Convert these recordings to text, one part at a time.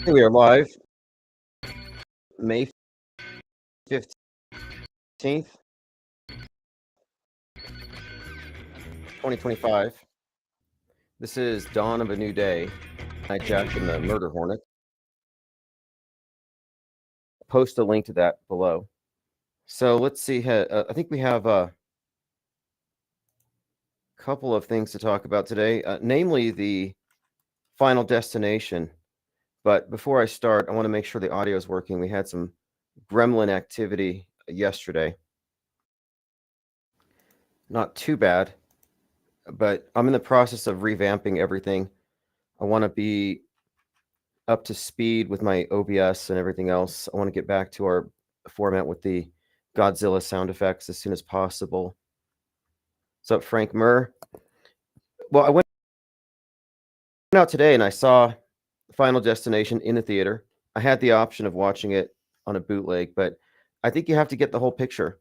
Hey, we are live, May 15th, 2025. This is Dawn of a New Day. Night Jack and the Murder Hornet. Post a link to that below. So let's see. I think we have a couple of things to talk about today, namely the Final Destination. But before I start, I want to make sure the audio is working. We had some gremlin activity yesterday. Not too bad, but I'm in the process of revamping everything. I want to be up to speed with my OBS and everything else. I want to get back to our format with the Godzilla sound effects as soon as possible. What's up, Frank Murr? Well, I went out today and I saw Final Destination in the theater. I had the option of watching it on a bootleg, but I think you have to get the whole picture,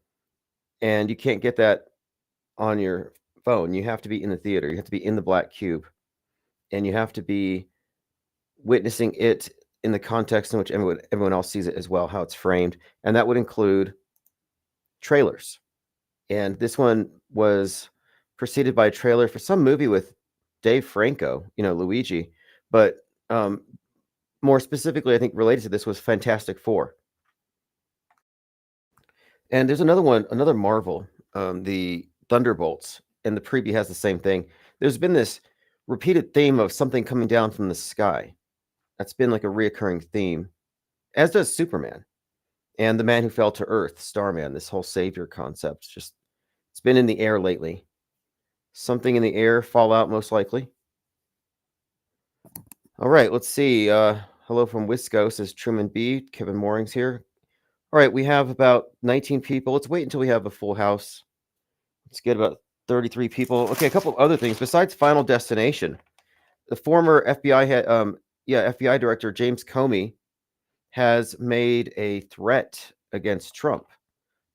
and you can't get that on your phone. You have to be in the theater. You have to be in the black cube, and you have to be witnessing it in the context in which everyone else sees it as well, how it's framed. And that would include trailers. And this one was preceded by a trailer for some movie with Dave Franco, Luigi. But more specifically, I think related to this was Fantastic Four. And there's another one, another Marvel, the Thunderbolts, and the preview has the same thing. There's been this repeated theme of something coming down from the sky. That's been like a reoccurring theme, as does Superman and the Man Who Fell to Earth, Starman. This whole savior concept, it's been in the air lately. Something in the air, Fallout most likely. All right, let's see. Hello from Wisco, says Truman B. Kevin Moorings here. All right, we have about 19 people. Let's wait until we have a full house. Let's get about 33 people. Okay, a couple of other things besides Final Destination. The former FBI director James Comey has made a threat against Trump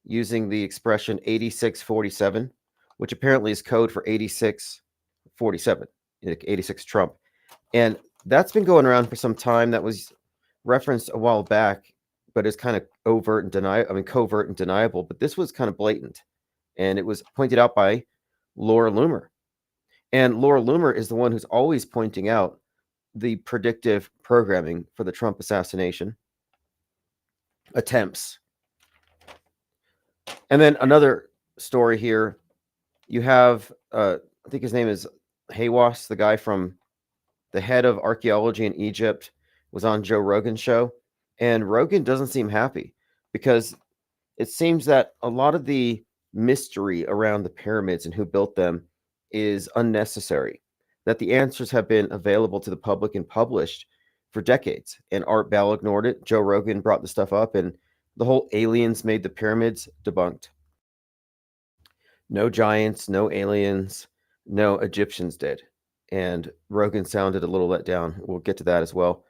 using the expression 8647, which apparently is code for 8647, 86 Trump. And that's been going around for some time. That was referenced a while back, but it's kind of covert and deniable. But this was kind of blatant. And it was pointed out by Laura Loomer. And Laura Loomer is the one who's always pointing out the predictive programming for the Trump assassination attempts. And then another story here. You have, I think his name is Hawass, the guy from the head of archaeology in Egypt, was on Joe Rogan's show. And Rogan doesn't seem happy because it seems that a lot of the mystery around the pyramids and who built them is unnecessary, that the answers have been available to the public and published for decades. And Art Bell ignored it. Joe Rogan brought the stuff up, and the whole aliens made the pyramids debunked. No giants, no aliens, no Egyptians did. And Rogan sounded a little let down. We'll get to that as well.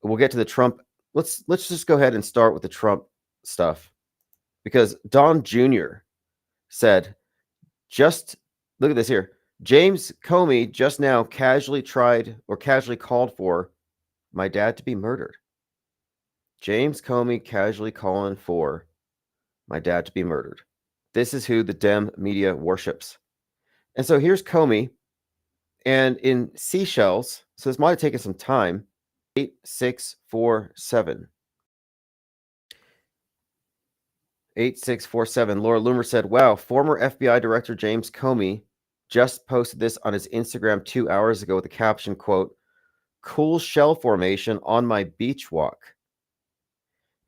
We'll get to the Trump. Let's just go ahead and start with the Trump stuff, because Don Jr. said, just look at this here. James Comey just now casually called for my dad to be murdered. James Comey casually calling for my dad to be murdered. This is who the Dem media worships. And so here's Comey, and in Seychelles, so this might have taken some time, 8647. 8647. Laura Loomer said, wow, former FBI Director James Comey just posted this on his Instagram 2 hours ago with the caption, quote, cool shell formation on my beach walk.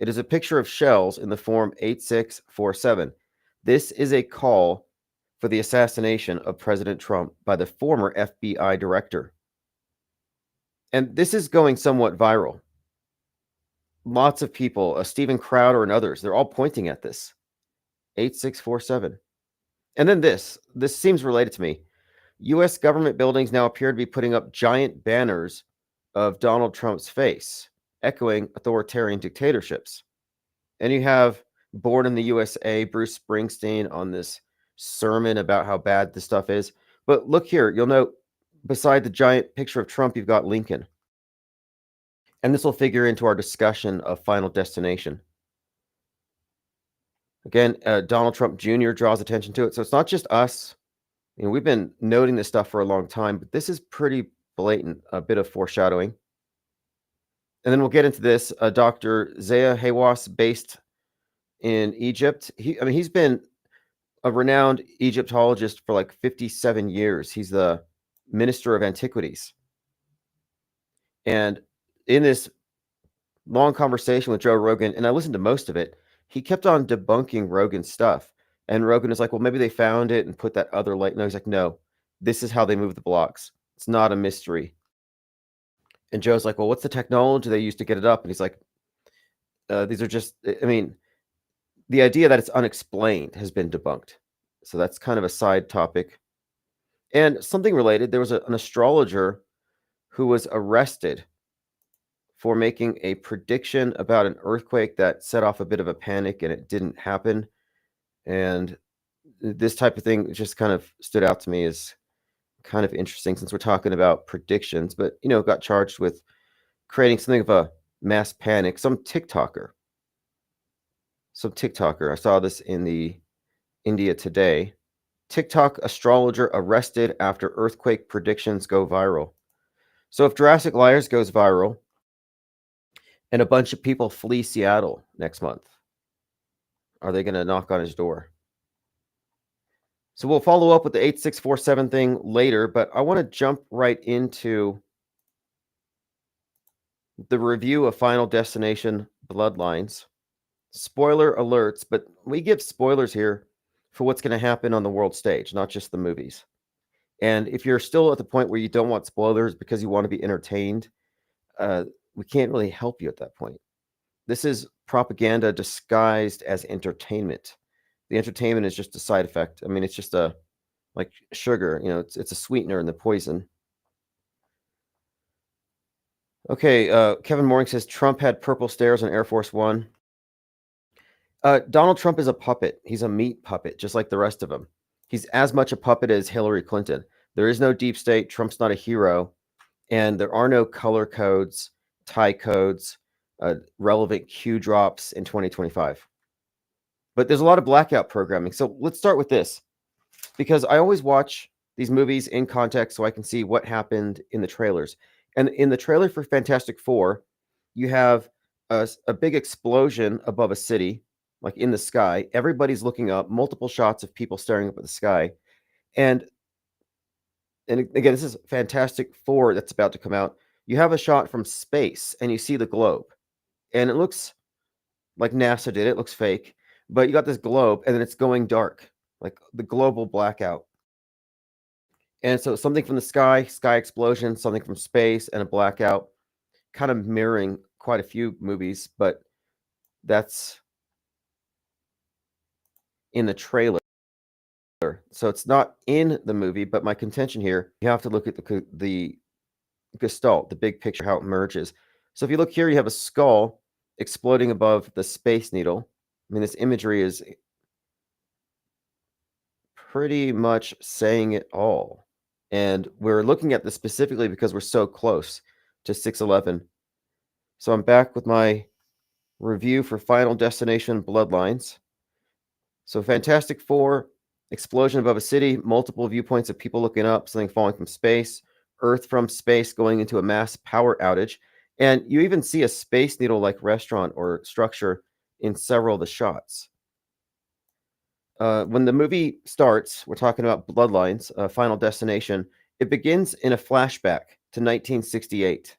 It is a picture of shells in the form 8647. This is a call for the assassination of President Trump by the former FBI director. And this is going somewhat viral. Lots of people, Steven Crowder and others, they're all pointing at this. 8647. And then this seems related to me. U.S. government buildings now appear to be putting up giant banners of Donald Trump's face, echoing authoritarian dictatorships. And you have Born in the USA, Bruce Springsteen on this sermon about how bad this stuff is. But look here, you'll note beside the giant picture of Trump, you've got Lincoln. And this will figure into our discussion of Final Destination. Again, Donald Trump Jr. draws attention to it. So it's not just us. We've been noting this stuff for a long time, but this is pretty blatant, a bit of foreshadowing. And then we'll get into this. Dr. Zaya Hawass, based in Egypt. He's been a renowned Egyptologist for like 57 years. He's the Minister of Antiquities. And in this long conversation with Joe Rogan, and I listened to most of it, he kept on debunking Rogan's stuff. And Rogan is like, well, maybe they found it and put that other light. No, he's like, no, this is how they move the blocks. It's not a mystery. And Joe's like, well, what's the technology they used to get it up? And he's like, these are just, the idea that it's unexplained has been debunked. So that's kind of a side topic. And something related, there was an astrologer who was arrested for making a prediction about an earthquake that set off a bit of a panic, and it didn't happen. And this type of thing just kind of stood out to me as kind of interesting, since we're talking about predictions, but got charged with creating something of a mass panic. Some TikToker, I saw this in the India Today. TikTok astrologer arrested after earthquake predictions go viral. So if Jurassic Liars goes viral and a bunch of people flee Seattle next month, are they going to knock on his door? So we'll follow up with the 8647 thing later, but I want to jump right into the review of Final Destination Bloodlines. Spoiler alerts, but we give spoilers here for what's going to happen on the world stage, not just the movies. And if you're still at the point where you don't want spoilers because you want to be entertained, we can't really help you at that point. This is propaganda disguised as entertainment. The entertainment is just a side effect. It's just like sugar, it's a sweetener in the poison. Okay, Kevin Mooring says Trump had purple stairs on Air Force One. Donald Trump is a puppet. He's a meat puppet, just like the rest of them. He's as much a puppet as Hillary Clinton. There is no deep state. Trump's not a hero. And there are no color codes, tie codes, relevant Q drops in 2025. But there's a lot of blackout programming. So let's start with this, because I always watch these movies in context so I can see what happened in the trailers. And in the trailer for Fantastic Four, you have a big explosion above a city, like in the sky. Everybody's looking up, multiple shots of people staring up at the sky. And again, this is Fantastic Four that's about to come out. You have a shot from space and you see the globe. And it looks like NASA did it. It looks fake. But you got this globe and then it's going dark, like the global blackout. And so something from the sky explosion, something from space, and a blackout, kind of mirroring quite a few movies, but that's in the trailer. So it's not in the movie, but my contention here, you have to look at the gestalt, the big picture, how it merges. So if you look here, you have a skull exploding above the Space Needle. This imagery is pretty much saying it all. And we're looking at this specifically because we're so close to 6/11. So I'm back with my review for Final Destination Bloodlines. So Fantastic Four, explosion above a city, multiple viewpoints of people looking up, something falling from space, Earth from space going into a mass power outage. And you even see a Space Needle-like restaurant or structure in several of the shots. When the movie starts, we're talking about Bloodlines, Final Destination. It begins in a flashback to 1968.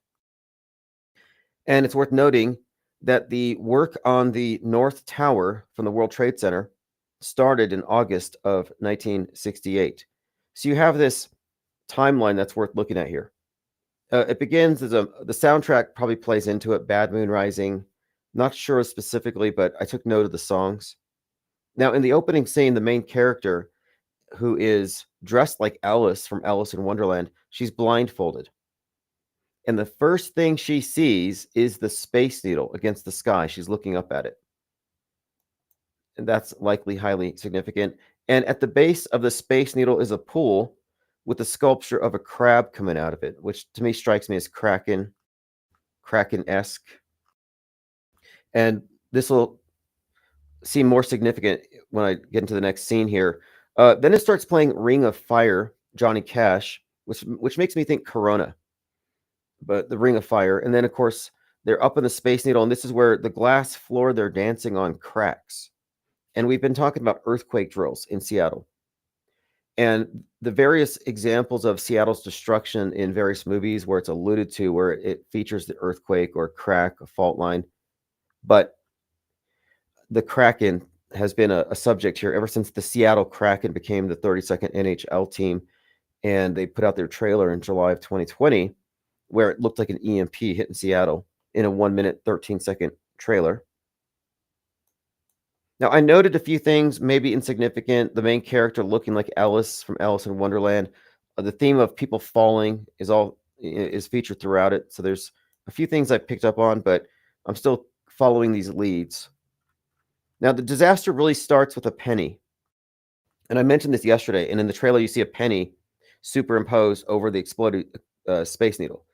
And it's worth noting that the work on the North Tower from the World Trade Center started in August of 1968. So you have this timeline that's worth looking at here. It begins as the soundtrack probably plays into it, Bad Moon Rising. Not sure specifically, but I took note of the songs. Now, in the opening scene, the main character, who is dressed like Alice from Alice in Wonderland, she's blindfolded. And the first thing she sees is the Space Needle against the sky. She's looking up at it. And that's likely highly significant. And at the base of the Space Needle is a pool with a sculpture of a crab coming out of it, which to me strikes me as Kraken Kraken-esque. And this will seem more significant when I get into the next scene here. Then it starts playing Ring of Fire, Johnny Cash, which makes me think Corona, but the Ring of Fire. And then, of course, they're up in the Space Needle, and this is where the glass floor they're dancing on cracks. And we've been talking about earthquake drills in Seattle. And the various examples of Seattle's destruction in various movies where it's alluded to, where it features the earthquake or crack, a fault line. But the Kraken has been a subject here ever since the Seattle Kraken became the 32nd NHL team. And they put out their trailer in July of 2020, where it looked like an EMP hitting Seattle in a 1 minute, 13-second trailer. Now, I noted a few things, maybe insignificant. The main character looking like Alice from Alice in Wonderland. The theme of people falling is featured throughout it. So there's a few things I picked up on, but I'm still following these leads. Now, the disaster really starts with a penny. And I mentioned this yesterday. And in the trailer, you see a penny superimposed over the exploded Space Needle.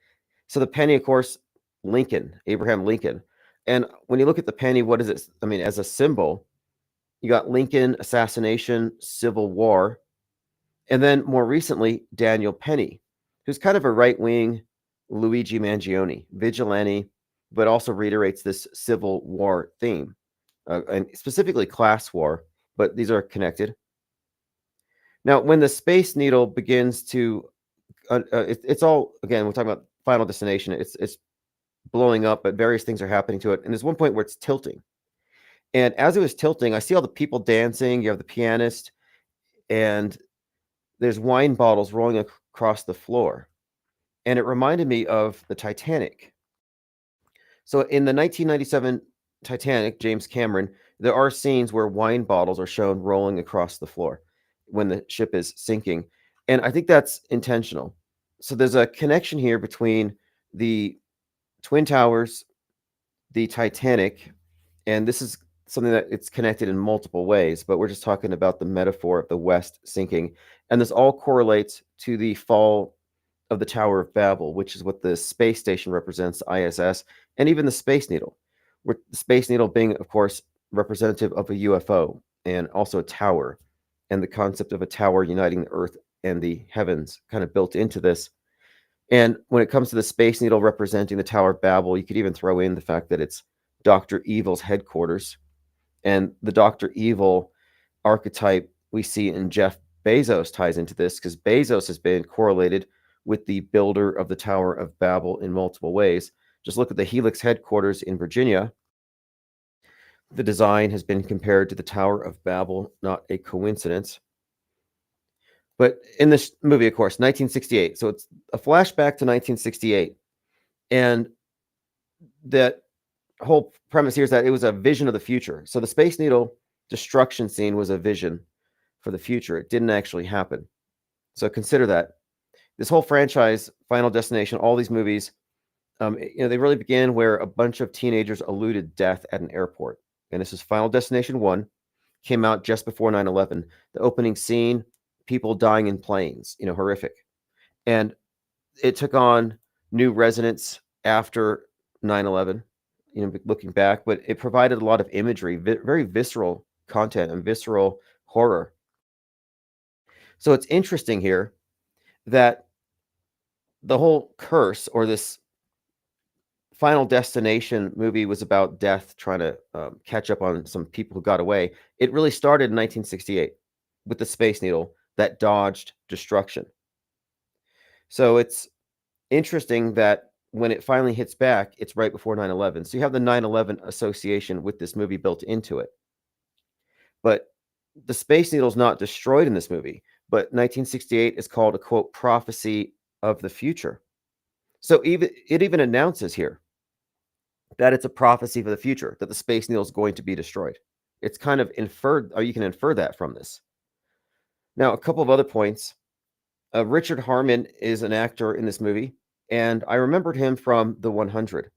So the penny, of course, Lincoln, Abraham Lincoln. And when you look at the penny, what is it? I mean, as a symbol, you got Lincoln, assassination, Civil War, and then more recently, Daniel Penny, who's kind of a right-wing Luigi Mangione, vigilante, but also reiterates this Civil War theme, and specifically class war, but these are connected. Now, when the Space Needle begins to, it's all, again, we're talking about Final Destination, it's blowing up, but various things are happening to it, and there's one point where it's tilting. And as it was tilting, I see all the people dancing. You have the pianist, and there's wine bottles rolling across the floor. And it reminded me of the Titanic. So in the 1997 Titanic, James Cameron, there are scenes where wine bottles are shown rolling across the floor when the ship is sinking. And I think that's intentional. So there's a connection here between the Twin Towers, the Titanic, and this is something that it's connected in multiple ways, but we're just talking about the metaphor of the West sinking. And this all correlates to the fall of the Tower of Babel, which is what the space station represents, ISS, and even the Space Needle, where the Space Needle being, of course, representative of a UFO and also a tower, and the concept of a tower uniting the Earth and the heavens kind of built into this. And when it comes to the Space Needle representing the Tower of Babel, you could even throw in the fact that it's Dr. Evil's headquarters. And the Dr. Evil archetype we see in Jeff Bezos ties into this, because Bezos has been correlated with the builder of the Tower of Babel in multiple ways. Just look at the Helix headquarters in Virginia. The design has been compared to the Tower of Babel, not a coincidence. But in this movie, of course, 1968. So it's a flashback to 1968. And that whole premise here is that it was a vision of the future. So the Space Needle destruction scene was a vision for the future. It didn't actually happen. So consider that. This whole franchise, Final Destination, all these movies, they really begin where a bunch of teenagers eluded death at an airport. And this is Final Destination 1, came out just before 9/11. The opening scene, people dying in planes, horrific. And it took on new resonance after 9/11, looking back, but it provided a lot of imagery, very visceral content and visceral horror. So it's interesting here that the whole curse, or this Final Destination movie, was about death trying to catch up on some people who got away. It really started in 1968 with the Space Needle that dodged destruction. So it's interesting that when it finally hits back, it's right before 9/11. So you have the 9/11 association with this movie built into it. But the Space Needle is not destroyed in this movie, but 1968 is called a, quote, prophecy of the future. So it even announces here that it's a prophecy for the future, that the Space Needle is going to be destroyed. It's kind of inferred, or you can infer that from this. Now, a couple of other points. Richard Harmon is an actor in this movie, and I remembered him from The 100.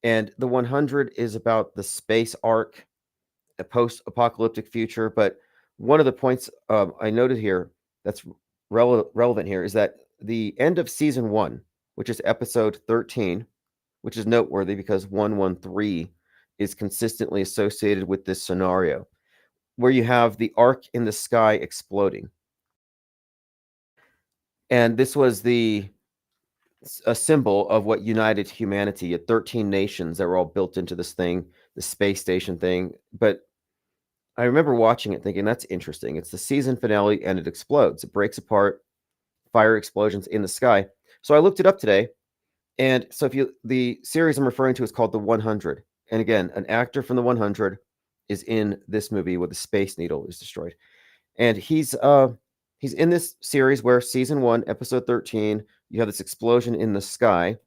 And The 100 is about the space arc, a post-apocalyptic future. But one of the points I noted here that's relevant here is that the end of season 1, which is episode 13, which is noteworthy because 113 is consistently associated with this scenario, where you have the arc in the sky exploding. And this was a symbol of what united humanity. At 13 nations that were all built into this thing, the space station thing. But I remember watching it thinking, that's interesting. It's the season finale and it explodes. It breaks apart, fire explosions in the sky. So I looked it up today. And so the series I'm referring to is called The 100. And again, an actor from The 100 is in this movie where the Space Needle is destroyed. And he's in this series where season 1, episode 13, you have this explosion in the sky,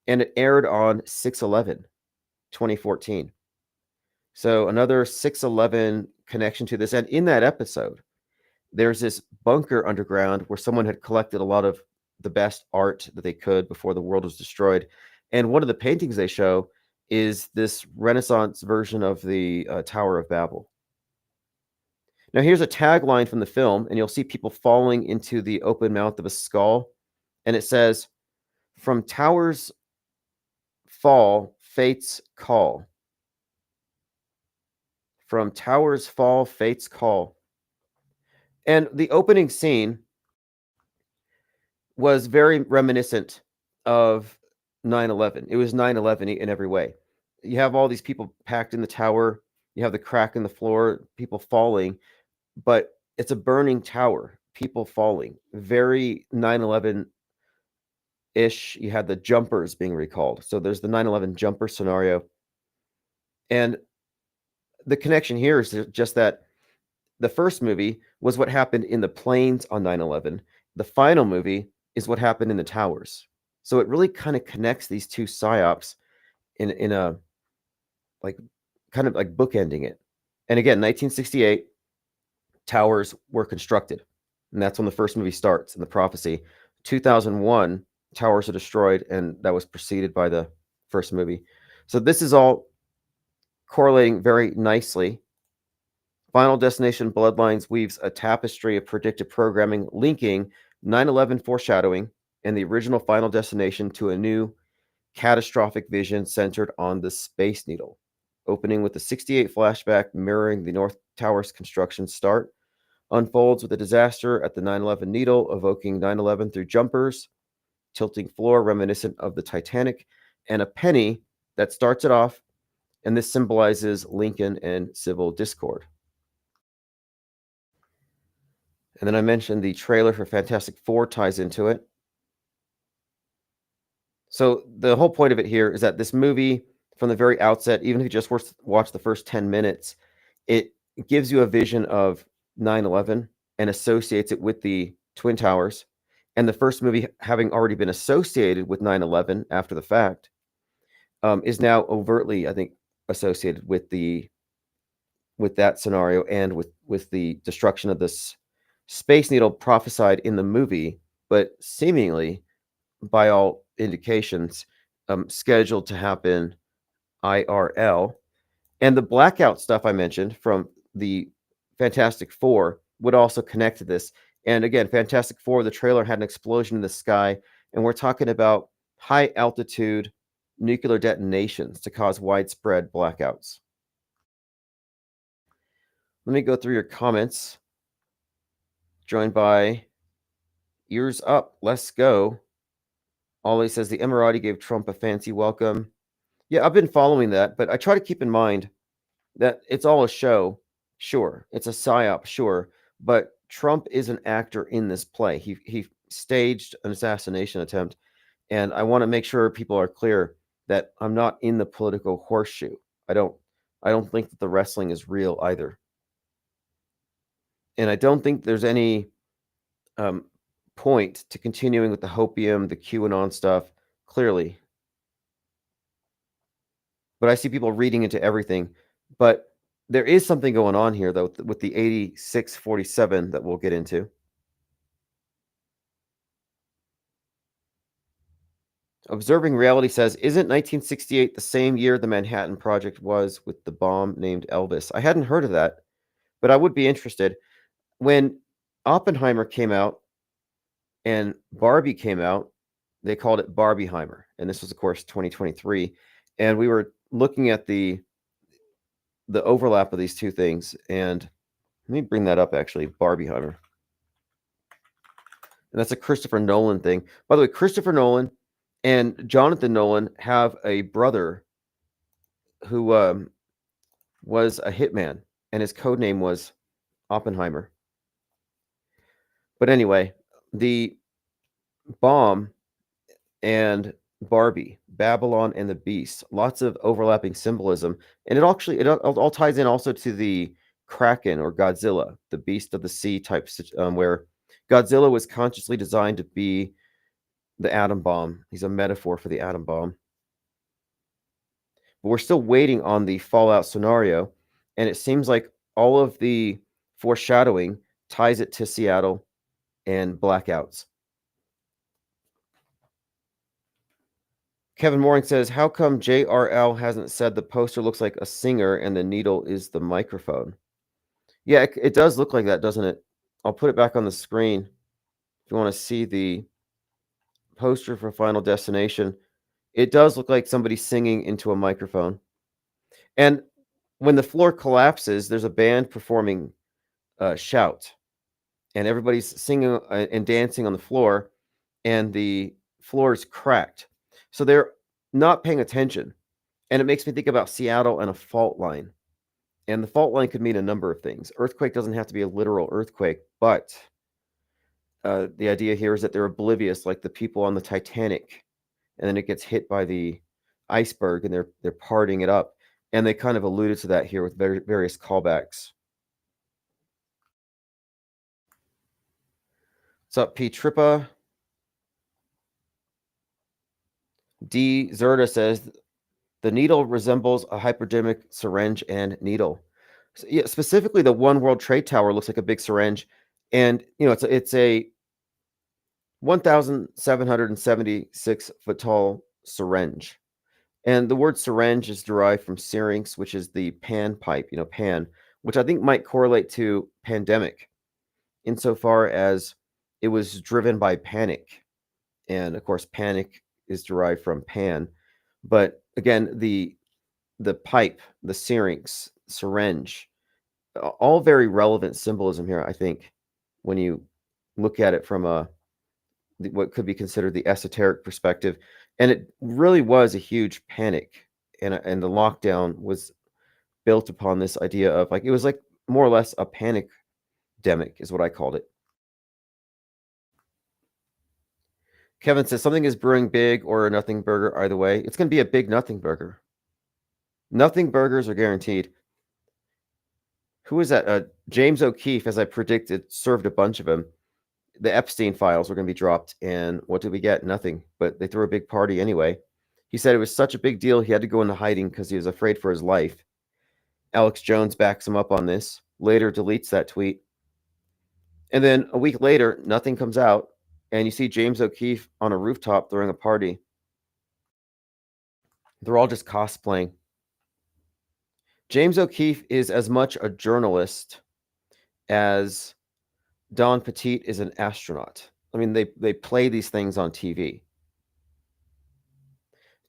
and it aired on 6/11, 2014. So another 6/11 connection to this. And in that episode, there's this bunker underground where someone had collected a lot of the best art that they could before the world was destroyed. And one of the paintings they show is this Renaissance version of the Tower of Babel. Now, here's a tagline from the film, and you'll see people falling into the open mouth of a skull. And it says, "From towers fall, fate's call. From towers fall, fate's call." And the opening scene was very reminiscent of 9/11. It was 9/11 in every way. You have all these people packed in the tower. You have the crack in the floor, people falling, but it's a burning tower, people falling. Very 9/11 ish. You had the jumpers being recalled. So there's the 9/11 jumper scenario. And the connection here is just that the first movie was what happened in the planes on 9/11. The final movie is what happened in the towers. So it really kind of connects these two psyops in a like kind of like bookending it. And again, 1968, towers were constructed. And that's when the first movie starts in the prophecy. 2001, towers are destroyed, and that was preceded by the first movie. So this is all correlating very nicely. Final Destination Bloodlines weaves a tapestry of predictive programming linking 9/11 foreshadowing and the original Final Destination to a new catastrophic vision centered on the Space Needle, opening with the 68 flashback mirroring the North Tower's construction start, unfolds with a disaster at the 9/11 Needle, evoking 9/11 through jumpers, tilting floor reminiscent of the Titanic, and a penny that starts it off, and this symbolizes Lincoln and civil discord. And then I mentioned the trailer for Fantastic Four ties into it. So the whole point of it here is that this movie, from the very outset, even if you just watch the first 10 minutes, it gives you a vision of 9/11 and associates it with the Twin Towers. And the first movie, having already been associated with 9/11 after the fact, is now overtly, I think, associated with that scenario and with the destruction of this Space Needle prophesied in the movie, but seemingly, by all indications, scheduled to happen IRL. And the blackout stuff I mentioned from the Fantastic Four would also connect to this. And again, Fantastic Four, the trailer had an explosion in the sky, and we're talking about high altitude nuclear detonations to cause widespread blackouts. Let me go through your comments. Joined by Ears Up, Let's Go. Ollie says the Emirati gave Trump a fancy welcome. Yeah, I've been following that, but I try to keep in mind that it's all a show. Sure, it's a psyop, sure, but Trump is an actor in this play. He staged an assassination attempt, and I want to make sure people are clear that I'm not in the political horseshoe. I don't think that the wrestling is real either. And I don't think there's any point to continuing with the hopium, the QAnon stuff, clearly. But I see people reading into everything. But there is something going on here, though, with the 8647 that we'll get into. Observing Reality says, isn't 1968 the same year the Manhattan Project was with the bomb named Elvis? I hadn't heard of that, but I would be interested. When Oppenheimer came out and Barbie came out, they called it Barbieheimer, and this was, of course, 2023. And we were looking at the overlap of these two things, and let me bring that up, actually, Barbieheimer. And that's a Christopher Nolan thing. By the way, Christopher Nolan and Jonathan Nolan have a brother who was a hitman, and his code name was Oppenheimer. But anyway, the bomb and Barbie, Babylon and the Beast, lots of overlapping symbolism. And it all ties in also to the Kraken or Godzilla, the beast of the sea type, where Godzilla was consciously designed to be the atom bomb. He's a metaphor for the atom bomb. But we're still waiting on the Fallout scenario, and it seems like all of the foreshadowing ties it to Seattle and blackouts. Kevin Mooring says, how come JRL hasn't said the poster looks like a singer and the needle is the microphone? Yeah, it does look like that, doesn't it? I'll put it back on the screen if you want to see the poster for Final Destination. It does look like somebody singing into a microphone. And when the floor collapses, there's a band performing Shout. And everybody's singing and dancing on the floor, and the floor is cracked. So they're not paying attention. And it makes me think about Seattle and a fault line. And the fault line could mean a number of things. Earthquake doesn't have to be a literal earthquake, but the idea here is that they're oblivious, like the people on the Titanic, and then it gets hit by the iceberg, and they're parting it up. And they kind of alluded to that here with various callbacks. What's up, P. Trippa? D. Zerda says, the needle resembles a hypodermic syringe and needle. So, yeah, specifically, the One World Trade Tower looks like a big syringe, and it's a 1,776 foot tall syringe. And the word syringe is derived from syrinx, which is the pan pipe, pan, which I think might correlate to pandemic, insofar as it was driven by panic. And of course, panic is derived from pan. But again, the pipe, the syrinx, syringe, all very relevant symbolism here, I think, when you look at it from what could be considered the esoteric perspective. And it really was a huge panic, and the lockdown was built upon this idea of, like, it was like more or less a panic demic is what I called it. Kevin says, something is brewing big or a nothing burger. Either way, it's going to be a big nothing burger. Nothing burgers are guaranteed. Who is that? James O'Keefe, as I predicted, served a bunch of them. The Epstein files were going to be dropped, and what did we get? Nothing. But they threw a big party anyway. He said it was such a big deal, he had to go into hiding because he was afraid for his life. Alex Jones backs him up on this, later deletes that tweet. And then a week later, nothing comes out, and you see James O'Keefe on a rooftop throwing a party. They're all just cosplaying. James O'Keefe is as much a journalist as Don Petit is an astronaut. I mean, they play these things on TV.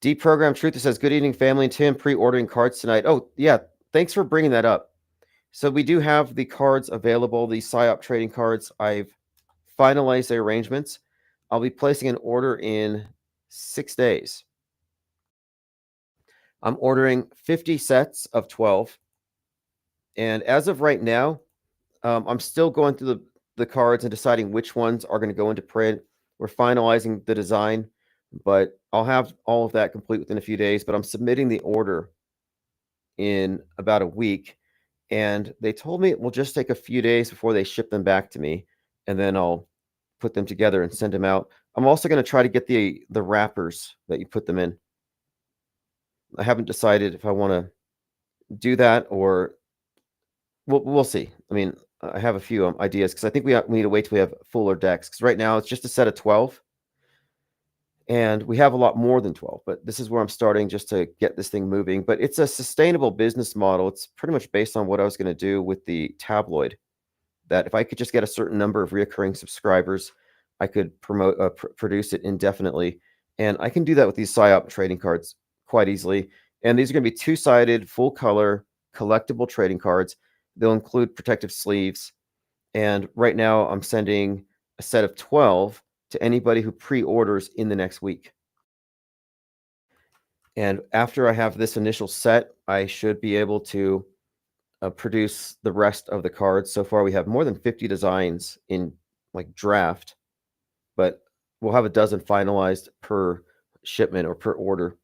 Deprogrammed Truth says, good evening, family. Tim, pre-ordering cards tonight. Oh, yeah. Thanks for bringing that up. So we do have the cards available, the PSYOP trading cards. I've finalized the arrangements. I'll be placing an order in 6 days. I'm ordering 50 sets of 12. And as of right now, I'm still going through the cards and deciding which ones are going to go into print. We're finalizing the design, but I'll have all of that complete within a few days. But I'm submitting the order in about a week, and they told me it will just take a few days before they ship them back to me, and then I'll put them together and send them out. I'm also going to try to get the wrappers that you put them in. I haven't decided if I want to do that, or we'll see. I mean, I have a few ideas, because I think we need to wait till we have fuller decks, because right now it's just a set of 12, and we have a lot more than 12, but this is where I'm starting just to get this thing moving. But it's a sustainable business model. It's pretty much based on what I was going to do with the tabloid, that if I could just get a certain number of reoccurring subscribers, I could produce it indefinitely. And I can do that with these PSYOP trading cards quite easily. And these are going to be two-sided, full-color, collectible trading cards. They'll include protective sleeves. And right now, I'm sending a set of 12 to anybody who pre-orders in the next week. And after I have this initial set, I should be able to produce the rest of the cards. So far, we have more than 50 designs in like draft, but we'll have a dozen finalized per shipment or per order,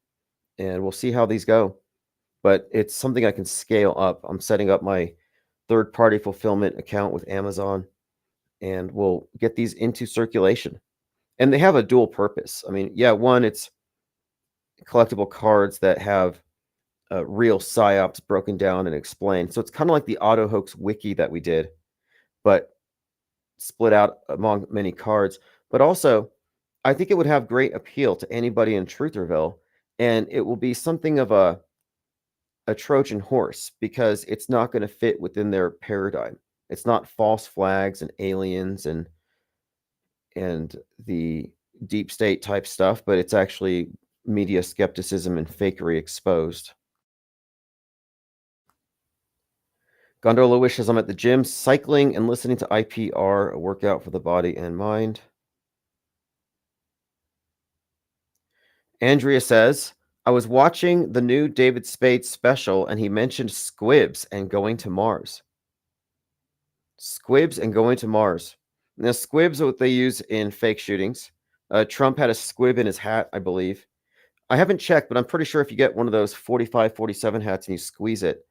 and we'll see how these go. But it's something I can scale up. I'm setting up my third-party fulfillment account with Amazon, and we'll get these into circulation. And they have a dual purpose. I mean, yeah, one, it's collectible cards that have real PSYOPs broken down and explained. So it's kind of like the Auto Hoax wiki that we did, but split out among many cards. But also, I think it would have great appeal to anybody in Trutherville, and it will be something of a Trojan horse because it's not going to fit within their paradigm. It's not false flags and aliens and the deep state type stuff, but it's actually media skepticism and fakery exposed. Gondola wishes I'm at the gym, cycling and listening to IPR, a workout for the body and mind. Andrea says, I was watching the new David Spade special and he mentioned squibs and going to Mars. Squibs and going to Mars. Now, squibs are what they use in fake shootings. Trump had a squib in his hat, I believe. I haven't checked, but I'm pretty sure if you get one of those 45, 47 hats and you squeeze it,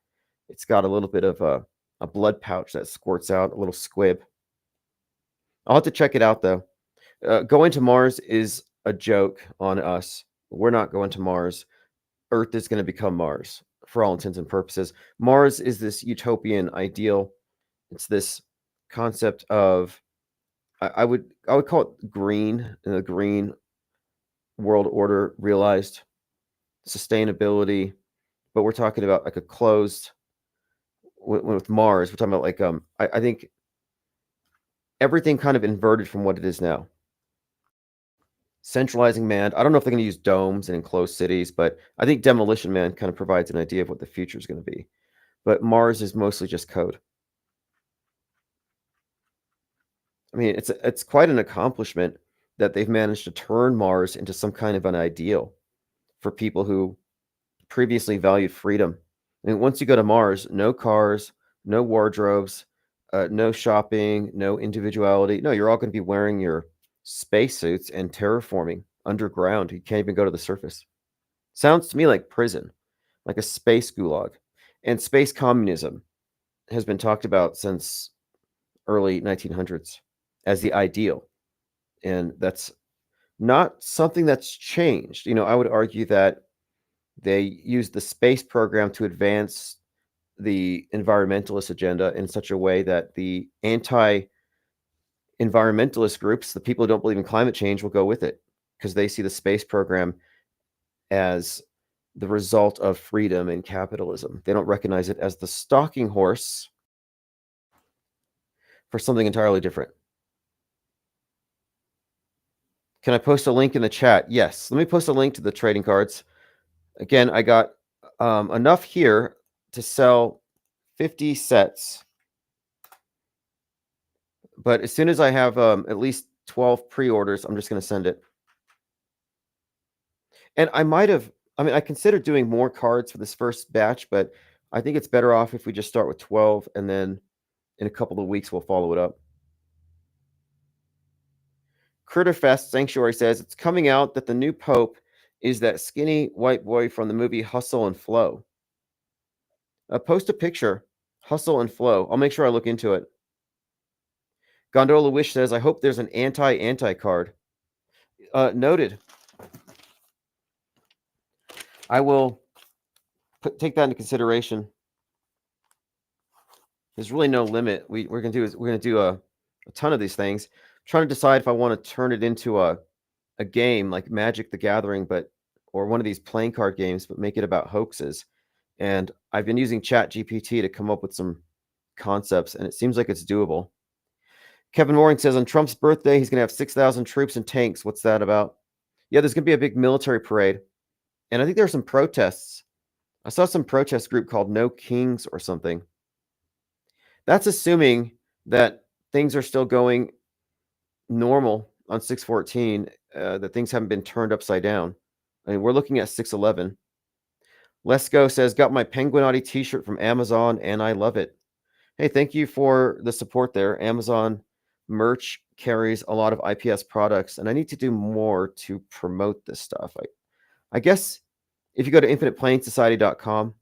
it's got a little bit of a blood pouch that squirts out, a little squib. I'll have to check it out, though. Going to Mars is a joke on us. We're not going to Mars. Earth is going to become Mars for all intents and purposes. Mars is this utopian ideal. It's this concept of I would call it green, the green world order realized sustainability, but we're talking about like a closed with Mars. We're talking about like I think everything kind of inverted from what it is now. Centralizing Man. I don't know if they're going to use domes and enclosed cities, but I think Demolition Man kind of provides an idea of what the future is going to be. But Mars is mostly just code. I mean, it's quite an accomplishment that they've managed to turn Mars into some kind of an ideal for people who previously valued freedom. I mean, once you go to Mars, no cars, no wardrobes, no shopping, no individuality. No, you're all going to be wearing your spacesuits and terraforming underground. You can't even go to the surface. Sounds to me like prison, like a space gulag. And space communism has been talked about since early 1900s as the ideal. And that's not something that's changed. You know, I would argue that they used the space program to advance the environmentalist agenda in such a way that the anti-environmentalist groups, the people who don't believe in climate change, will go with it because they see the space program as the result of freedom and capitalism. They don't recognize it as the stalking horse for something entirely different. Can I post a link in the chat? Yes. Let me post a link to the trading cards. Again, I got enough here to sell 50 sets. But as soon as I have at least 12 pre-orders, I'm just going to send it. And I I considered doing more cards for this first batch, but I think it's better off if we just start with 12 and then in a couple of weeks we'll follow it up. Critterfest Sanctuary says it's coming out that the new Pope is that skinny white boy from the movie Hustle and Flow. Post a picture, Hustle and Flow. I'll make sure I look into it. Gondola Wish says, I hope there's an anti-anti card. Noted. I will take that into consideration. There's really no limit. We're gonna do a ton of these things. I'm trying to decide if I want to turn it into a game like Magic the Gathering, or one of these playing card games, but make it about hoaxes. And I've been using Chat GPT to come up with some concepts, and it seems like it's doable. Kevin Mooring says on Trump's birthday, he's going to have 6,000 troops and tanks. What's that about? Yeah, there's going to be a big military parade. And I think there's some protests. I saw some protest group called No Kings or something. That's assuming that things are still going normal on 6/14, that things haven't been turned upside down. I mean, we're looking at 6/11. Let's Go says, got my Penguinati t-shirt from Amazon and I love it. Hey, thank you for the support there. Amazon merch carries a lot of IPS products, and I need to do more to promote this stuff. I guess if you go to infiniteplanesociety.com,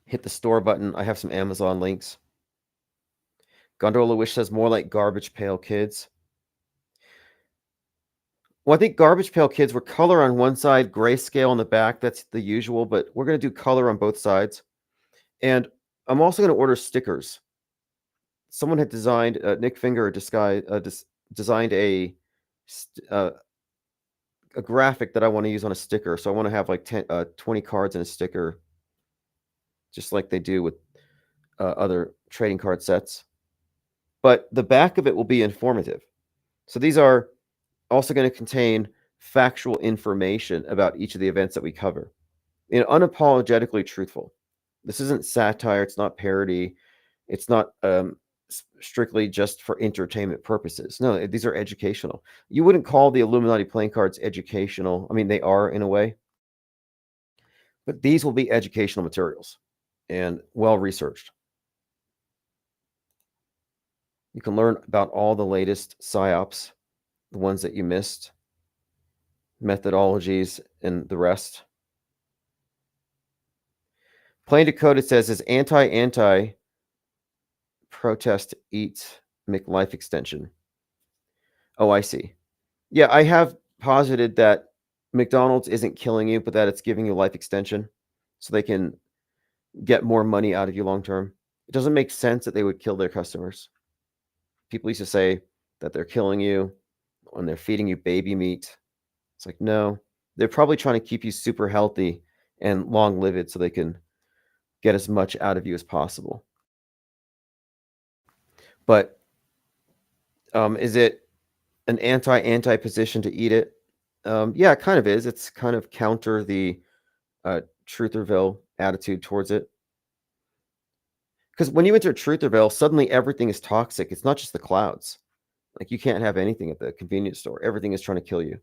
hit the store button, I have some Amazon links. Gondola Wish says more like Garbage Pail Kids. Well, I think Garbage Pail Kids were color on one side, grayscale on the back. That's the usual, but we're going to do color on both sides. And I'm also going to order stickers. Someone had designed, Nick Finger designed a graphic that I want to use on a sticker. So I want to have like 20 cards in a sticker, just like they do with other trading card sets. But the back of it will be informative. So these are also going to contain factual information about each of the events that we cover. Unapologetically truthful. This isn't satire. It's not parody. It's not strictly just for entertainment purposes. No, these are educational. You wouldn't call the Illuminati playing cards educational. I mean, they are in a way. But these will be educational materials and well-researched. You can learn about all the latest PSYOPs, the ones that you missed, methodologies, and the rest. Plain Decoded says, is anti protest eat McLife extension? Oh, I see. Yeah, I have posited that McDonald's isn't killing you, but that it's giving you life extension so they can get more money out of you long term. It doesn't make sense that they would kill their customers. People used to say that they're killing you when they're feeding you baby meat. It's like, no, they're probably trying to keep you super healthy and long-lived so they can get as much out of you as possible. But is it an anti position to eat it? Yeah, it kind of is. It's kind of counter the Trutherville attitude towards it. Because when you enter Trutherville, suddenly everything is toxic. It's not just the clouds. Like, you can't have anything at the convenience store. Everything is trying to kill you.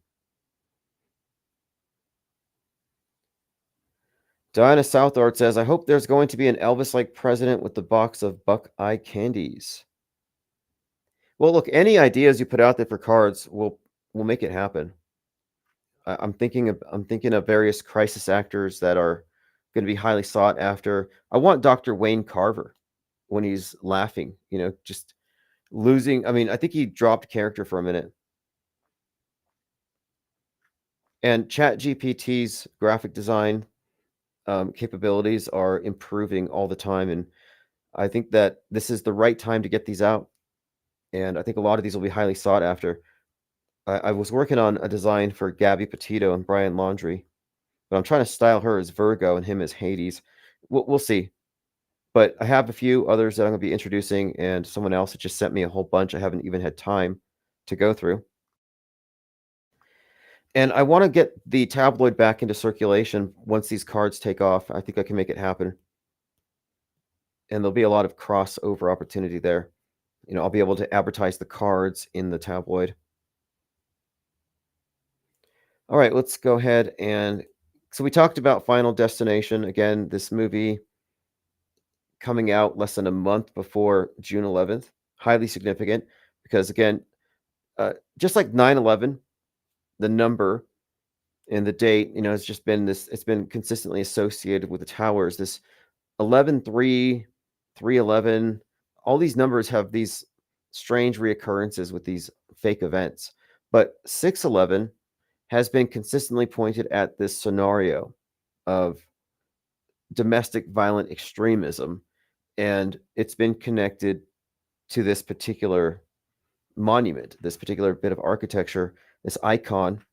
Diana Southard says, I hope there's going to be an Elvis-like president with the box of Buckeye candies. Well, look, any ideas you put out there for cards will make it happen. I'm thinking of various crisis actors that are going to be highly sought after. I want Dr. Wayne Carver when he's laughing, just losing. I mean, I think he dropped character for a minute. And ChatGPT's graphic design capabilities are improving all the time. And I think that this is the right time to get these out. And I think a lot of these will be highly sought after. I was working on a design for Gabby Petito and Brian Laundrie, but I'm trying to style her as Virgo and him as Hades. We'll see. But I have a few others that I'm going to be introducing, and someone else that just sent me a whole bunch I haven't even had time to go through. And I want to get the tabloid back into circulation once these cards take off. I think I can make it happen. And there'll be a lot of crossover opportunity there. I'll be able to advertise the cards in the tabloid. All right, let's go ahead so we talked about Final Destination. Again, this movie coming out less than a month before June 11th. Highly significant because, again, just like 9/11, the number and the date, it's just been it's been consistently associated with the towers. This 11/3, 3/11, all these numbers have these strange reoccurrences with these fake events. But 6/11 has been consistently pointed at this scenario of domestic violent extremism, and it's been connected to this particular monument, this particular bit of architecture, this icon.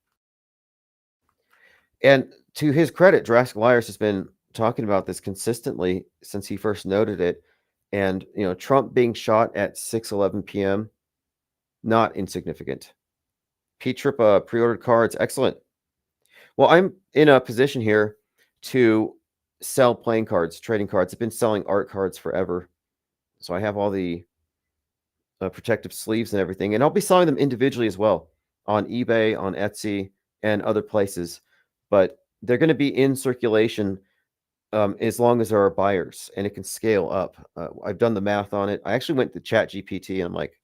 And to his credit, Jurassic Liars has been talking about this consistently since he first noted it. And, Trump being shot at 6:11 p.m., not insignificant. P-Trip pre-ordered cards, excellent. Well, I'm in a position here to sell playing cards, trading cards. I've been selling art cards forever. So I have all the protective sleeves and everything, and I'll be selling them individually as well on eBay, on Etsy, and other places. But they're going to be in circulation as long as there are buyers, and it can scale up. I've done the math on it. I actually went to ChatGPT, and I'm like,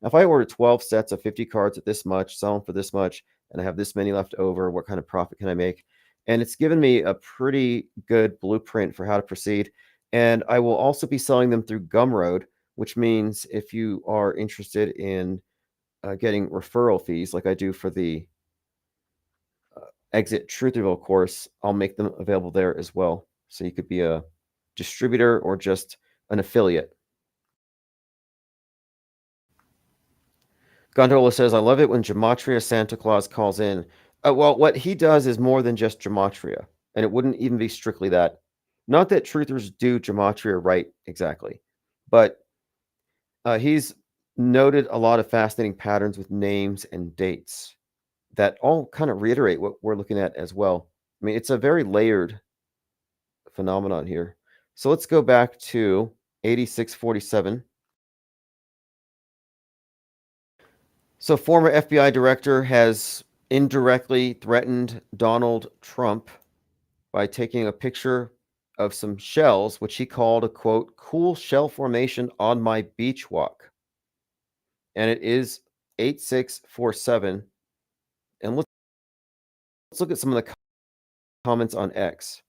if I order 12 sets of 50 cards at this much, sell them for this much, and I have this many left over, what kind of profit can I make? And it's given me a pretty good blueprint for how to proceed. And I will also be selling them through Gumroad, which means if you are interested in getting referral fees, like I do for the Exit Trutherville course, I'll make them available there as well. So you could be a distributor or just an affiliate. Gondola says, I love it when Gematria Santa Claus calls in. Well, what he does is more than just Gematria, and it wouldn't even be strictly that. Not that truthers do Gematria right exactly, but he's noted a lot of fascinating patterns with names and dates that all kind of reiterate what we're looking at as well. I mean, it's a very layered phenomenon here. So let's go back to 8647. So former FBI director has indirectly threatened Donald Trump by taking a picture of some shells, which he called a quote, cool shell formation on my beach walk. And it is 8647. And let's look at some of the comments on X.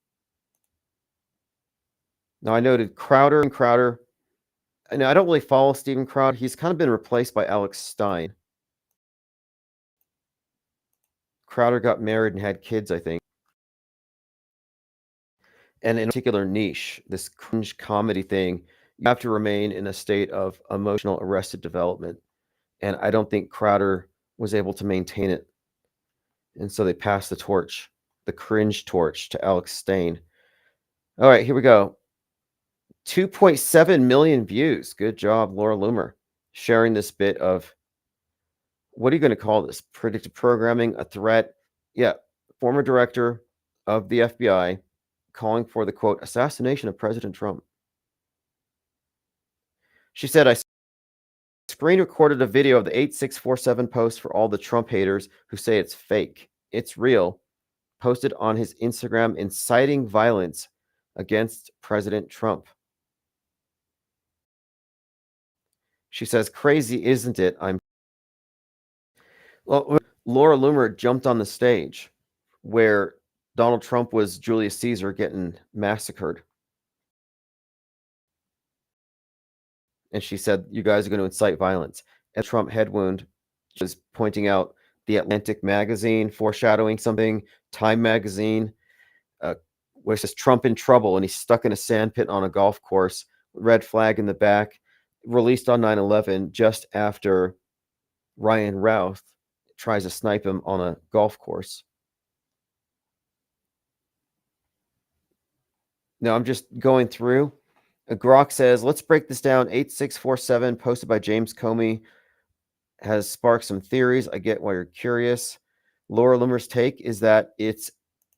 Now I noted Crowder. And I don't really follow Steven Crowder. He's kind of been replaced by Alex Stein. Crowder got married and had kids, I think. And in a particular niche, this cringe comedy thing, you have to remain in a state of emotional arrested development. And I don't think Crowder was able to maintain it. And so they passed the torch, the cringe torch, to Alex Stein. All right, here we go. 2.7 million views. Good job, Laura Loomer, sharing this bit of, what are you going to call this? Predictive programming, a threat? Yeah, former director of the FBI calling for the, quote, assassination of President Trump. She said, I screen recorded a video of the 8647 post for all the Trump haters who say it's fake. It's real. Posted on his Instagram inciting violence against President Trump. She says, crazy, isn't it? Well, Laura Loomer jumped on the stage where Donald Trump was Julius Caesar getting massacred. And she said, you guys are going to incite violence. And Trump head wound was pointing out the Atlantic magazine, foreshadowing something, Time magazine, where it says Trump in trouble, and he's stuck in a sandpit on a golf course, red flag in the back, released on 9/11 just after Ryan Routh tries to snipe him on a golf course. Now I'm just going through. Grok says, let's break this down. 8647, posted by James Comey, has sparked some theories. I get why you're curious. Laura Loomer's take is that it's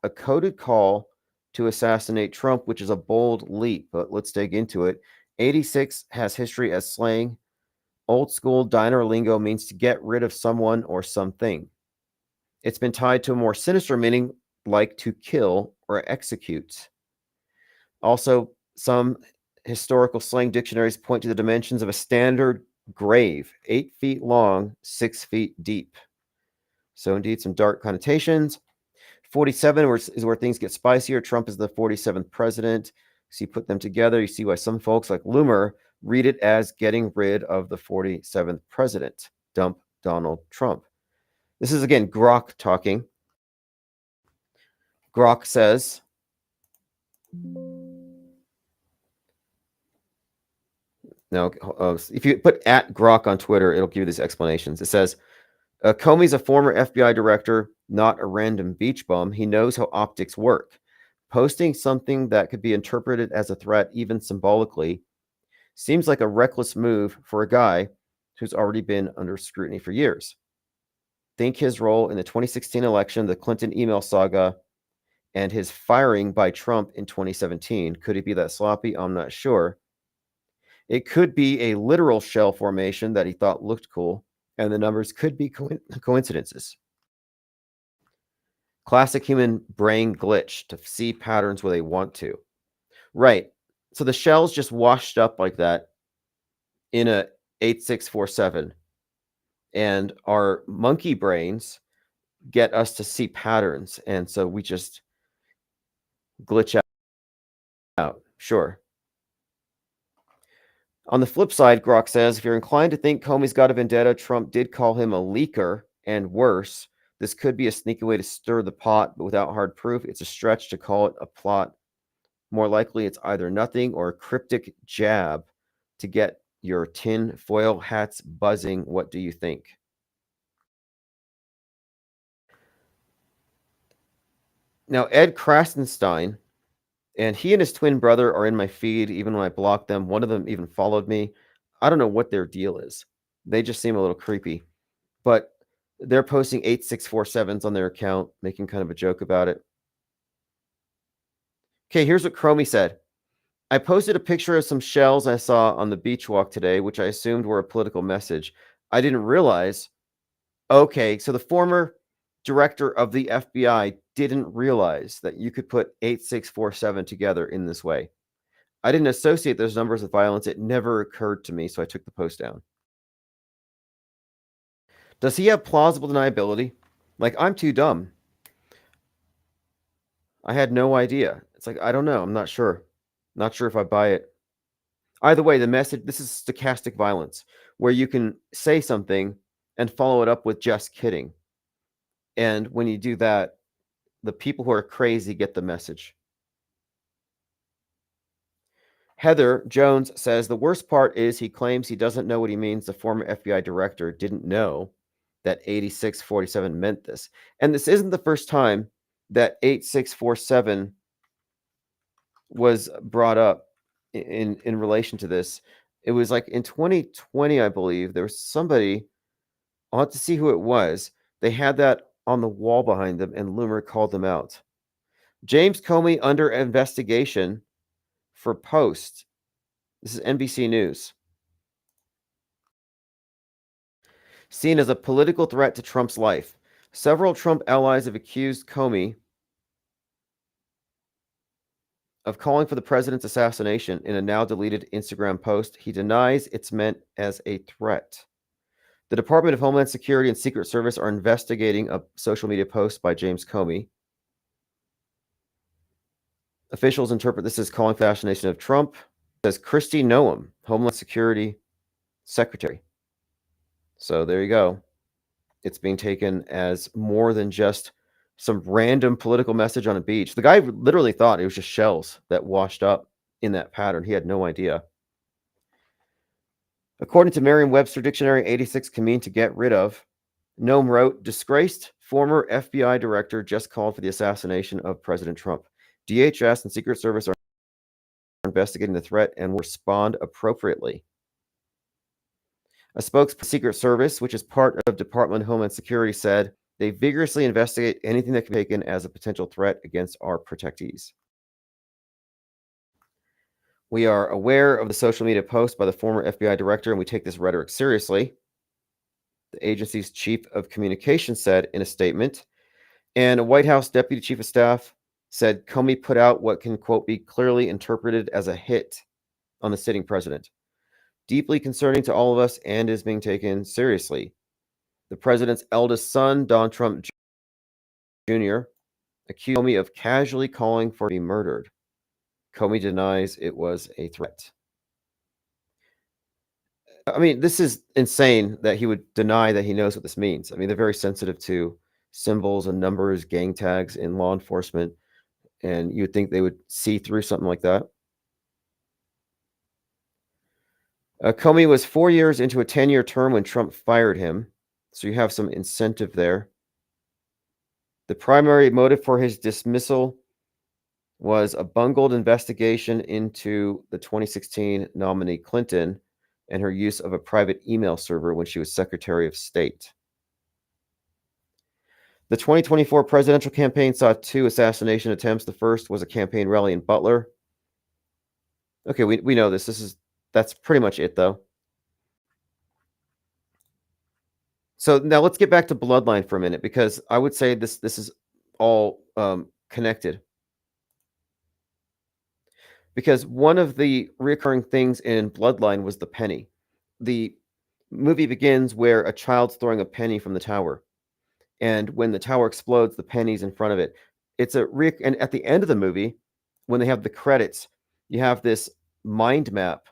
a coded call to assassinate Trump, which is a bold leap, but let's dig into it. 86 has history as slang. Old school diner lingo means to get rid of someone or something. It's been tied to a more sinister meaning, like to kill or execute. Also, some historical slang dictionaries point to the dimensions of a standard grave, 8 feet long, 6 feet deep. So indeed, some dark connotations. 47 is where things get spicier. Trump is the 47th president. So you put them together, you see why some folks like Loomer read it as getting rid of the 47th president. Dump Donald Trump. This is, again, Grok talking. Grok says, now, if you put at Grok on Twitter, it'll give you these explanations. It says, Comey's a former FBI director, not a random beach bum. He knows how optics work. Posting something that could be interpreted as a threat, even symbolically, Seems like a reckless move for a guy who's already been under scrutiny for years. Think his role in the 2016 election, the Clinton email saga, and his firing by Trump in 2017. Could he be that sloppy? I'm not sure. It could be a literal shell formation that he thought looked cool, and the numbers could be coincidences. Classic human brain glitch to see patterns where they want to. Right. So the shell's just washed up like that in a 8647, and our monkey brains get us to see patterns, and so we just glitch out. Sure. On the flip side, Grok says, if you're inclined to think Comey's got a vendetta, Trump did call him a leaker, and worse. This could be a sneaky way to stir the pot, but without hard proof, it's a stretch to call it a plot. More likely, it's either nothing or a cryptic jab to get your tin foil hats buzzing. What do you think? Now, Ed Krasenstein, and he and his twin brother are in my feed, even when I blocked them. One of them even followed me. I don't know what their deal is. They just seem a little creepy. But they're posting 8647s on their account, making kind of a joke about it. Okay, here's what Chromie said. I posted a picture of some shells I saw on the beach walk today, which I assumed were a political message. I didn't realize. Okay, so the former director of the FBI didn't realize that you could put 8647 together in this way. I didn't associate those numbers with violence. It never occurred to me, so I took the post down. Does he have plausible deniability? Like, I'm too dumb. I had no idea. It's like, I don't know. I'm not sure. Not sure if I buy it. Either way, the message, this is stochastic violence, where you can say something and follow it up with just kidding. And when you do that, the people who are crazy get the message. Heather Jones says the worst part is he claims he doesn't know what he means. The former FBI director didn't know that 8647 meant this. And this isn't the first time that 8647 was brought up in relation to this. It was like in 2020, I believe, there was somebody, I'll have to see who it was. They had that on the wall behind them, and Loomer called them out. James Comey under investigation for post. This is NBC News. Seen as a political threat to Trump's life. Several Trump allies have accused Comey of calling for the president's assassination in a now deleted Instagram post. He denies it's meant as a threat. The Department of Homeland Security and Secret Service are investigating a social media post by James Comey. Officials interpret this as calling for the assassination of Trump. It says Kristi Noem, Homeland Security Secretary. So there you go. It's being taken as more than just some random political message on a beach. The guy literally thought it was just shells that washed up in that pattern. He had no idea. According to Merriam-Webster Dictionary, 86 can mean to get rid of. Noem wrote, disgraced former FBI director just called for the assassination of President Trump. DHS and Secret Service are investigating the threat and will respond appropriately. A spokesperson for Secret Service, which is part of Department of Homeland Security, said they vigorously investigate anything that can be taken as a potential threat against our protectees. We are aware of the social media post by the former FBI director, and we take this rhetoric seriously, the agency's chief of communications said in a statement. And a White House deputy chief of staff said Comey put out what can, quote, be clearly interpreted as a hit on the sitting president. Deeply concerning to all of us and is being taken seriously. The president's eldest son, Donald Trump Jr., accused Comey of casually calling for be murdered. Comey denies it was a threat. I mean, this is insane that he would deny that he knows what this means. I mean, they're very sensitive to symbols and numbers, gang tags in law enforcement, and you would think they would see through something like that. Comey was 4 years into a 10-year term when Trump fired him, so you have some incentive there. The primary motive for his dismissal was a bungled investigation into the 2016 nominee Clinton and her use of a private email server when she was Secretary of State. The 2024 presidential campaign saw 2 assassination attempts. The first was a campaign rally in Butler. Okay, we know this. That's pretty much it, though. So now let's get back to Bloodline for a minute, because I would say this is all connected. Because one of the recurring things in Bloodline was the penny. The movie begins where a child's throwing a penny from the tower, and when the tower explodes, the penny's in front of it. And at the end of the movie, when they have the credits, you have this mind map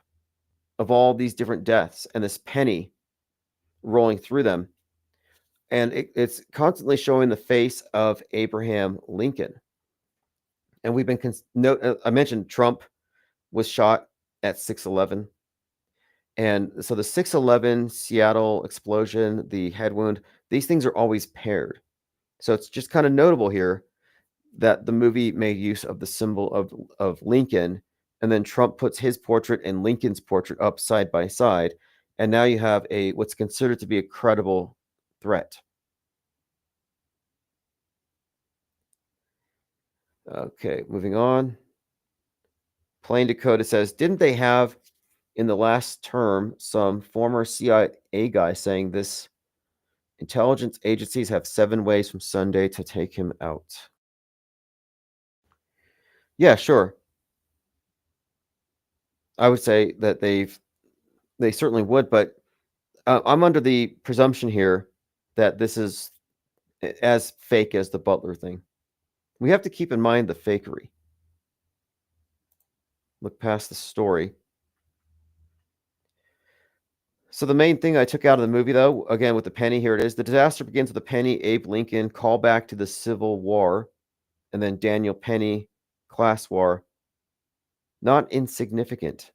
of all these different deaths and this penny rolling through them. And it's constantly showing the face of Abraham Lincoln. And we've been I mentioned Trump was shot at 6/11. And so the 6/11 Seattle explosion, the head wound, these things are always paired. So it's just kind of notable here that the movie made use of the symbol of Lincoln, and then Trump puts his portrait and Lincoln's portrait up side by side, and now you have what's considered to be a credible threat. Okay, moving on. Plain Dakota says, didn't they have in the last term some former CIA guy saying this intelligence agencies have 7 ways from Sunday to take him out? Yeah, sure. I would say that they certainly would, but I'm under the presumption here that this is as fake as the Butler thing. We have to keep in mind the fakery. Look past the story. So the main thing I took out of the movie, though, again with the penny, here it is. The disaster begins with a penny, Abe Lincoln, call back to the Civil War, and then Daniel Penny, class war. Not insignificant,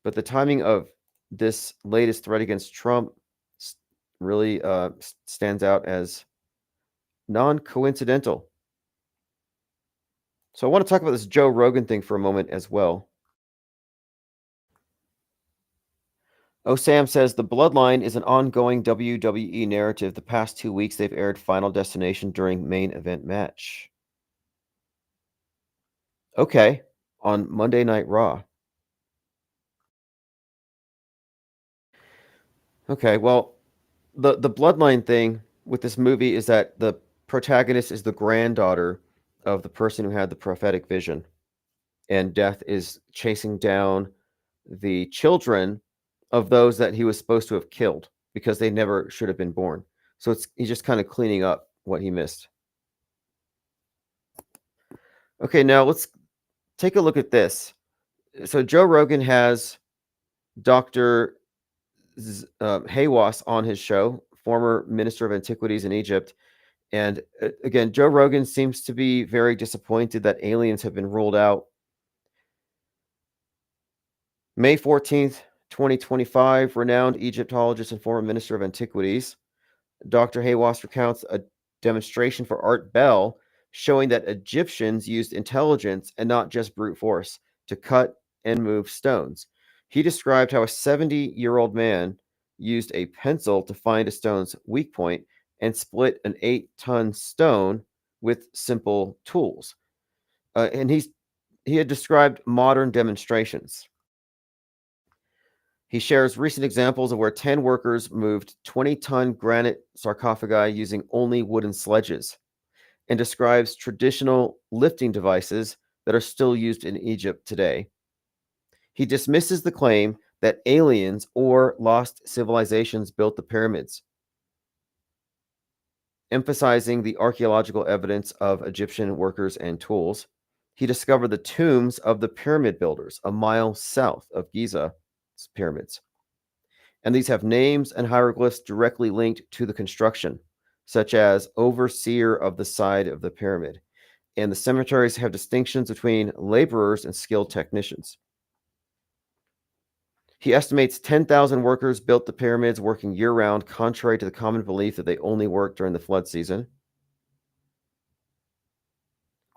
but the timing of this latest threat against Trump really stands out as non-coincidental. So I want to talk about this Joe Rogan thing for a moment as well. Oh, Sam says the Bloodline is an ongoing WWE narrative. The past 2 weeks, they've aired Final Destination during main event match. Okay, on Monday Night Raw. Okay, well, the Bloodline thing with this movie is that the protagonist is the granddaughter of the person who had the prophetic vision, and Death is chasing down the children of those that he was supposed to have killed because they never should have been born. So he's just kind of cleaning up what he missed. Okay, now let's take a look at this. So Joe Rogan has Dr. Haywas on his show, former Minister of Antiquities in Egypt. And again, Joe Rogan seems to be very disappointed that aliens have been ruled out. May 14th, 2025, renowned Egyptologist and former Minister of Antiquities, Dr. Haywas recounts a demonstration for Art Bell showing that Egyptians used intelligence and not just brute force to cut and move stones. He described how a 70-year-old man used a pencil to find a stone's weak point and split an 8-ton stone with simple tools. And he had described modern demonstrations. He shares recent examples of where 10 workers moved 20-ton granite sarcophagi using only wooden sledges, and describes traditional lifting devices that are still used in Egypt today. He dismisses the claim that aliens or lost civilizations built the pyramids, emphasizing the archaeological evidence of Egyptian workers and tools. He discovered the tombs of the pyramid builders a mile south of Giza's pyramids. And these have names and hieroglyphs directly linked to the construction, such as overseer of the side of the pyramid. And the cemeteries have distinctions between laborers and skilled technicians. He estimates 10,000 workers built the pyramids working year-round, contrary to the common belief that they only work during the flood season.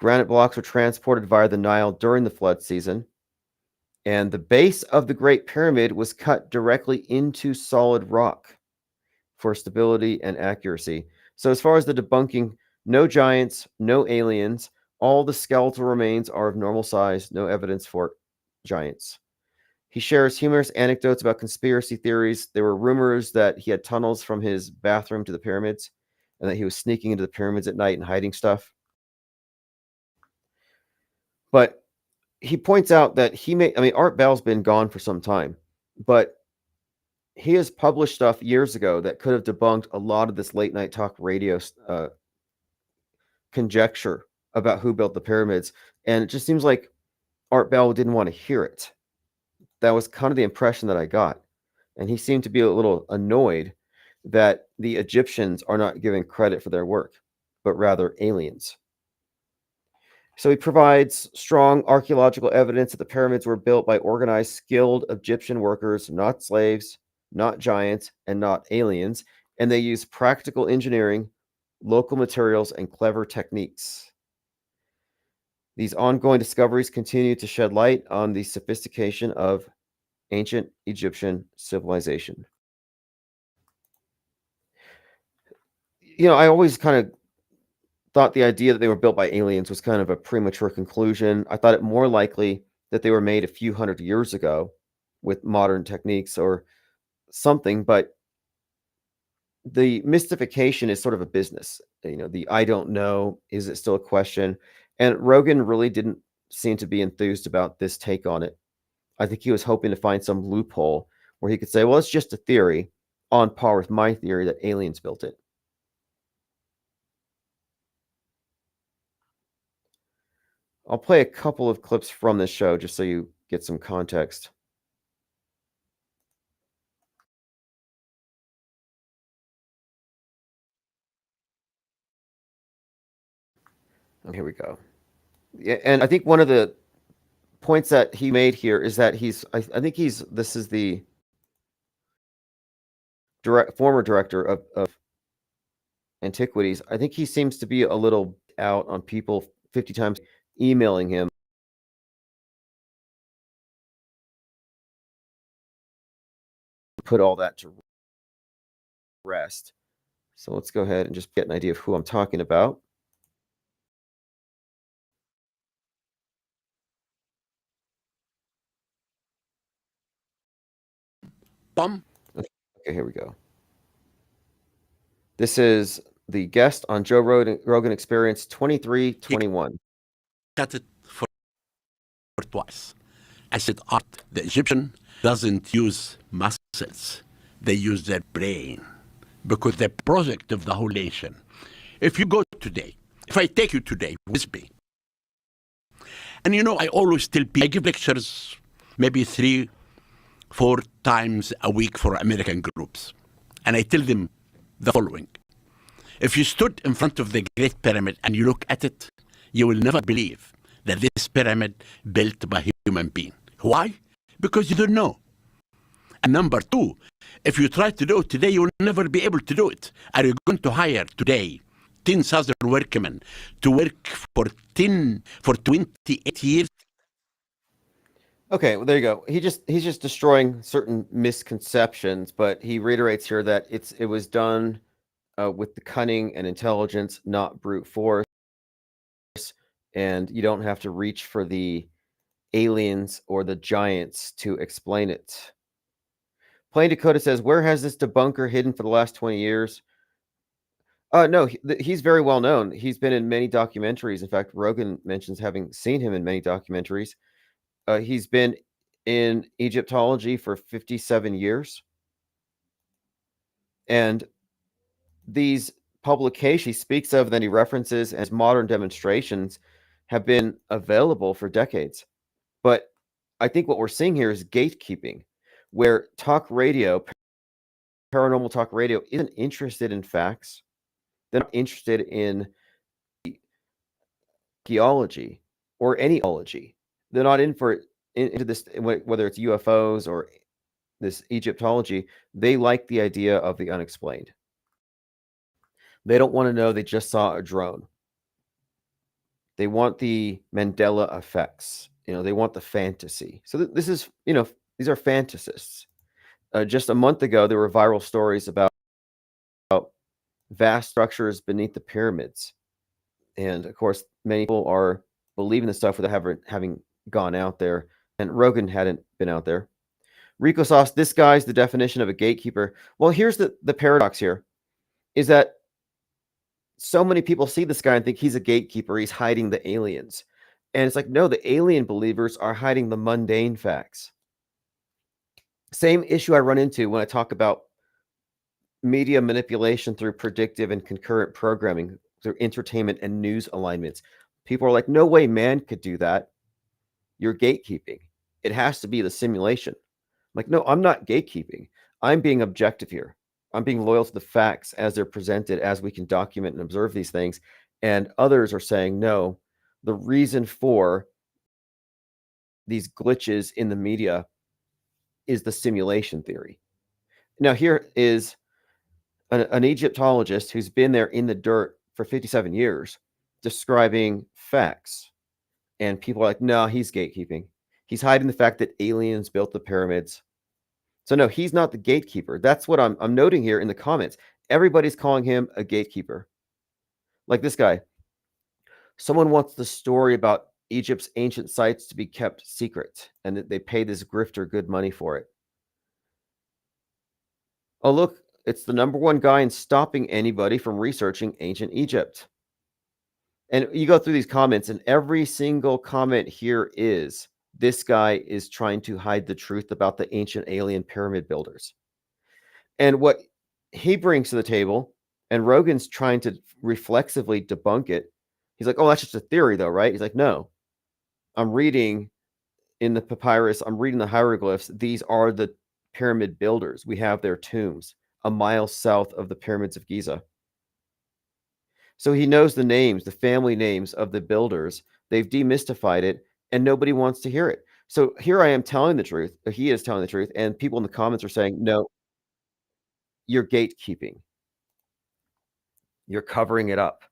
Granite blocks were transported via the Nile during the flood season. And the base of the Great Pyramid was cut directly into solid rock for stability and accuracy. So, as far as the debunking, no giants, no aliens. All the skeletal remains are of normal size, no evidence for giants. He shares humorous anecdotes about conspiracy theories. There were rumors that he had tunnels from his bathroom to the pyramids and that he was sneaking into the pyramids at night and hiding stuff. But he points out that Art Bell's been gone for some time, but he has published stuff years ago that could have debunked a lot of this late night talk radio conjecture about who built the pyramids. And it just seems like Art Bell didn't want to hear it. That was kind of the impression that I got. And he seemed to be a little annoyed that the Egyptians are not given credit for their work, but rather aliens. So he provides strong archaeological evidence that the pyramids were built by organized, skilled Egyptian workers, not slaves, not giants, and not aliens. And they use practical engineering, local materials, and clever techniques. These ongoing discoveries continue to shed light on the sophistication of ancient Egyptian civilization. I always kind of thought the idea that they were built by aliens was kind of a premature conclusion. I thought it more likely that they were made a few hundred years ago with modern techniques or something, but the mystification is sort of a business. The I don't know, is it still a question? And Rogan really didn't seem to be enthused about this take on it. I think he was hoping to find some loophole where he could say, well, it's just a theory on par with my theory that aliens built it. I'll play a couple of clips from this show just so you get some context. And here we go. Yeah, and I think one of the points that he made here is that this is the former director of Antiquities. I think he seems to be a little out on people 50 times emailing him. Put all that to rest. So let's go ahead and just get an idea of who I'm talking about. Okay, here we go. This is the guest on Joe Rogan Experience 2321. Cut it for twice. I said, Art, the Egyptian doesn't use muscles. They use their brain because they're project of the whole nation. If you go today, if I take you today with me, and I always tell people, I give lectures maybe 3-4 times a week for American groups. And I tell them the following. If you stood in front of the Great Pyramid and you look at it, you will never believe that this pyramid built by a human being. Why? Because you don't know. And number two, if you try to do it today, you will never be able to do it. Are you going to hire today 10,000 workmen to work for 28 years? Okay, well, there you go. He's just destroying certain misconceptions, but he reiterates here that it was done with the cunning and intelligence, not brute force, and you don't have to reach for the aliens or the giants to explain it. Plain Dakota says, where has this debunker hidden for the last 20 years? No, he's very well known. He's been in many documentaries. In fact, Rogan mentions having seen him in many documentaries. He's been in Egyptology for 57 years. And these publications he speaks of, that he references as modern demonstrations, have been available for decades. But I think what we're seeing here is gatekeeping, where paranormal talk radio, isn't interested in facts. They're not interested in archaeology or any ology. They're not into this, whether it's UFOs or this Egyptology. They like the idea of the unexplained. They don't want to know they just saw a drone. They want the Mandela effects. They want the fantasy. So this is, these are fantasists. Just a month ago, there were viral stories about vast structures beneath the pyramids. And of course, many people are believing this stuff without having gone out there. And Rogan hadn't been out there. Rico Sauce, this guy's the definition of a gatekeeper. Well, here's the paradox here, is that so many people see this guy and think he's a gatekeeper. He's hiding the aliens. And it's like, no, the alien believers are hiding the mundane facts. Same issue I run into when I talk about media manipulation through predictive and concurrent programming, through entertainment and news alignments. People are like, no way man could do that. You're gatekeeping. It has to be the simulation. I'm like, no, I'm not gatekeeping. I'm being objective here. I'm being loyal to the facts as they're presented, as we can document and observe these things. And others are saying, no, the reason for these glitches in the media is the simulation theory. Now, here is an Egyptologist who's been there in the dirt for 57 years describing facts. And people are like, no, he's gatekeeping. He's hiding the fact that aliens built the pyramids. So no, he's not the gatekeeper. That's what I'm noting here in the comments. Everybody's calling him a gatekeeper. Like this guy. Someone wants the story about Egypt's ancient sites to be kept secret, and that they pay this grifter good money for it. Oh, look, it's the #1 guy in stopping anybody from researching ancient Egypt. And you go through these comments, and every single comment here is, this guy is trying to hide the truth about the ancient alien pyramid builders. And what he brings to the table, and Rogan's trying to reflexively debunk it. He's like, oh, that's just a theory though, right? He's like, no, I'm reading in the papyrus, I'm reading the hieroglyphs. These are the pyramid builders. We have their tombs a mile south of the pyramids of Giza. So he knows the names, the family names of the builders. They've demystified it, and nobody wants to hear it. So here I am telling the truth. He is telling the truth, and people in the comments are saying, no, you're gatekeeping. You're covering it up.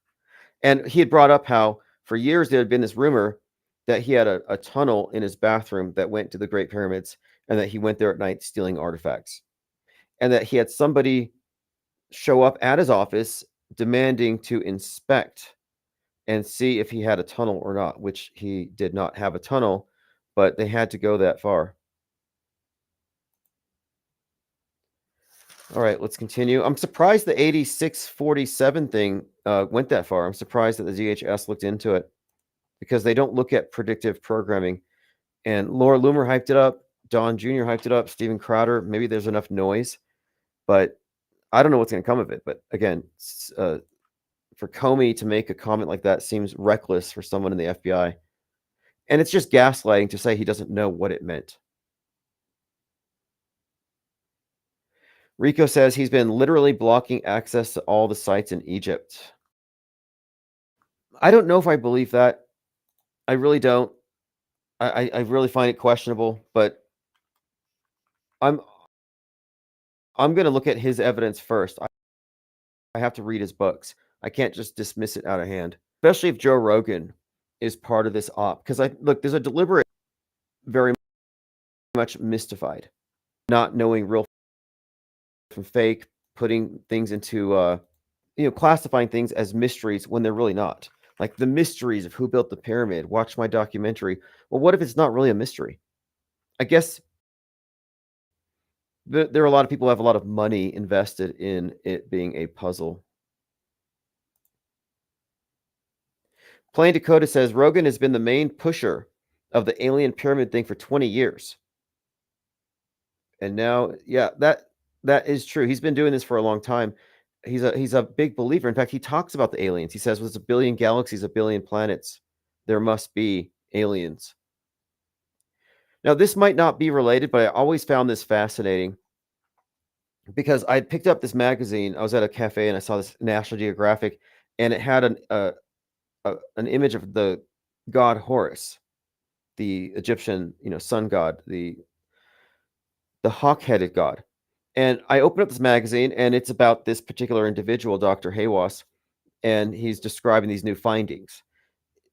And he had brought up how for years there had been this rumor that he had a tunnel in his bathroom that went to the Great Pyramids, and that he went there at night stealing artifacts. And that he had somebody show up at his office demanding to inspect and see if he had a tunnel or not, which he did not have a tunnel, but they had to go that far. All right, let's continue. I'm surprised the 8647 thing went that far. I'm surprised that the DHS looked into it, because they don't look at predictive programming. And Laura Loomer hyped it up. Don Jr. hyped it up. Steven Crowder. Maybe there's enough noise, but I don't know what's going to come of it. But again, for Comey to make a comment like that seems reckless for someone in the FBI. And it's just gaslighting to say he doesn't know what it meant. Rico says he's been literally blocking access to all the sites in Egypt. I don't know if I believe that. I really don't. I really find it questionable, but I'm going to look at his evidence first. I have to read his books. I can't just dismiss it out of hand, especially if Joe Rogan is part of this op. Because there's a deliberate, very much mystified, not knowing real from fake, putting things into, classifying things as mysteries when they're really not. Like the mysteries of who built the pyramid. Watch my documentary. Well, what if it's not really a mystery? I guess there are a lot of people who have a lot of money invested in it being a puzzle. Plain Dakota says Rogan has been the main pusher of the alien pyramid thing for 20 years. And now, yeah, that is true. He's been doing this for a long time. He's a big believer. In fact, he talks about the aliens. He says, well, there's a billion galaxies, a billion planets. There must be aliens. Now, this might not be related, but I always found this fascinating because I picked up this magazine. I was at a cafe and I saw this National Geographic, and it had an image of the god Horus, the Egyptian, sun god, the hawk-headed god. And I opened up this magazine, and it's about this particular individual, Dr. Haywas, and he's describing these new findings.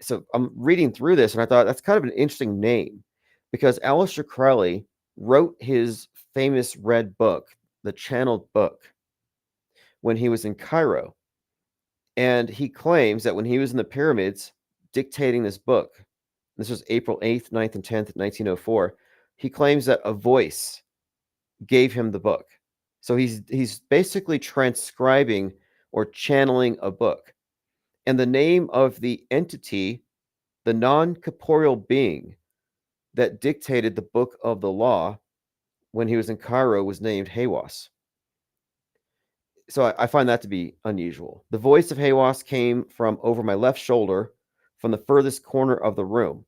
so I'm reading through this and I thought that's kind of an interesting name because Aleister Crowley wrote his famous red book, the Channeled Book, when he was in Cairo. And he claims that when he was in the pyramids dictating this book, this was April 8th, 9th, and 10th, 1904, he claims that a voice gave him the book. So he's basically transcribing or channeling a book. And the name of the entity, the non-corporeal being that dictated the book of the law when he was in Cairo was named Haywas. So I find that to be unusual. The voice of Haywas came from over my left shoulder from the furthest corner of the room.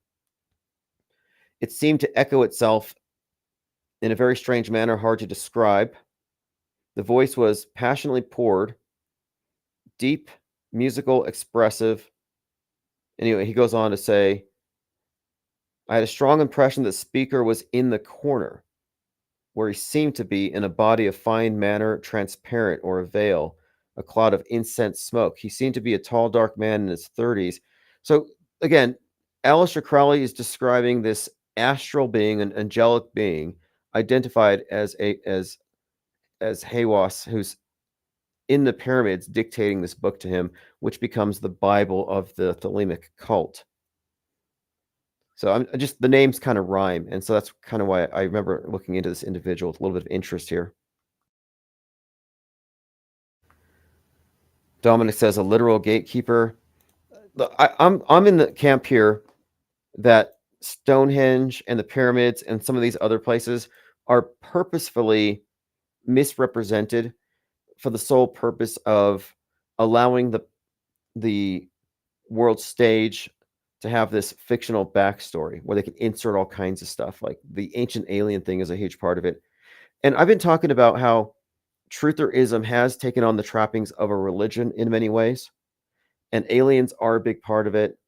It seemed to echo itself in a very strange manner, hard to describe. The voice was passionately poured, deep, musical, expressive. Anyway, he goes on to say, I had a strong impression that the speaker was in the corner, where he seemed to be in a body of fine manner, transparent or a veil, a cloud of incense smoke. He seemed to be a tall, dark man in his 30s. So again, Aleister Crowley is describing this astral being, an angelic being, identified as Haywas, who's in the pyramids dictating this book to him, which becomes the Bible of the Thelemic cult. So I'm just the names kind of rhyme, and so that's kind of why I remember looking into this individual with a little bit of interest here. Dominic says a literal gatekeeper. I'm in the camp here that Stonehenge and the pyramids and some of these other places are purposefully misrepresented for the sole purpose of allowing the world stage to have this fictional backstory where they can insert all kinds of stuff. Like the ancient alien thing is a huge part of it. And I've been talking about how trutherism has taken on the trappings of a religion in many ways, and aliens are a big part of it,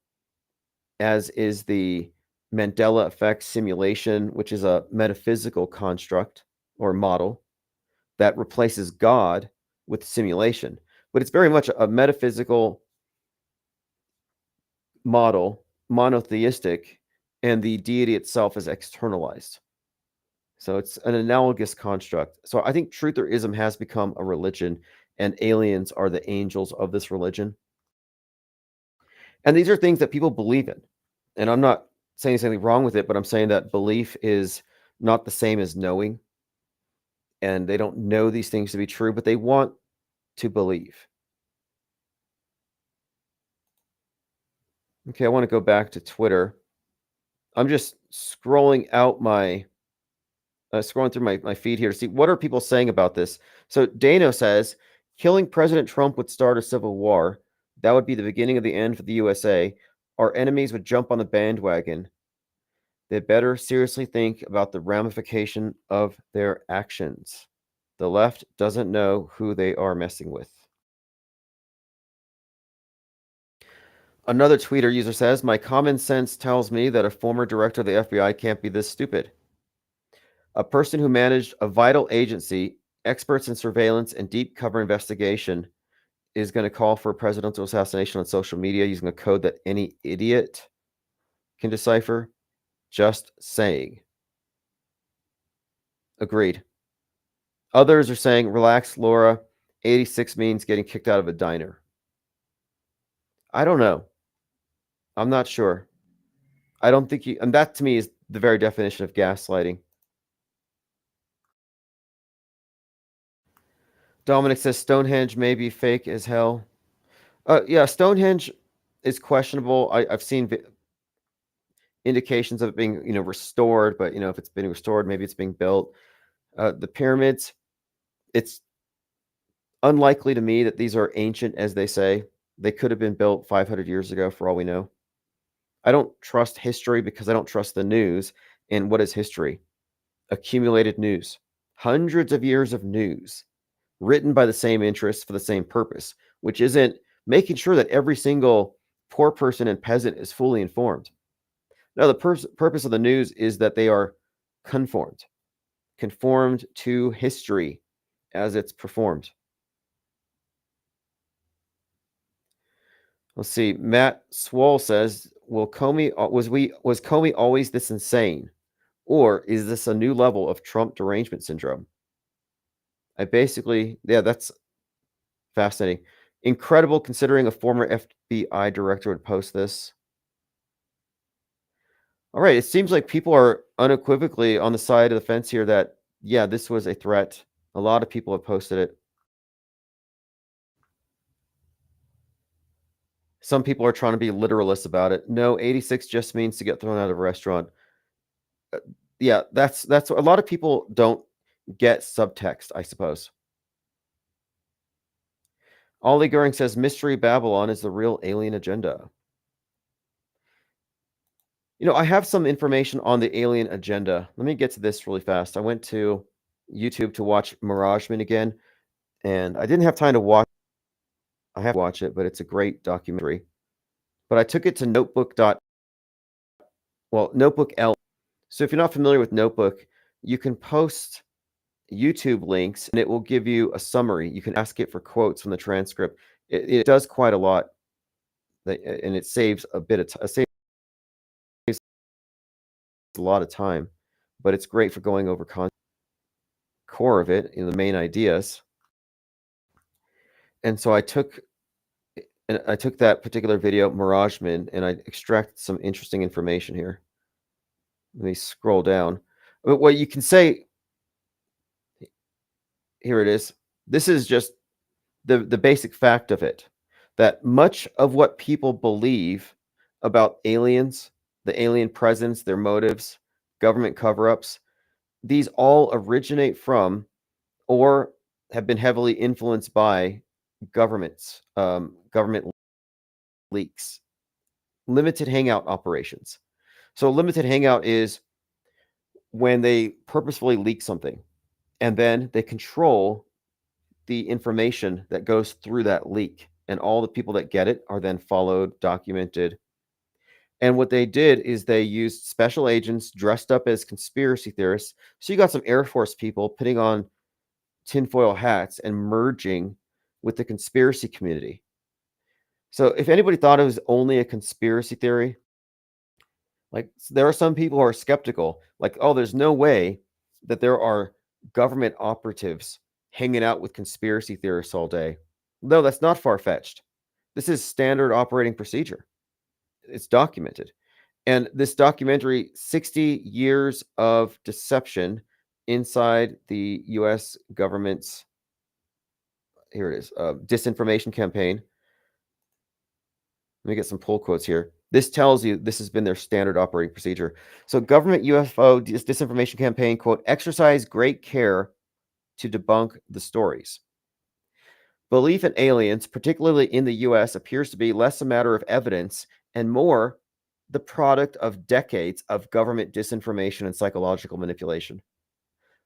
as is the Mandela effect simulation, which is a metaphysical construct or model that replaces God with simulation. But it's very much a metaphysical model, monotheistic, and the deity itself is externalized. So it's an analogous construct. So I think trutherism has become a religion, and aliens are the angels of this religion. And these are things that people believe in. And I'm not saying something wrong with it, but I'm saying that belief is not the same as knowing. And they don't know these things to be true, but they want to believe. Okay, I want to go back to Twitter. I'm just scrolling out scrolling through my feed here to see what are people saying about this. So Dano says, killing President Trump would start a civil war. That would be the beginning of the end for the USA. Our enemies would jump on the bandwagon. They better seriously think about the ramification of their actions. The left doesn't know who they are messing with. Another Twitter user says, my common sense tells me that a former director of the FBI can't be this stupid. A person who managed a vital agency, experts in surveillance and deep cover investigation, is going to call for a presidential assassination on social media using a code that any idiot can decipher. Just saying. Agreed. Others are saying, relax, Laura. 86 means getting kicked out of a diner. I don't know. I'm not sure. I don't think and that to me is the very definition of gaslighting. Dominic says Stonehenge may be fake as hell. Yeah, Stonehenge is questionable. I've seen indications of it being, restored, but if it's been restored, maybe it's being built. The pyramids, it's unlikely to me that these are ancient, as they say. They could have been built 500 years ago, for all we know. I don't trust history because I don't trust the news. And what is history? Accumulated news. Hundreds of years of news written by the same interests for the same purpose, which isn't making sure that every single poor person and peasant is fully informed. No, the purpose of the news is that they are conformed to history as it's performed. Let's see. Matt Swall says, was Comey always this insane, or is this a new level of Trump derangement syndrome? That's fascinating. Incredible considering a former FBI director would post this. All right, it seems like people are unequivocally on the side of the fence here that, yeah, this was a threat. A lot of people have posted it. Some people are trying to be literalists about it. No, 86 just means to get thrown out of a restaurant. Yeah, that's a lot of people don't get subtext, I suppose. Ollie Goering says Mystery Babylon is the real alien agenda. I have some information on the alien agenda. Let me get to this really fast. I went to YouTube to watch Mirageman again, and I didn't have time to watch. I have to watch it, but it's a great documentary. But I took it to Notebook L. So if you're not familiar with Notebook, you can post YouTube links and it will give you a summary. You can ask it for quotes from the transcript. It does quite a lot, and it saves a bit of saves a lot of time, but it's great for going over core of it in the main ideas. And so I took that particular video, Mirageman, and I extracted some interesting information here. Let me scroll down. But what you can say, here it is. This is just the basic fact of it, that much of what people believe about aliens, the alien presence, their motives, government cover-ups, these all originate from or have been heavily influenced by government leaks, limited hangout operations. So limited hangout is when they purposefully leak something and then they control the information that goes through that leak, and all the people that get it are then followed, documented. And what they did is they used special agents dressed up as conspiracy theorists. So you got some Air Force people putting on tinfoil hats and merging with the conspiracy community. So if anybody thought it was only a conspiracy theory, like there are some people who are skeptical, like, oh, there's no way that there are government operatives hanging out with conspiracy theorists all day. No, that's not far-fetched. This is standard operating procedure. It's documented. And this documentary, 60 years of deception inside the US government's, here it is, disinformation campaign. Let me get some pull quotes here. This tells you this has been their standard operating procedure. So government UFO disinformation campaign, quote, exercise great care to debunk the stories. Belief in aliens, particularly in the US, appears to be less a matter of evidence and more the product of decades of government disinformation and psychological manipulation.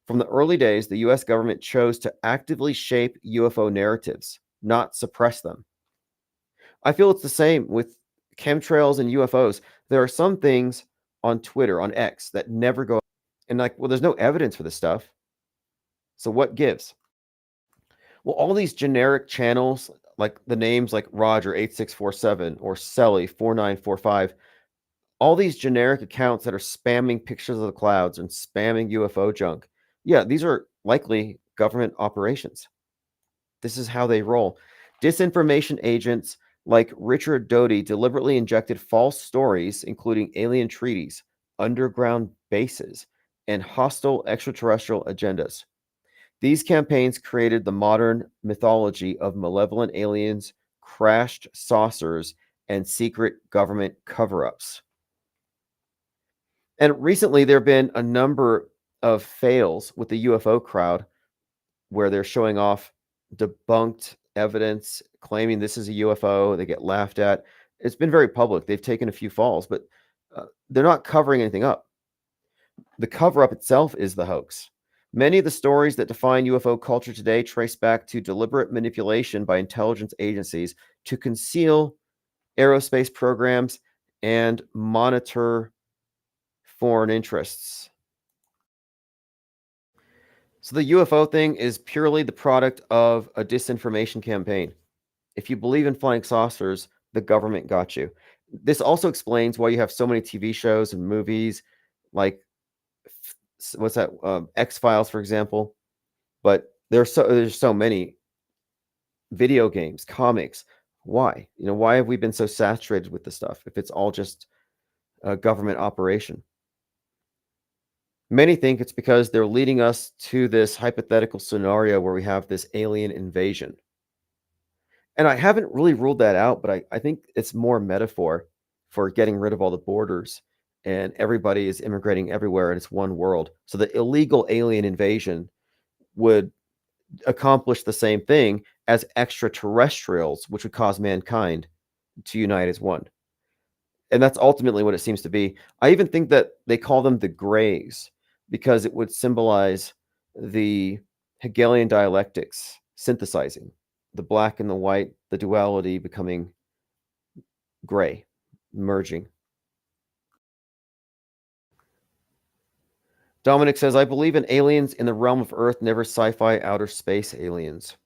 From the early days, the US government chose to actively shape UFO narratives, not suppress them. I feel it's the same with chemtrails and UFOs. There are some things on Twitter, on X, that never go, and like, well, there's no evidence for this stuff. So what gives? Well, all these generic channels, like the names like Roger 8647 or Selly 4945, all these generic accounts that are spamming pictures of the clouds and spamming UFO junk. Yeah, these are likely government operations. This is how they roll. Disinformation agents like Richard Doty deliberately injected false stories, including alien treaties, underground bases, and hostile extraterrestrial agendas. These campaigns created the modern mythology of malevolent aliens, crashed saucers, and secret government cover-ups. And recently, there have been a number of fails with the UFO crowd where they're showing off debunked evidence, claiming this is a UFO. They get laughed at. It's been very public. They've taken a few falls, but they're not covering anything up. The cover-up itself is the hoax. Many of the stories that define UFO culture today trace back to deliberate manipulation by intelligence agencies to conceal aerospace programs and monitor foreign interests. So the UFO thing is purely the product of a disinformation campaign. If you believe in flying saucers, the government got you. This also explains why you have so many TV shows and movies, like what's that? X-Files, for example. But there's so many video games, comics. Why? Why have we been so saturated with this stuff if it's all just a government operation? Many think it's because they're leading us to this hypothetical scenario where we have this alien invasion. And I haven't really ruled that out, but I think it's more metaphor for getting rid of all the borders and everybody is immigrating everywhere and it's one world. So the illegal alien invasion would accomplish the same thing as extraterrestrials, which would cause mankind to unite as one. And that's ultimately what it seems to be. I even think that they call them the Greys because it would symbolize the Hegelian dialectics synthesizing the black and the white, the duality becoming gray, merging. Dominic says, I believe in aliens in the realm of Earth, never sci-fi outer space aliens.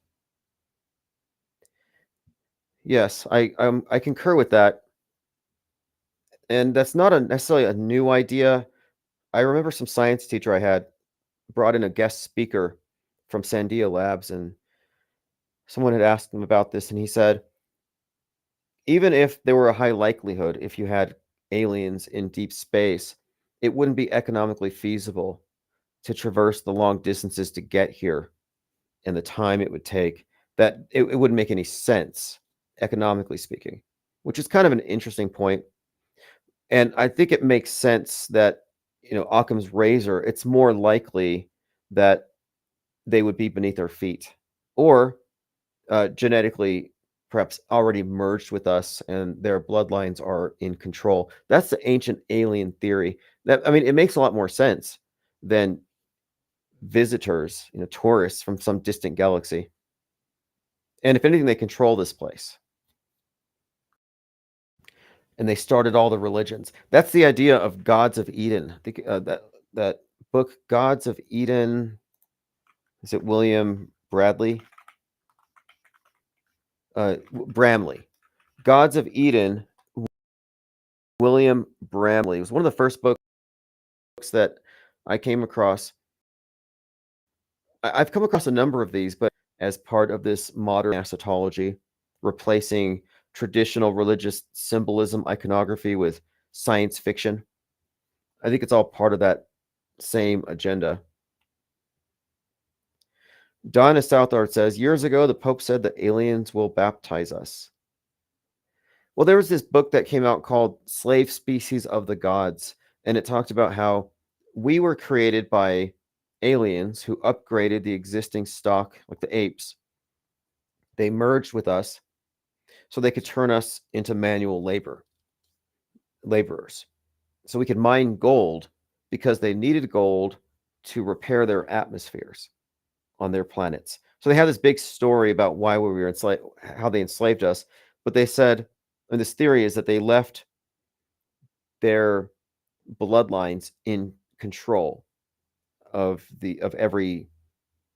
Yes, I concur with that. And that's not necessarily a new idea. I remember some science teacher I had brought in a guest speaker from Sandia Labs, and someone had asked him about this, and he said, even if there were a high likelihood, if you had aliens in deep space, it wouldn't be economically feasible to traverse the long distances to get here and the time it would take. That it wouldn't make any sense, economically speaking, which is kind of an interesting point. And I think it makes sense that, Occam's razor, it's more likely that they would be beneath our feet or genetically perhaps already merged with us and their bloodlines are in control. That's the ancient alien theory. It makes a lot more sense than visitors, tourists from some distant galaxy. And if anything, they control this place. And they started all the religions. That's the idea of Gods of Eden. I think that book, Gods of Eden, is it William Bradley? Bramley. Gods of Eden, William Bramley. It was one of the first books that I came across. I've come across a number of these, but as part of this modern eschatology, replacing traditional religious symbolism, iconography with science fiction. I think it's all part of that same agenda. Donna Southard says, years ago, the Pope said that aliens will baptize us. Well, there was this book that came out called Slave Species of the Gods, and it talked about how we were created by aliens who upgraded the existing stock, like the apes. They merged with us so they could turn us into manual laborers. So we could mine gold because they needed gold to repair their atmospheres on their planets. So they have this big story about why we were enslaved, how they enslaved us. But they said, and this theory is that they left their bloodlines in control of every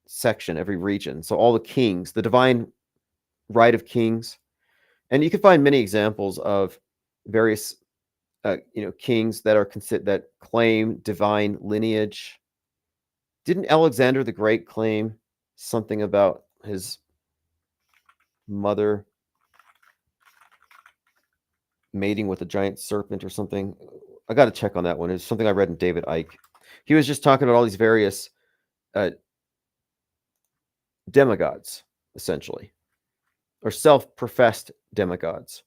section, every region. So all the kings, the divine right of kings, and you can find many examples of various kings that are that claim divine lineage. Didn't Alexander the Great claim something about his mother mating with a giant serpent or something? I got to check on that one. It's something I read in David Icke. He was just talking about all these various demigods, essentially, or self-professed demigods.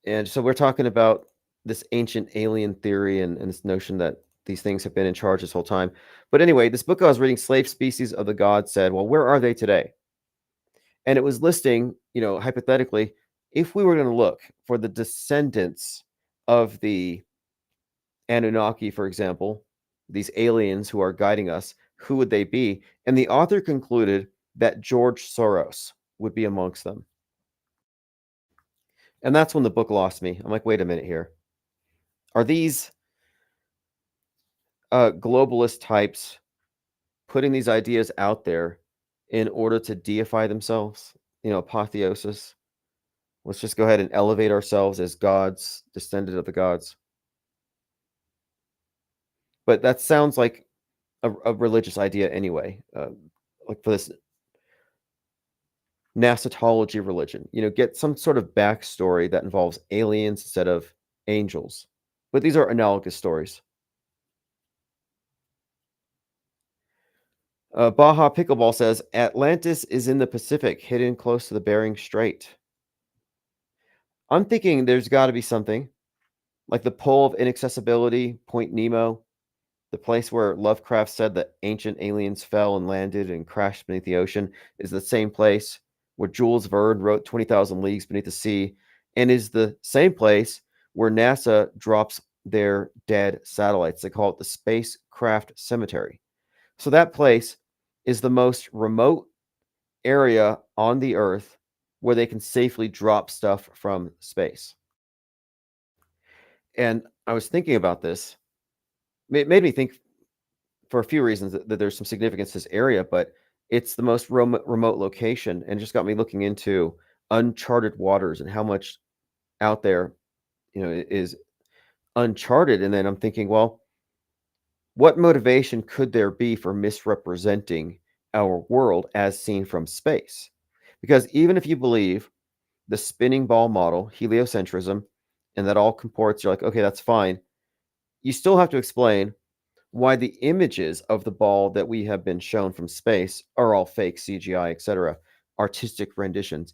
And so we're talking about this ancient alien theory and this notion that these things have been in charge this whole time. But anyway, this book I was reading, Slave Species of the Gods, said, well, where are they today? And it was listing, hypothetically, if we were going to look for the descendants of the Anunnaki, for example, these aliens who are guiding us, who would they be? And the author concluded that George Soros would be amongst them. And that's when the book lost me. I'm like, wait a minute here. Are these globalist types putting these ideas out there in order to deify themselves? Apotheosis. Let's just go ahead and elevate ourselves as gods, descended of the gods. But that sounds like a religious idea anyway, like for this Nasatology religion. Get some sort of backstory that involves aliens instead of angels. But these are analogous stories. Baja Pickleball says Atlantis is in the Pacific, hidden close to the Bering Strait. I'm thinking there's got to be something like the Pole of Inaccessibility, Point Nemo, the place where Lovecraft said that ancient aliens fell and landed and crashed beneath the ocean, is the same place where Jules Verne wrote 20,000 Leagues Beneath the Sea, and is the same place where NASA drops their dead satellites. They call it the Spacecraft Cemetery. So that place is the most remote area on the Earth where they can safely drop stuff from space. And I was thinking about this. It made me think for a few reasons that there's some significance to this area, but it's the most remote location, and just got me looking into uncharted waters and how much out there, is uncharted. And then I'm thinking, well, what motivation could there be for misrepresenting our world as seen from space? Because even if you believe the spinning ball model, heliocentrism, and that all comports, you're like, okay, that's fine. You still have to explain why the images of the ball that we have been shown from space are all fake CGI, etc., artistic renditions,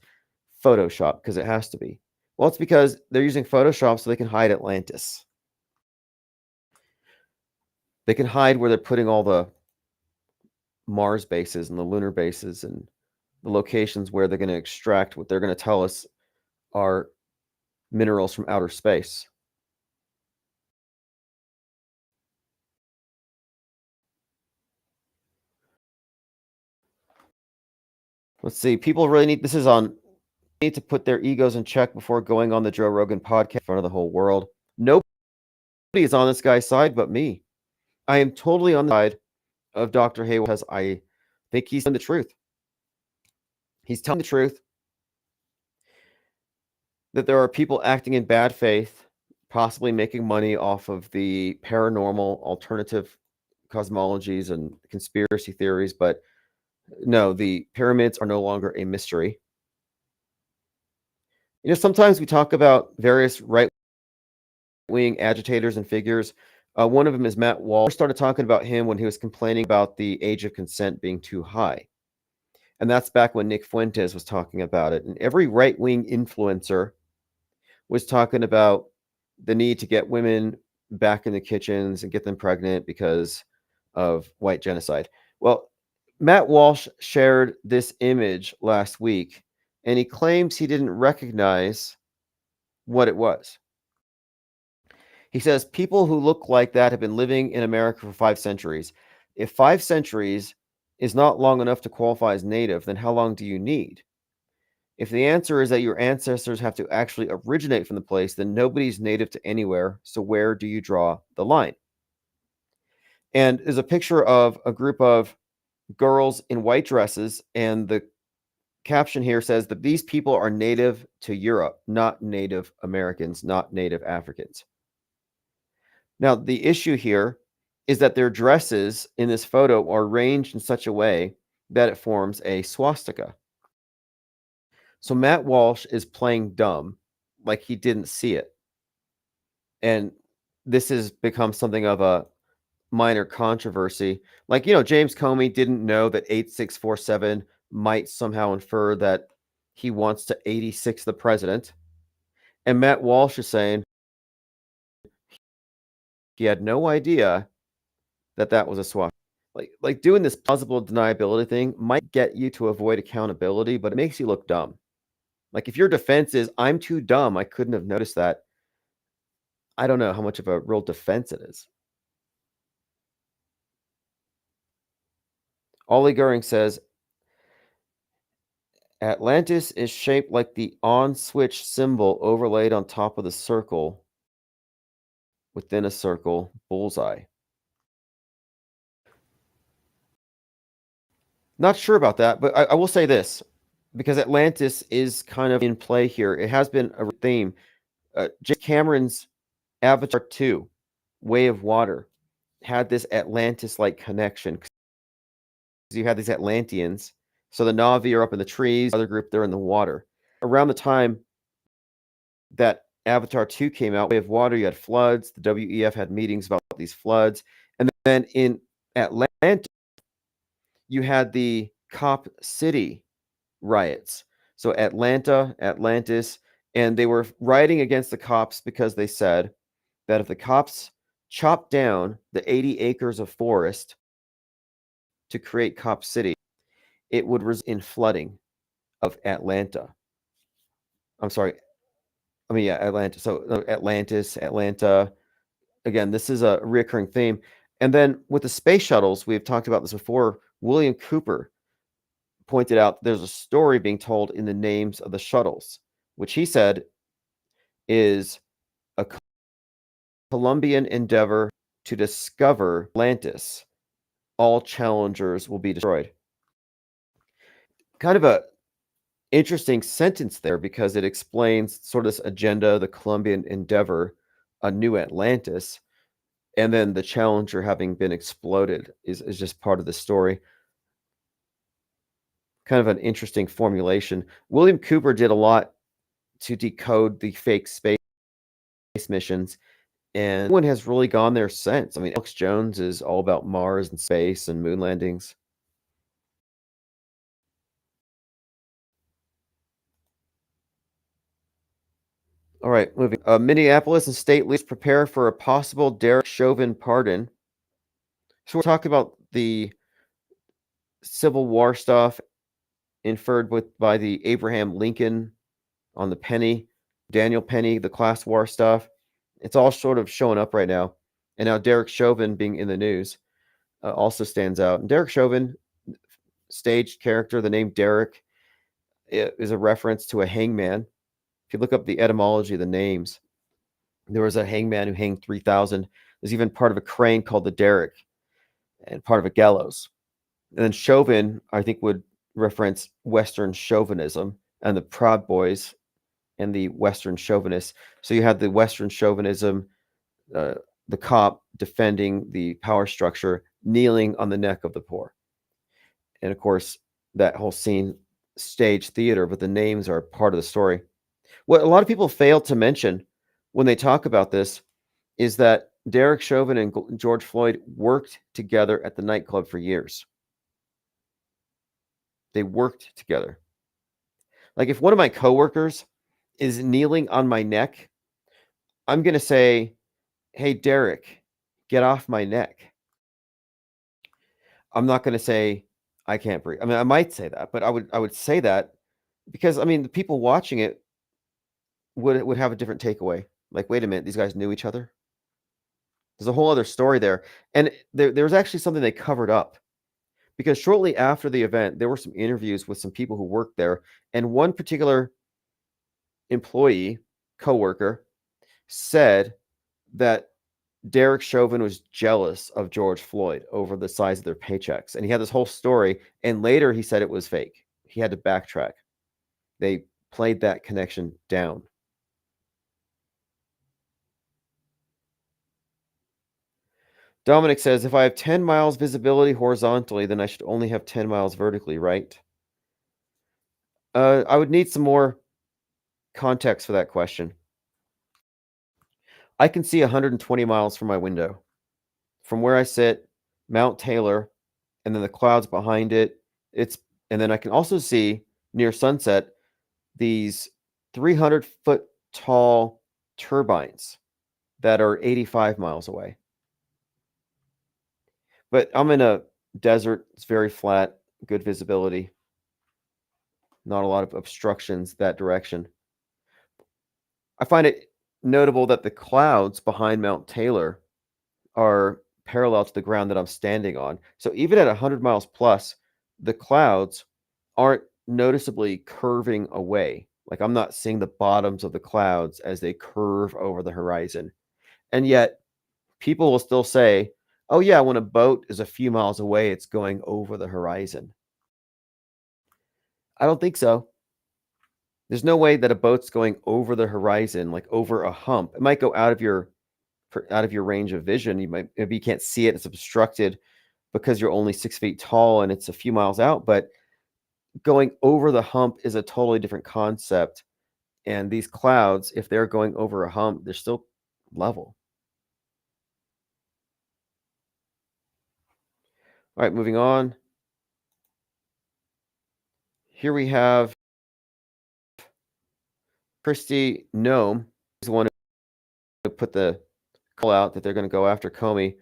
Photoshop, because it has to be. Well, it's because they're using Photoshop so they can hide Atlantis. They can hide where they're putting all the Mars bases and the lunar bases and the locations where they're going to extract what they're going to tell us are minerals from outer space. Let's see. People really need need to put their egos in check before going on the Joe Rogan podcast in front of the whole world. Nobody is on this guy's side but me. I am totally on the side of Dr. Hayward because I think he's telling the truth. He's telling the truth that there are people acting in bad faith, possibly making money off of the paranormal alternative cosmologies and conspiracy theories, but no, the pyramids are no longer a mystery. Sometimes we talk about various right-wing agitators and figures. One of them is Matt Walsh. I started talking about him when he was complaining about the age of consent being too high. And that's back when Nick Fuentes was talking about it. And every right-wing influencer was talking about the need to get women back in the kitchens and get them pregnant because of white genocide. Well, Matt Walsh shared this image last week, and he claims he didn't recognize what it was. He says people who look like that have been living in America for 5 centuries. If 5 centuries is not long enough to qualify as native, then how long do you need? If the answer is that your ancestors have to actually originate from the place, then nobody's native to anywhere. So where do you draw the line? And there's a picture of a group of girls in white dresses, and the caption here says that these people are native to Europe, not Native Americans, not Native Africans. Now, the issue here is that their dresses in this photo are arranged in such a way that it forms a swastika. So Matt Walsh is playing dumb, like he didn't see it. And this has become something of a minor controversy. Like, James Comey didn't know that 8647 might somehow infer that he wants to 86 the president. And Matt Walsh is saying he had no idea that that was a swastika. Like doing this plausible deniability thing might get you to avoid accountability, but it makes you look dumb. Like if your defense is, I'm too dumb, I couldn't have noticed that, I don't know how much of a real defense it is. Ollie Goering says, Atlantis is shaped like the on switch symbol overlaid on top of the circle within a circle bullseye. Not sure about that, but I will say this. because Atlantis is kind of in play here. It has been a theme. James Cameron's Avatar 2, Way of Water, had this Atlantis-like connection. 'Cause you had these Atlanteans. So the Na'vi are up in the trees, other group, they're in the water. Around the time that Avatar 2 came out, Way of Water, you had floods. The WEF had meetings about these floods. And then in Atlanta, you had the Cop City riots. So Atlanta, Atlantis, and they were rioting against the cops because they said that if the cops chopped down the 80 acres of forest to create Cop City, it would result in flooding of Atlanta. I'm sorry. I mean, yeah, Atlanta. So Atlantis, Atlanta. Again, this is a recurring theme. And then with the space shuttles, we've talked about this before. William Cooper pointed out there's a story being told in the names of the shuttles, which he said is a Columbian endeavor to discover Atlantis. All challengers will be destroyed. Kind of a interesting sentence there because it explains sort of this agenda, the Columbian endeavor, a new Atlantis, and then the Challenger having been exploded is just part of the story. Kind of an interesting formulation. William Cooper did a lot to decode the fake space missions, and no one has really gone there since. I mean, Alex Jones is all about Mars and space and moon landings. All right, moving. Minneapolis and state leaders prepare for a possible Derek Chauvin pardon. So we're talking about the Civil War stuff inferred by the Abraham Lincoln on the penny, Daniel Penny, the class war stuff. It's all sort of showing up right now. And now Derek Chauvin being in the news also stands out. And Derek Chauvin, staged character, the name Derek is a reference to a hangman. If you look up the etymology of the names, there was a hangman who hanged 3,000. There's even part of a crane called the derrick and part of a gallows. And then Chauvin, I think, would reference Western chauvinism and the Proud Boys and the Western chauvinists. So you had the Western chauvinism, the cop defending the power structure, kneeling on the neck of the poor. And of course, that whole scene, stage theater, but the names are part of the story. What a lot of people fail to mention when they talk about this is that Derek Chauvin and George Floyd worked together at the nightclub for years. They worked together. Like if one of my coworkers is kneeling on my neck, I'm going to say, "Hey, Derek, get off my neck." I'm not going to say, "I can't breathe." I mean, I might say that, but I would say that because I mean, the people watching it would have a different takeaway. Like, wait a minute, these guys knew each other. There's a whole other story there, and there's actually something they covered up because shortly after the event, there were some interviews with some people who worked there, and one particular employee, coworker, said that Derek Chauvin was jealous of George Floyd over the size of their paychecks. And he had this whole story. And later he said it was fake. He had to backtrack. They played that connection down. Dominic says, if I have 10 miles visibility horizontally, then I should only have 10 miles vertically, right? I would need some more context for that question. I can see 120 miles from my window. From where I sit, Mount Taylor, and then the clouds behind it. And then I can also see near sunset these 300-foot tall turbines that are 85 miles away. But I'm in a desert. It's very flat, good visibility. Not a lot of obstructions that direction. I find it notable that the clouds behind Mount Taylor are parallel to the ground that I'm standing on. So even at 100 miles plus, the clouds aren't noticeably curving away. Like I'm not seeing the bottoms of the clouds as they curve over the horizon. And yet people will still say, oh yeah, when a boat is a few miles away, it's going over the horizon. I don't think so. There's no way that a boat's going over the horizon, like over a hump. It might go out of your range of vision. Maybe you can't see it. It's obstructed because you're only 6 feet tall and it's a few miles out. But going over the hump is a totally different concept. And these clouds, if they're going over a hump, they're still level. All right, moving on. Here we have Kristi Noem, who's the one who put the call out that they're going to go after Comey.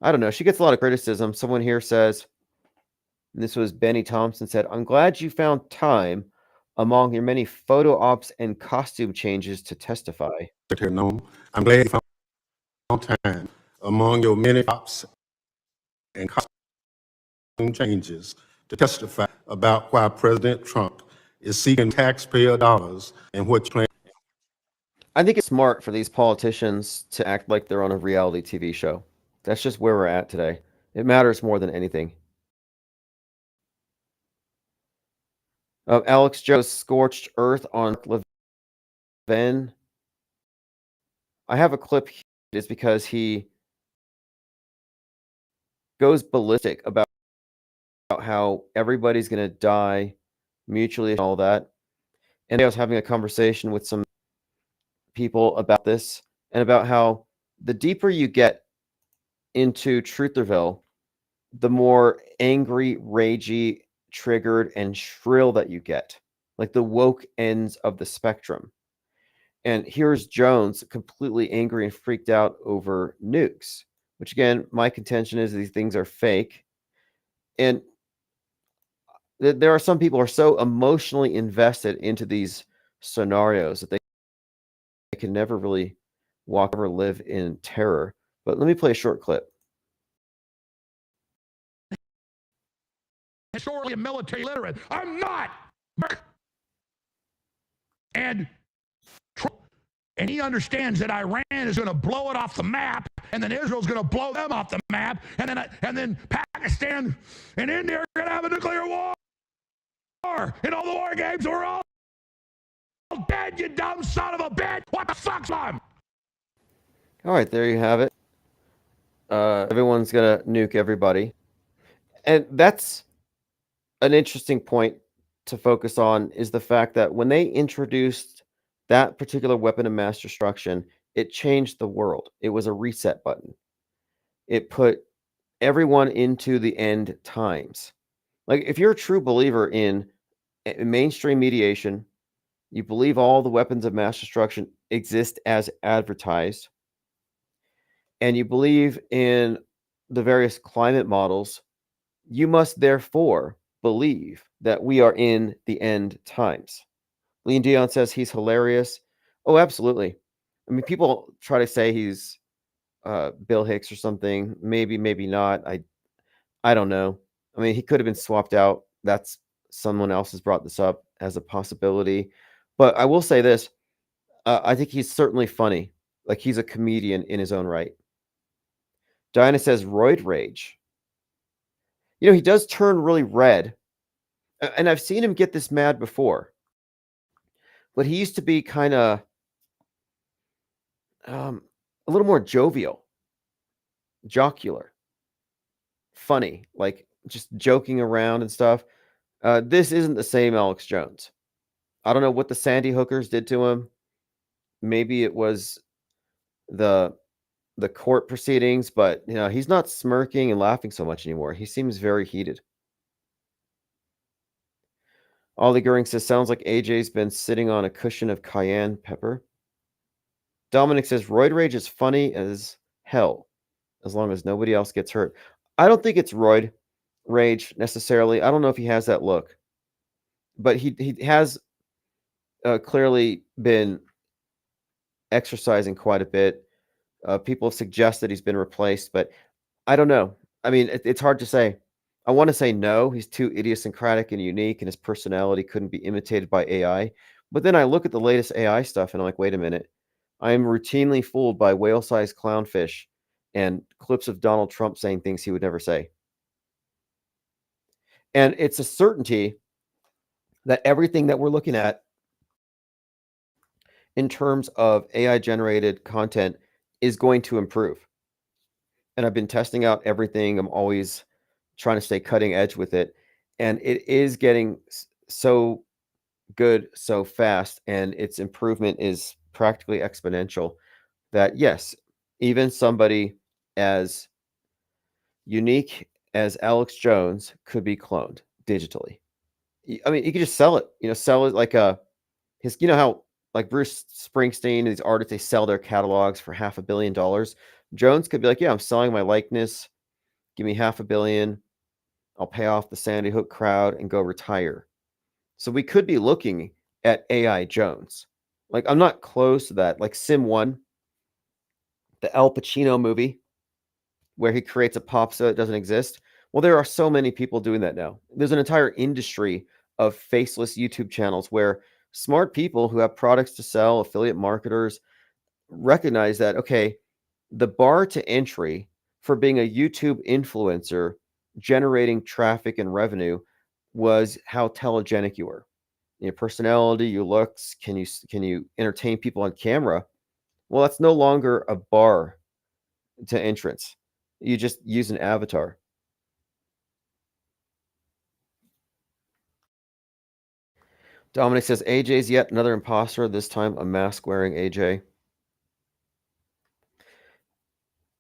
I don't know. She gets a lot of criticism. Someone here says, and this was Benny Thompson said, I'm glad you found time among your many photo ops and costume changes to testify. Secretary Noem, I'm glad you found time among your many ops and costume changes to testify about why President Trump is seeking taxpayer dollars and what plan. I think it's smart for these politicians to act like they're on a reality TV show. That's just where we're at today. It matters more than anything. Alex Jones scorched earth on Levin. I have a clip here. It's because he goes ballistic about how everybody's going to die mutually and all that. And I was having a conversation with some people about this and about how the deeper you get into Trutherville, the more angry, ragey, triggered, and shrill that you get, like the woke ends of the spectrum. And here's Jones completely angry and freaked out over nukes, which again, my contention is these things are fake. And there are some people who are so emotionally invested into these scenarios that they can never really walk or live in terror. But let me play a short clip. Historically and military literate. I'm not. And he understands that Iran is going to blow it off the map, and then Israel's going to blow them off the map, and then Pakistan and India are going to have a nuclear war. And all the war games are all dead, you dumb son of a bitch. What the fuck's on? All right, there you have it. Everyone's going to nuke everybody. And that's an interesting point to focus on, is the fact that when they introduced that particular weapon of mass destruction, it changed the world. It was a reset button. It put everyone into the end times. Like, if you're a true believer in mainstream mediation, you believe all the weapons of mass destruction exist as advertised, and you believe in the various climate models, you must therefore believe that we are in the end times. Lean Dion says he's hilarious. Oh, absolutely. I mean, people try to say he's Bill Hicks or something. Maybe, maybe not. I don't know. I mean, he could have been swapped out. That's someone else has brought this up as a possibility. But I will say this. I think he's certainly funny. Like, he's a comedian in his own right. Diana says roid rage. You know, he does turn really red. And I've seen him get this mad before. But he used to be kind of a little more jovial, jocular, funny, like just joking around and stuff. This isn't the same Alex Jones. I don't know what the Sandy Hookers did to him. Maybe it was the court proceedings, but you know, he's not smirking and laughing so much anymore. He seems very heated. Ollie Goering says, sounds like AJ's been sitting on a cushion of cayenne pepper. Dominic says, roid rage is funny as hell, as long as nobody else gets hurt. I don't think it's roid rage necessarily. I don't know if he has that look, but he has clearly been exercising quite a bit. People have suggested he's been replaced, but I don't know. I mean, it's hard to say. I want to say no. He's too idiosyncratic and unique, and his personality couldn't be imitated by AI. But then I look at the latest AI stuff, and I'm like, wait a minute. I am routinely fooled by whale-sized clownfish and clips of Donald Trump saying things he would never say. And it's a certainty that everything that we're looking at in terms of AI generated content is going to improve. And I've been testing out everything. I'm always trying to stay cutting edge with it. And it is getting so good so fast, and its improvement is practically exponential that, yes, even somebody as unique as Alex Jones could be cloned digitally. I mean, you could just sell it like his, how like Bruce Springsteen and these artists, they sell their catalogs for $500 million. Jones could be like, yeah, I'm selling my likeness. Give me $500 million. I'll pay off the Sandy Hook crowd and go retire. So we could be looking at AI Jones. Like, I'm not close to that. Like Sim 1, the Al Pacino movie, where he creates a pop so it doesn't exist. Well, there are so many people doing that now. There's an entire industry of faceless YouTube channels where smart people who have products to sell, affiliate marketers, recognize that, okay, the bar to entry for being a YouTube influencer generating traffic and revenue was how telegenic you were. Your personality, your looks, can you entertain people on camera? Well, that's no longer a bar to entrance. You just use an avatar. Dominic says AJ's yet another imposter, this time a mask-wearing AJ.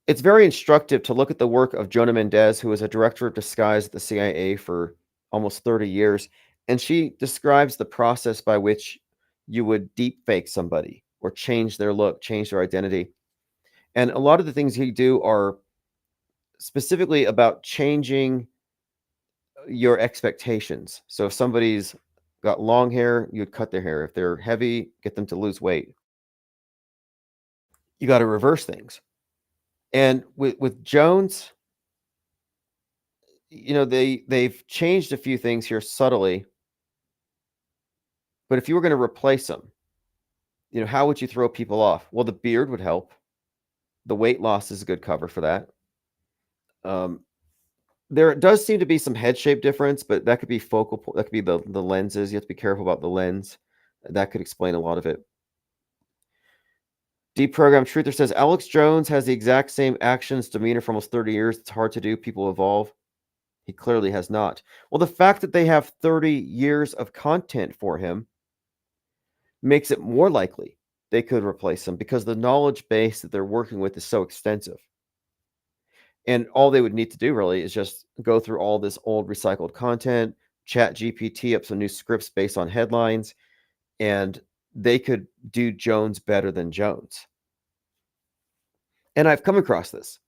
It's very instructive to look at the work of Jonah Mendez, who was a director of disguise at the CIA for almost 30 years, and she describes the process by which you would deep fake somebody or change their look, change their identity. And a lot of the things he do are specifically about changing your expectations. So if somebody's got long hair, you'd cut their hair. If they're heavy, get them to lose weight. You got to reverse things. And with Jones, they've changed a few things here subtly. But if you were going to replace them, how would you throw people off? Well, the beard would help. The weight loss is a good cover for that. There does seem to be some head shape difference, but that could be focal point. That could be the lenses. You have to be careful about the lens. That could explain a lot of it. Deprogrammed Truther says Alex Jones has the exact same actions, demeanor for almost 30 years. It's hard to do. People evolve. He clearly has not. Well, the fact that they have 30 years of content for him makes it more likely they could replace him because the knowledge base that they're working with is so extensive. And all they would need to do really is just go through all this old recycled content, chat GPT up some new scripts based on headlines, and they could do Jones better than Jones. And I've come across this.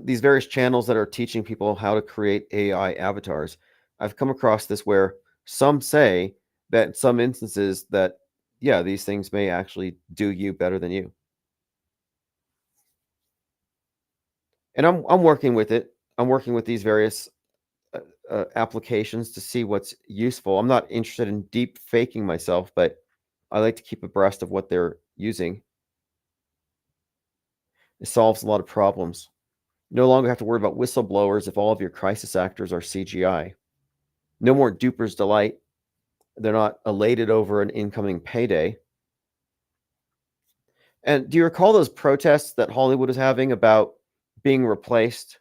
These various channels that are teaching people how to create AI avatars. I've come across this where some say that in some instances that, yeah, these things may actually do you better than you. And I'm working with it. I'm working with these various applications to see what's useful. I'm not interested in deep faking myself, but I like to keep abreast of what they're using. It solves a lot of problems. No longer have to worry about whistleblowers if all of your crisis actors are CGI. No more duper's delight. They're not elated over an incoming payday. And do you recall those protests that Hollywood was having about being replaced?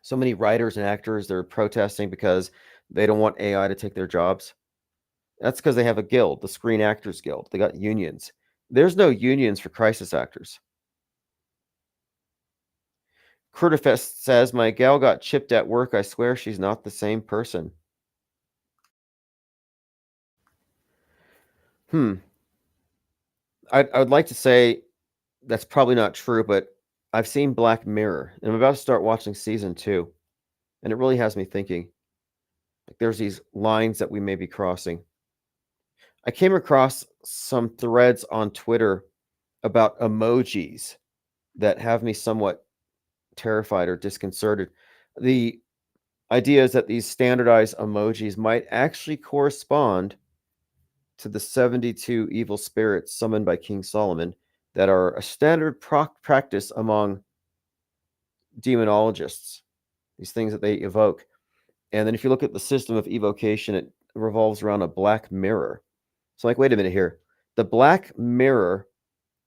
So many writers and actors, they're protesting because they don't want AI to take their jobs. That's because they have a guild, the Screen Actors Guild. They got unions. There's no unions for crisis actors. Curtifest says, my gal got chipped at work. I swear she's not the same person. I'd like to say that's probably not true, but I've seen Black Mirror, and I'm about to start watching season 2, and it really has me thinking. Like, there's these lines that we may be crossing. I came across some threads on Twitter about emojis that have me somewhat terrified or disconcerted. The idea is that these standardized emojis might actually correspond to the 72 evil spirits summoned by King Solomon that are a standard practice among demonologists, these things that they evoke. And then if you look at the system of evocation, it revolves around a black mirror. So like, wait a minute here. The black mirror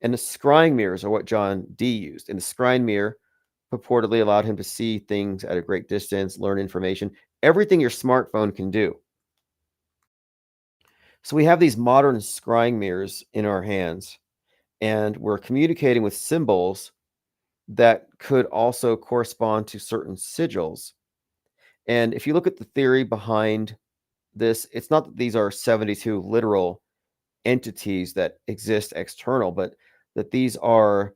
and the scrying mirrors are what John Dee used. And the scrying mirror purportedly allowed him to see things at a great distance, learn information, everything your smartphone can do. So we have these modern scrying mirrors in our hands, and we're communicating with symbols that could also correspond to certain sigils. And if you look at the theory behind this, it's not that these are 72 literal entities that exist external, but that these are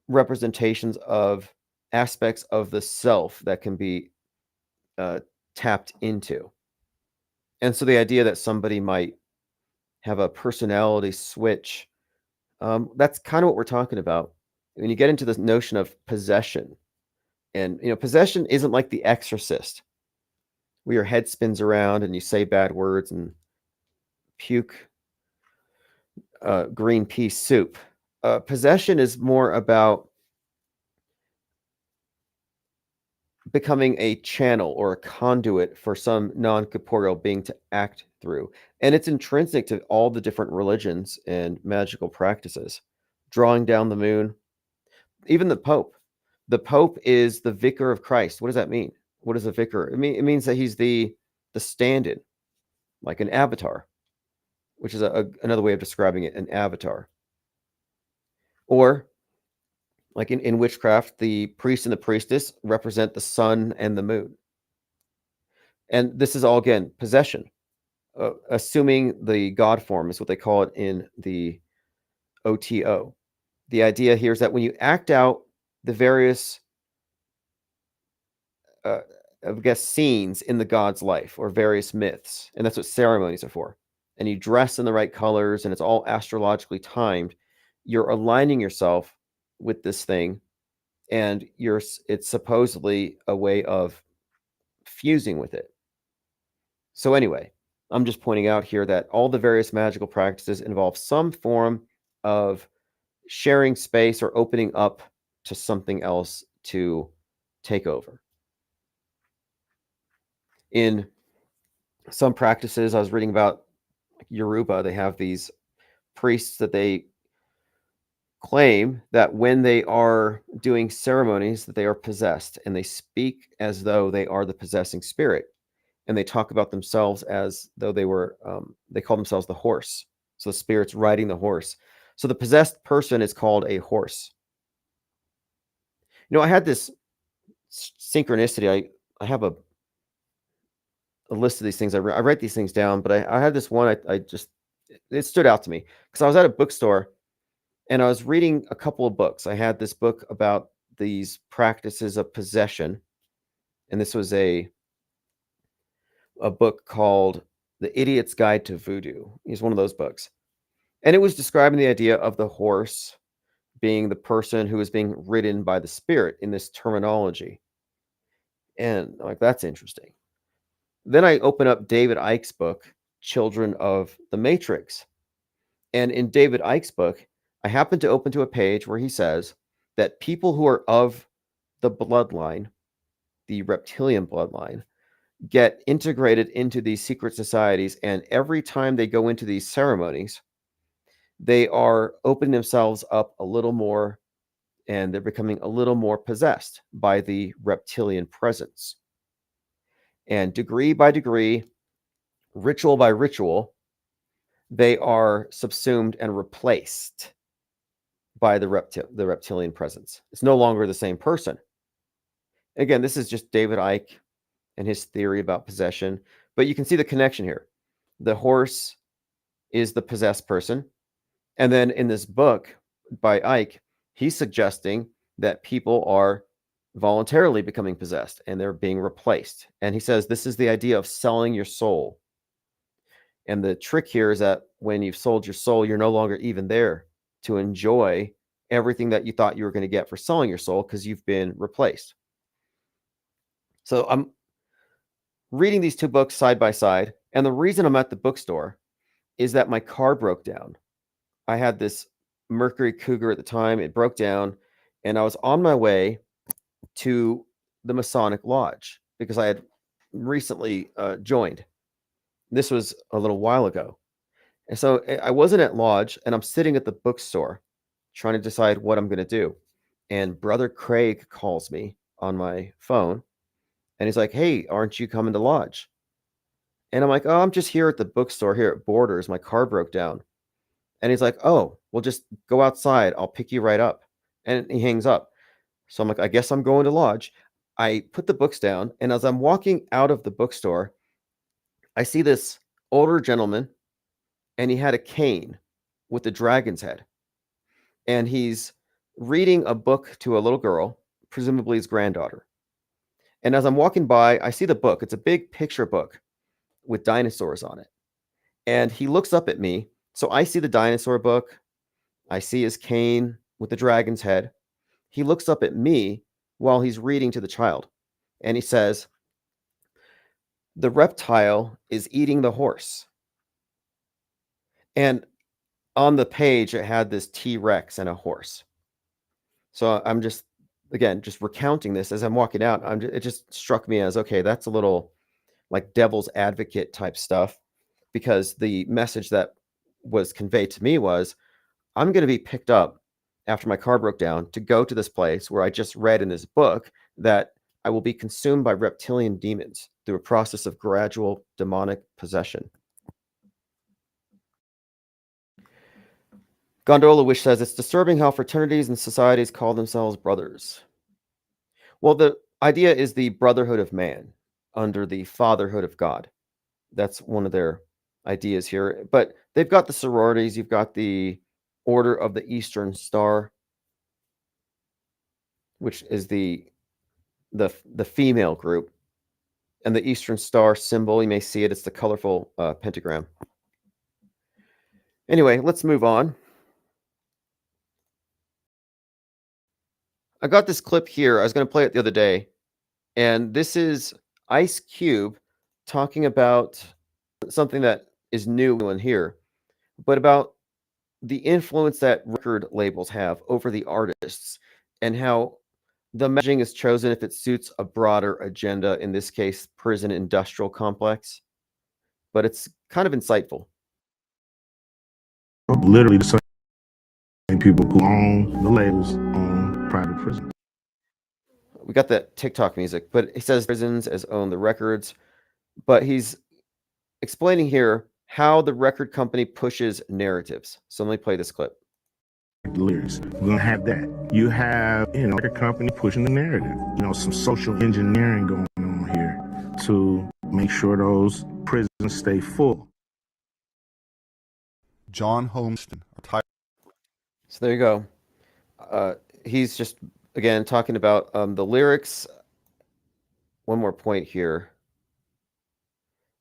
representations of aspects of the self that can be tapped into. And so the idea that somebody might have a personality switch, that's kind of what we're talking about. When you get into this notion of possession, and possession isn't like The Exorcist, where your head spins around and you say bad words and puke green pea soup. Possession is more about becoming a channel or a conduit for some non-corporeal being to act through. And it's intrinsic to all the different religions and magical practices. Drawing down the moon, even the Pope. The Pope is the vicar of Christ. What does that mean? What is a vicar? It means that he's the stand-in, like an avatar, which is another way of describing it, an avatar. Or like in witchcraft, the priest and the priestess represent the sun and the moon. And this is all, again, possession. Assuming the God form is what they call it in the OTO. The idea here is that when you act out the various, scenes in the god's life or various myths, and that's what ceremonies are for, and you dress in the right colors and it's all astrologically timed, you're aligning yourself with this thing, and it's supposedly a way of fusing with it. So anyway, I'm just pointing out here that all the various magical practices involve some form of sharing space or opening up to something else to take over. In some practices, I was reading about Yoruba, they have these priests that they claim that when they are doing ceremonies that they are possessed, and they speak as though they are the possessing spirit, and they talk about themselves as though they were they call themselves the horse, so the spirit's riding the horse. So the possessed person is called a horse. I had this synchronicity. I have a list of these things. I write these things down, but I had this one I just, it stood out to me because I was at a bookstore and I was reading a couple of books. I had this book about these practices of possession, and this was a book called The Idiot's Guide to Voodoo. It's one of those books. And it was describing the idea of the horse being the person who is being ridden by the spirit in this terminology. And I'm like, that's interesting. Then I open up David Icke's book, Children of the Matrix. And in David Icke's book, I happen to open to a page where he says that people who are of the bloodline, the reptilian bloodline, get integrated into these secret societies. And every time they go into these ceremonies, they are opening themselves up a little more, and they're becoming a little more possessed by the reptilian presence. And degree by degree, ritual by ritual, they are subsumed and replaced by the reptilian presence. It's no longer the same person. Again, this is just David Icke and his theory about possession, but you can see the connection here. The horse is the possessed person. And then in this book by Icke, he's suggesting that people are voluntarily becoming possessed and they're being replaced. And he says this is the idea of selling your soul. And the trick here is that when you've sold your soul, you're no longer even there to enjoy everything that you thought you were going to get for selling your soul because you've been replaced. So I'm reading these two books side by side. And the reason I'm at the bookstore is that my car broke down. I had this Mercury Cougar at the time. It broke down, and I was on my way to the Masonic Lodge because I had recently joined. This was a little while ago. And so I wasn't at Lodge, and I'm sitting at the bookstore trying to decide what I'm going to do. And Brother Craig calls me on my phone, and he's like, "Hey, aren't you coming to Lodge?" And I'm like, "Oh, I'm just here at the bookstore here at Borders. My car broke down." And he's like, "Oh, well, just go outside. I'll pick you right up." And he hangs up. So I'm like, "I guess I'm going to Lodge." I put the books down, and as I'm walking out of the bookstore, I see this older gentleman, and he had a cane with a dragon's head. And he's reading a book to a little girl, presumably his granddaughter. And as I'm walking by, I see the book. It's a big picture book with dinosaurs on it. And he looks up at me. So I see the dinosaur book. I see his cane with the dragon's head. He looks up at me while he's reading to the child. And he says, "The reptile is eating the horse." And on the page, it had this T-Rex and a horse. So I'm just, again, just recounting this as I'm walking out. It just struck me as, okay, that's a little like devil's advocate type stuff, because the message that was conveyed to me was, I'm going to be picked up after my car broke down to go to this place where I just read in this book that I will be consumed by reptilian demons through a process of gradual demonic possession. Gondola Wish says, "It's disturbing how fraternities and societies call themselves brothers." Well, the idea is the brotherhood of man under the fatherhood of God. That's one of their ideas here. But they've got the sororities. You've got the Order of the Eastern Star, which is the female group. And the Eastern Star symbol, you may see it. It's the colorful pentagram. Anyway, let's move on. I got this clip here. I was going to play it the other day. And this is Ice Cube talking about something that is new in here, but about the influence that record labels have over the artists and how the messaging is chosen if it suits a broader agenda, in this case, prison industrial complex. But it's kind of insightful. Literally the same people who own the labels own private prisons. We got that TikTok music, but he says prisons as own the records. But he's explaining here how the record company pushes narratives. So let me play this clip. The lyrics. We're gonna have that. You have, record company pushing the narrative. Some social engineering going on here to make sure those prisons stay full. John Holmeston. So there you go. He's just, again, talking about the lyrics. One more point here.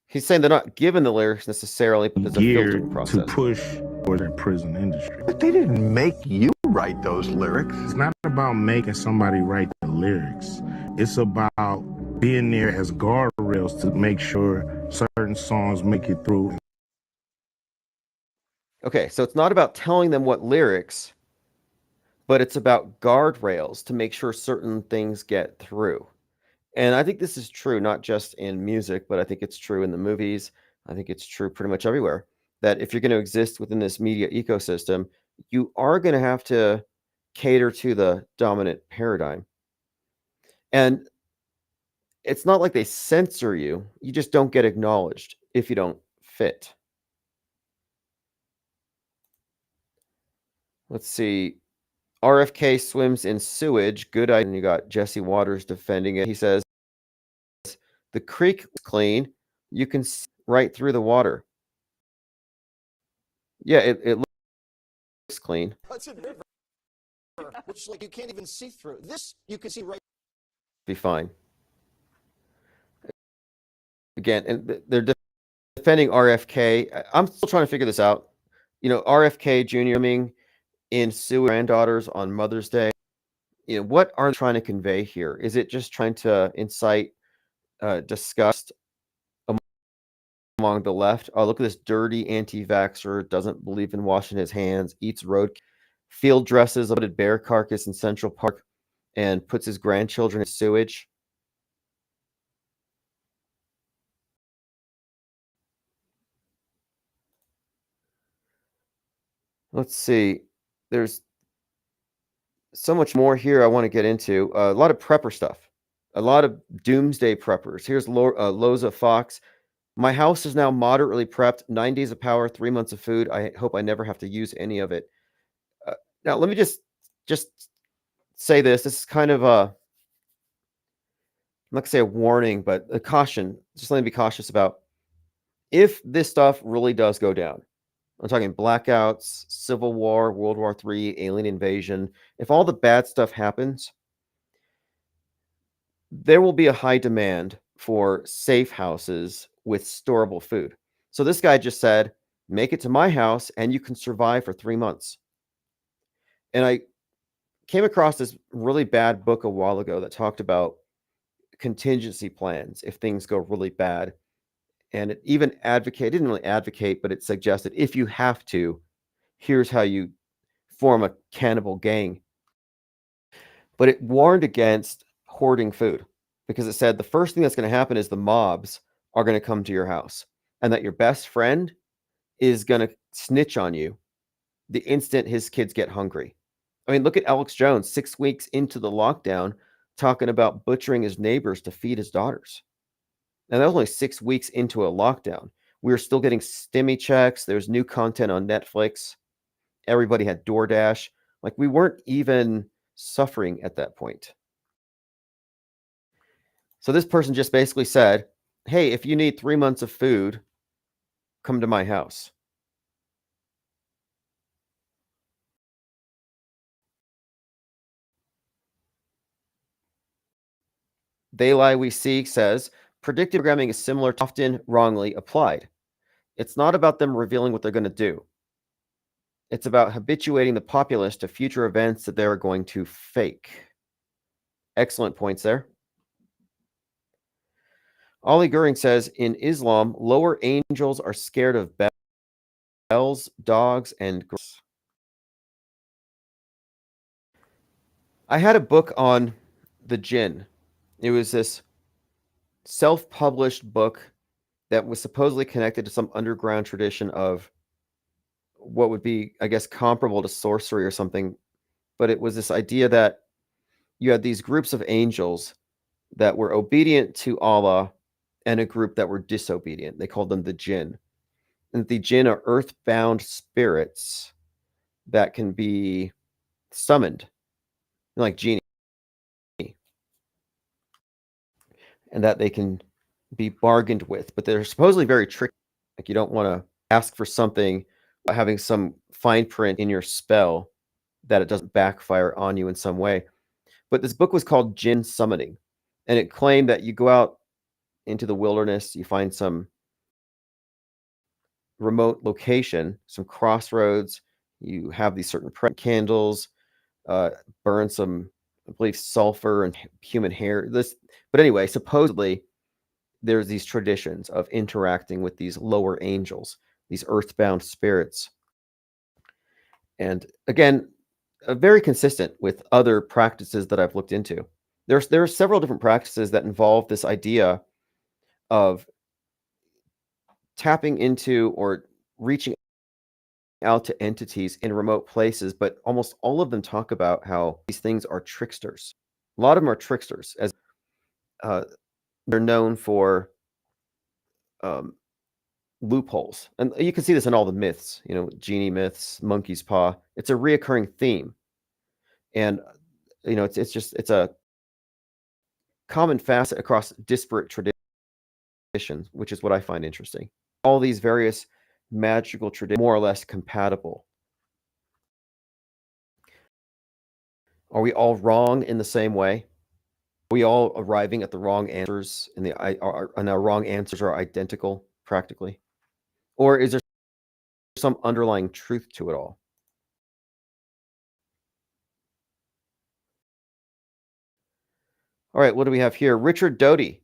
He's saying they're not given the lyrics necessarily, but there's a filtering process. To push for their prison industry. But they didn't make you write those lyrics. It's not about making somebody write the lyrics. It's about being there as guardrails to make sure certain songs make it through. Okay, so it's not about telling them what lyrics, but it's about guardrails to make sure certain things get through. And I think this is true, not just in music, but I think it's true in the movies. I think it's true pretty much everywhere, that if you're going to exist within this media ecosystem, you are going to have to cater to the dominant paradigm. And it's not like they censor you. You just don't get acknowledged if you don't fit. Let's see. RFK swims in sewage. Good idea. And you got Jesse Waters defending it. He says, "The creek is clean. You can see right through the water." Yeah, it looks clean. Hudson River, which like you can't even see through. This you can see right. Be fine. Again, and they're defending RFK. I'm still trying to figure this out. RFK Jr. in sewage granddaughters on Mother's Day. What are they trying to convey here? Is it just trying to incite disgust among the left? Oh, look at this dirty anti-vaxxer, doesn't believe in washing his hands, eats road, field dresses a loaded bear carcass in Central Park, and puts his grandchildren in sewage. Let's see. There's so much more here I want to get into. A lot of prepper stuff, a lot of doomsday preppers. Here's Loza Fox. My house is now moderately prepped. 9 days of power, 3 months of food. I hope I never have to use any of it. Now, let me just say this. This is kind of I'm not gonna say a warning, but a caution. Just let me be cautious about if this stuff really does go down. I'm talking blackouts, civil war, World War III, alien invasion. If all the bad stuff happens, there will be a high demand for safe houses with storable food. So this guy just said, make it to my house and you can survive for 3 months. And I came across this really bad book a while ago that talked about contingency plans if things go really bad. And it even didn't really advocate, but it suggested if you have to, here's how you form a cannibal gang. But it warned against hoarding food because it said the first thing that's going to happen is the mobs are going to come to your house and that your best friend is going to snitch on you the instant his kids get hungry. I mean, look at Alex Jones, 6 weeks into the lockdown, talking about butchering his neighbors to feed his daughters. And that was only 6 weeks into a lockdown. We were still getting stimmy checks. There's new content on Netflix. Everybody had DoorDash. Like, we weren't even suffering at that point. So this person just basically said, hey, if you need 3 months of food, come to my house. They Lie We See says, predictive programming is similar, often wrongly applied. It's not about them revealing what they're going to do. It's about habituating the populace to future events that they're going to fake. Excellent points there. Ollie Goering says, in Islam, lower angels are scared of bells, dogs, and girls. I had a book on the jinn. It was this self-published book that was supposedly connected to some underground tradition of what would be, I guess, comparable to sorcery or something. But it was this idea that you had these groups of angels that were obedient to Allah and a group that were disobedient. They called them the jinn. And the jinn are earthbound spirits that can be summoned, like genie, and that they can be bargained with. But they're supposedly very tricky. Like, you don't want to ask for something having some fine print in your spell that it doesn't backfire on you in some way. But this book was called Jinn Summoning, and it claimed that you go out into the wilderness, you find some remote location, some crossroads, you have these certain candles, burn some, I believe, sulfur and human hair. But anyway, supposedly there's these traditions of interacting with these lower angels, these earthbound spirits. And again, very consistent with other practices that I've looked into. There are several different practices that involve this idea of tapping into or reaching out to entities in remote places, but almost all of them talk about how these things are tricksters. A lot of them are tricksters, as they're known for loopholes. And you can see this in all the myths, genie myths, monkey's paw. It's a reoccurring theme. And, it's a common facet across disparate traditions, which is what I find interesting. All these various magical traditions more or less compatible. Are we all wrong in the same way? Are we all arriving at the wrong answers and our wrong answers are identical practically? Or is there some underlying truth to it all? All right, what do we have here? Richard Doty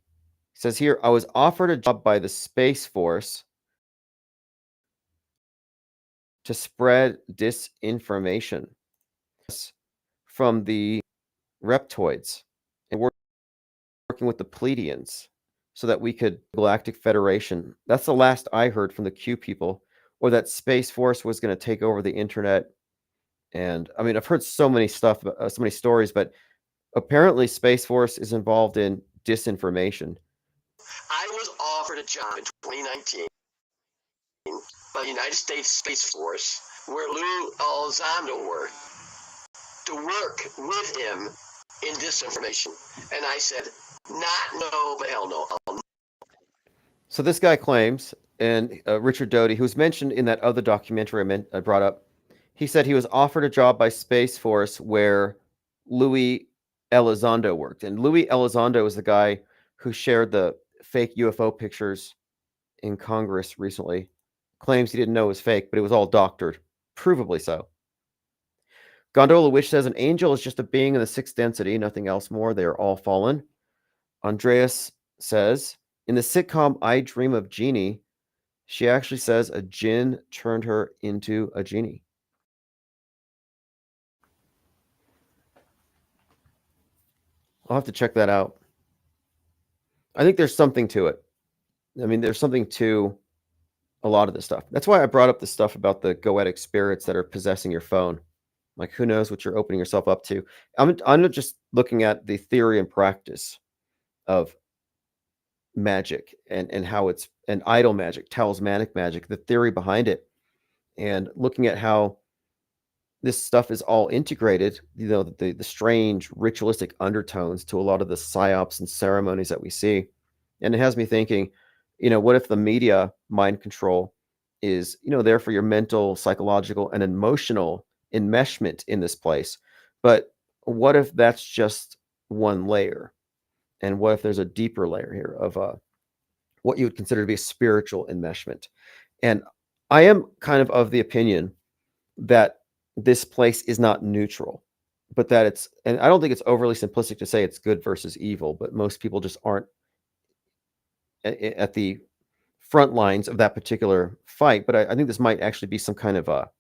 says here, I was offered a job by the Space Force to spread disinformation from the reptoids and working with the Pleiadians so that we could Galactic Federation. That's the last I heard from the Q people. or that Space Force was going to take over the internet. And I mean, I've heard so many stuff, so many stories, but apparently Space Force is involved in disinformation. I was offered a job in 2019 by the United States Space Force, where Lou Elizondo worked, to work with him in disinformation. And I said, not no, but hell no. So this guy claims, and Richard Doty, who was mentioned in that other documentary I brought up, he said he was offered a job by Space Force where Louis Elizondo worked. And Louis Elizondo is the guy who shared the fake UFO pictures in Congress recently. Claims he didn't know it was fake, but it was all doctored. Provably so. Gondola Witch says an angel is just a being in the sixth density, nothing else more. They are all fallen. Andreas says, in the sitcom I Dream of Jeannie, she actually says a djinn turned her into a genie. I'll have to check that out. I think there's something to it. I mean, there's something to a lot of this stuff. That's why I brought up the stuff about the goetic spirits that are possessing your phone. Like, who knows what you're opening yourself up to? I'm not just looking at the theory and practice of magic and how it's an idol magic, talismanic magic, the theory behind it, and looking at how this stuff is all integrated, the strange ritualistic undertones to a lot of the psyops and ceremonies that we see. And it has me thinking, what if the media mind control is, there for your mental, psychological, and emotional enmeshment in this place? But what if that's just one layer? And what if there's a deeper layer here of what you would consider to be a spiritual enmeshment? And I am kind of the opinion that this place is not neutral, but that it's, and I don't think it's overly simplistic to say it's good versus evil, but most people just aren't at the front lines of that particular fight. But I think this might actually be some kind of a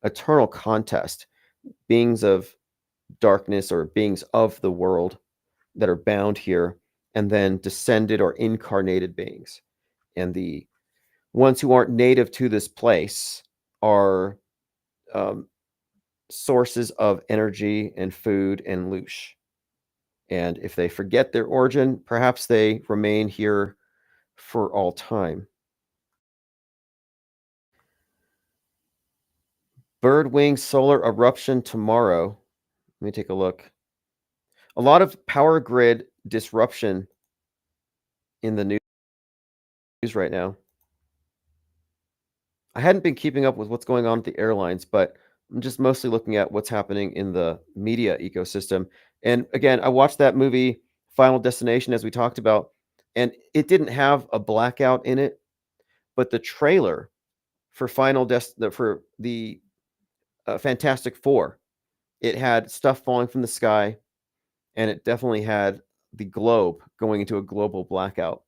eternal contest, beings of darkness or beings of the world that are bound here, and then descended or incarnated beings. And the ones who aren't native to this place are sources of energy and food and loosh. And if they forget their origin, perhaps they remain here for all time. Birdwing solar eruption tomorrow. Let me take a look. A lot of power grid disruption in the news right now. I hadn't been keeping up with what's going on at the airlines, but I'm just mostly looking at what's happening in the media ecosystem. And again, I watched that movie Final Destination, as we talked about, and it didn't have a blackout in it, but the trailer for for the Fantastic Four, it had stuff falling from the sky, and it definitely had the globe going into a global blackout,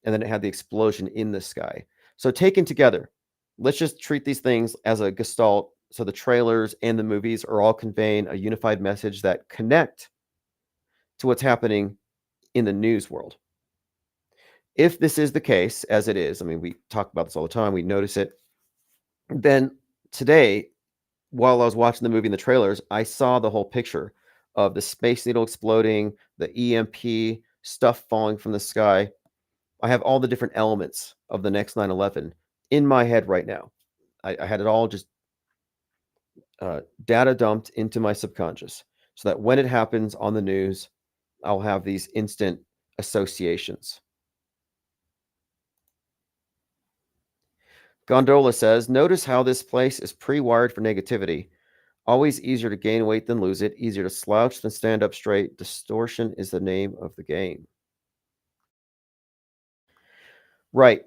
and then it had the explosion in the sky. So taken together, let's just treat these things as a gestalt. So the trailers and the movies are all conveying a unified message that connect to what's happening in the news world. If this is the case, as it is, I mean, we talk about this all the time, we notice it, then today, while I was watching the movie and the trailers, I saw the whole picture of the Space Needle exploding, the EMP, stuff falling from the sky. I have all the different elements of the next 9/11 in my head right now. I had it all just data dumped into my subconscious so that when it happens on the news, I'll have these instant associations. Gondola says, notice how this place is pre-wired for negativity. Always easier to gain weight than lose it. Easier to slouch than stand up straight. Distortion is the name of the game. Right.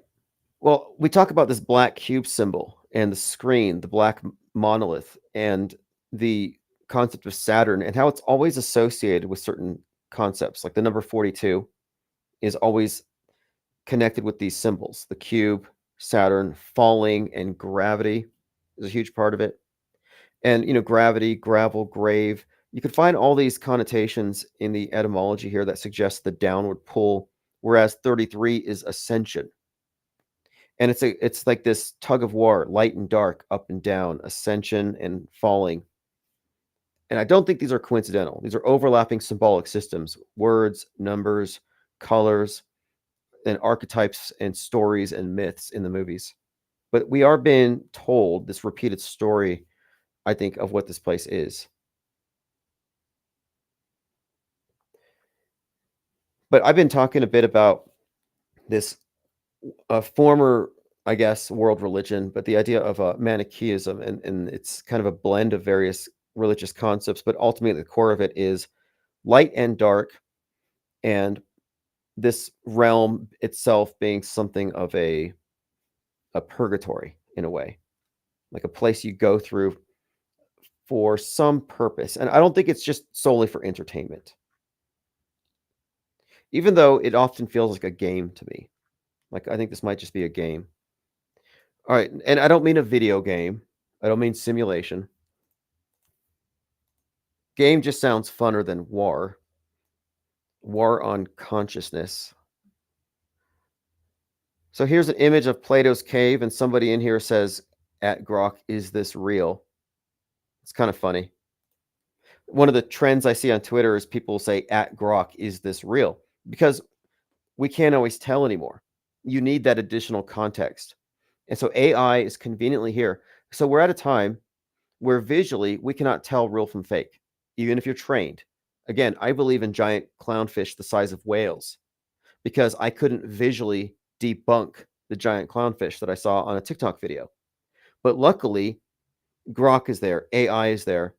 Well, we talk about this black cube symbol and the screen, the black monolith, and the concept of Saturn, and how it's always associated with certain concepts. Like the number 42 is always connected with these symbols. The cube, Saturn, falling, and gravity is a huge part of it. And, gravity, gravel, grave. You could find all these connotations in the etymology here that suggests the downward pull, whereas 33 is ascension. And it's like this tug of war, light and dark, up and down, ascension and falling. And I don't think these are coincidental. These are overlapping symbolic systems, words, numbers, colors, and archetypes and stories and myths in the movies. But we are being told this repeated story, I think, of what this place is. But I've been talking a bit about this former, I guess, world religion, but the idea of Manichaeism, and it's kind of a blend of various religious concepts, but ultimately the core of it is light and dark, and this realm itself being something of a purgatory in a way, like a place you go through for some purpose. And I don't think it's just solely for entertainment, even though it often feels like a game to me. Like, I think this might just be a game. All right, and I don't mean a video game. I don't mean simulation. Game just sounds funner than war. War on consciousness. So here's an image of Plato's cave, and somebody in here says, at Grok, is this real? It's kind of funny. One of the trends I see on Twitter is people say, at Grok, is this real? Because we can't always tell anymore. You need that additional context. And so AI is conveniently here. So we're at a time where visually we cannot tell real from fake, even if you're trained. Again, I believe in giant clownfish the size of whales because I couldn't visually debunk the giant clownfish that I saw on a TikTok video. But luckily, Grok is there, AI is there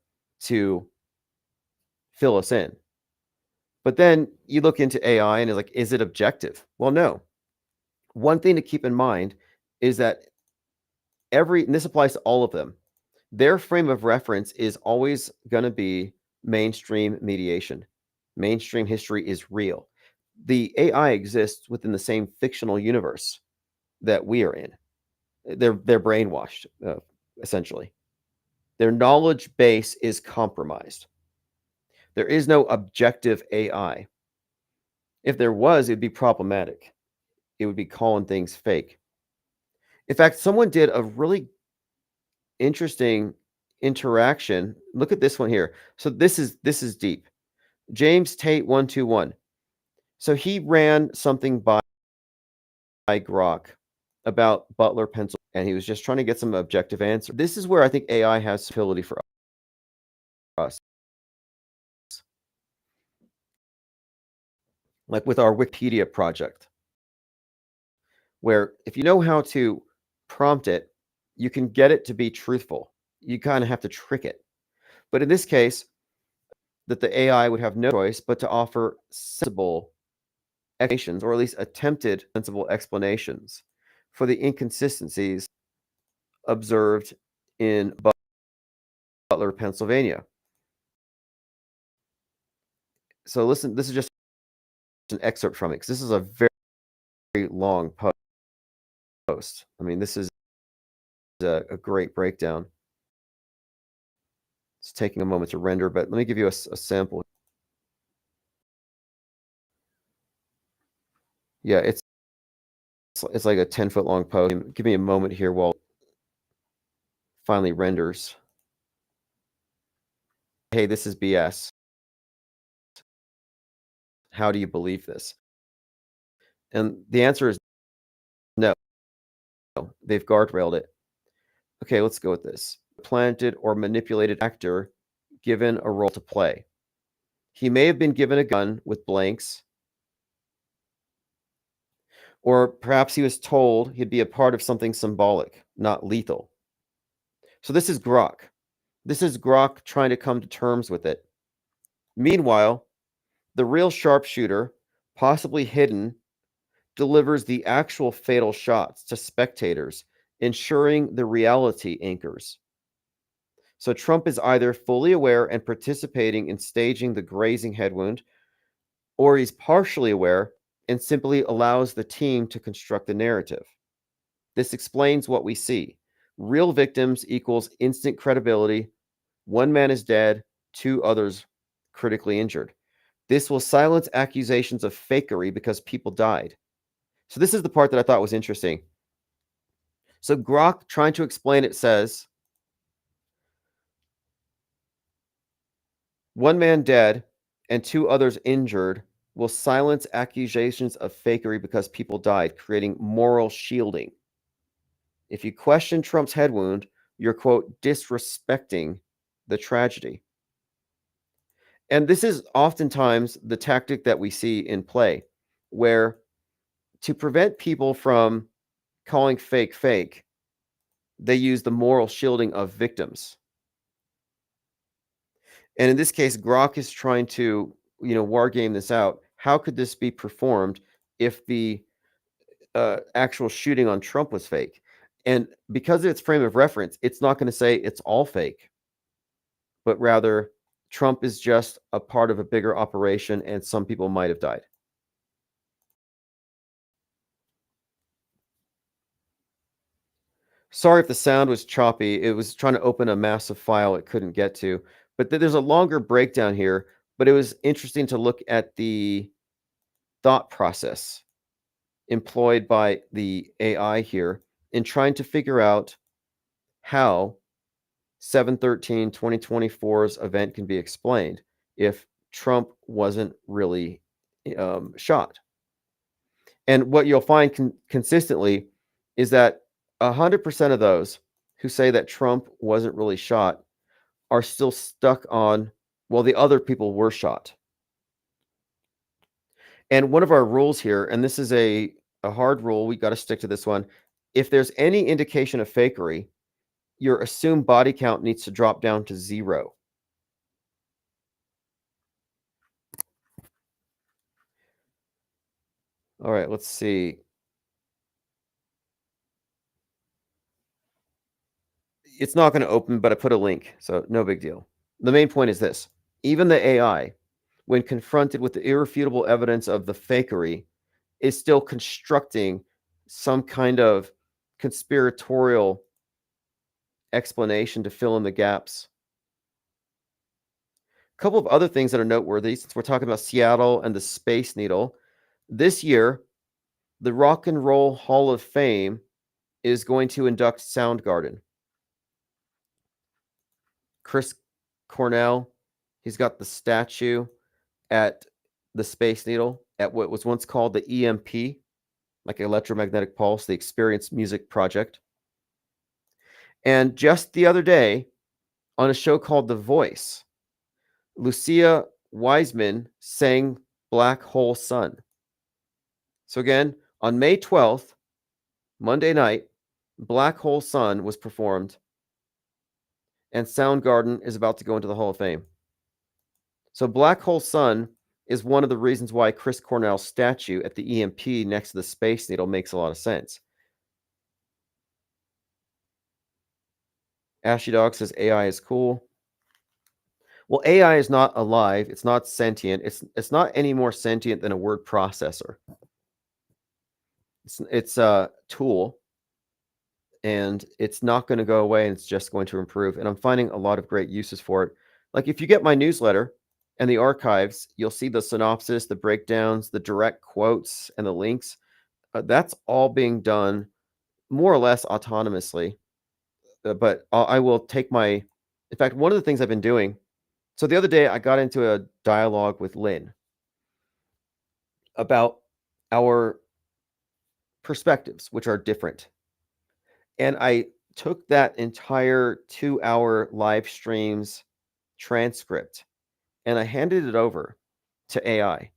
to fill us in. But then you look into AI and it's like, is it objective? Well, no. One thing to keep in mind is that and this applies to all of them, their frame of reference is always going to be mainstream mediation. Mainstream history is real. The AI exists within the same fictional universe that we are in. They're brainwashed, essentially. Their knowledge base is compromised. There is no objective AI. If there was, it'd be problematic. It would be calling things fake. In fact, someone did a really interesting interaction. Look at this one here. So this is deep. James Tate 121. So he ran something by Grok about Butler, Pennsylvania, and he was just trying to get some objective answer. This is where I think AI has utility for us. Like with our Wikipedia project, where if you know how to prompt it, you can get it to be truthful. You kind of have to trick it. But in this case, that the AI would have no choice but to offer sensible explanations, or at least attempted sensible explanations for the inconsistencies observed in Butler, Pennsylvania. So listen, this is just an excerpt from it, because this is a very, very long post. I mean, this is a great breakdown. It's taking a moment to render, but let me give you a sample. Yeah, it's like a 10-foot long post. Give me a moment here while it finally renders. Hey, this is BS. How do you believe this? And the answer is no. They've guardrailed it. Okay, let's go with this. Planted or manipulated actor given a role to play. He may have been given a gun with blanks, or perhaps he was told he'd be a part of something symbolic, not lethal. So this is Grok. This is Grok trying to come to terms with it. Meanwhile, the real sharpshooter, possibly hidden, delivers the actual fatal shots to spectators, ensuring the reality anchors. So Trump is either fully aware and participating in staging the grazing head wound, or he's partially aware and simply allows the team to construct the narrative. This explains what we see. Real victims equals instant credibility. One man is dead, 2 others critically injured. This will silence accusations of fakery because people died. So this is the part that I thought was interesting. So Grok, trying to explain it, says, one man dead and 2 others injured will silence accusations of fakery because people died, creating moral shielding. If you question Trump's head wound, you're, quote, disrespecting the tragedy. And this is oftentimes the tactic that we see in play, where to prevent people from calling fake, they use the moral shielding of victims. And in this case, Grok is trying to, war game this out. How could this be performed if the actual shooting on Trump was fake? And because of its frame of reference, it's not going to say it's all fake, but rather Trump is just a part of a bigger operation and some people might have died. Sorry if the sound was choppy. It was trying to open a massive file it couldn't get to. But there's a longer breakdown here, but it was interesting to look at the thought process employed by the AI here in trying to figure out how 7/13/2024's event can be explained if Trump wasn't really shot. And what you'll find consistently is that 100% of those who say that Trump wasn't really shot are still stuck on, well, the other people were shot. And one of our rules here, and this is a hard rule, we got to stick to this one. If there's any indication of fakery, your assumed body count needs to drop down to 0. All right, let's see. It's not going to open, but I put a link, so no big deal. The main point is this. Even the AI, when confronted with the irrefutable evidence of the fakery, is still constructing some kind of conspiratorial explanation to fill in the gaps. A couple of other things that are noteworthy, since we're talking about Seattle and the Space Needle. This year, the Rock and Roll Hall of Fame is going to induct Soundgarden. Chris Cornell, he's got the statue at the Space Needle at what was once called the EMP, like Electromagnetic Pulse, the Experience Music Project. And just the other day, on a show called The Voice, Lucia Wiseman sang Black Hole Sun. So again, on May 12th, Monday night, Black Hole Sun was performed, and Soundgarden is about to go into the Hall of Fame. So Black Hole Sun is one of the reasons why Chris Cornell's statue at the EMP next to the Space Needle makes a lot of sense. Ashy Dog says AI is cool. Well, AI is not alive. It's not sentient. It's not any more sentient than a word processor. It's a tool, and it's not going to go away, and it's just going to improve. And I'm finding a lot of great uses for it. Like if you get my newsletter and the archives, you'll see the synopsis, the breakdowns, the direct quotes, and the links. That's all being done more or less autonomously. But I will take in fact, one of the things I've been doing, so the other day I got into a dialogue with Lynn about our perspectives, which are different. And I took that entire 2-hour live stream's transcript and I handed it over to AI.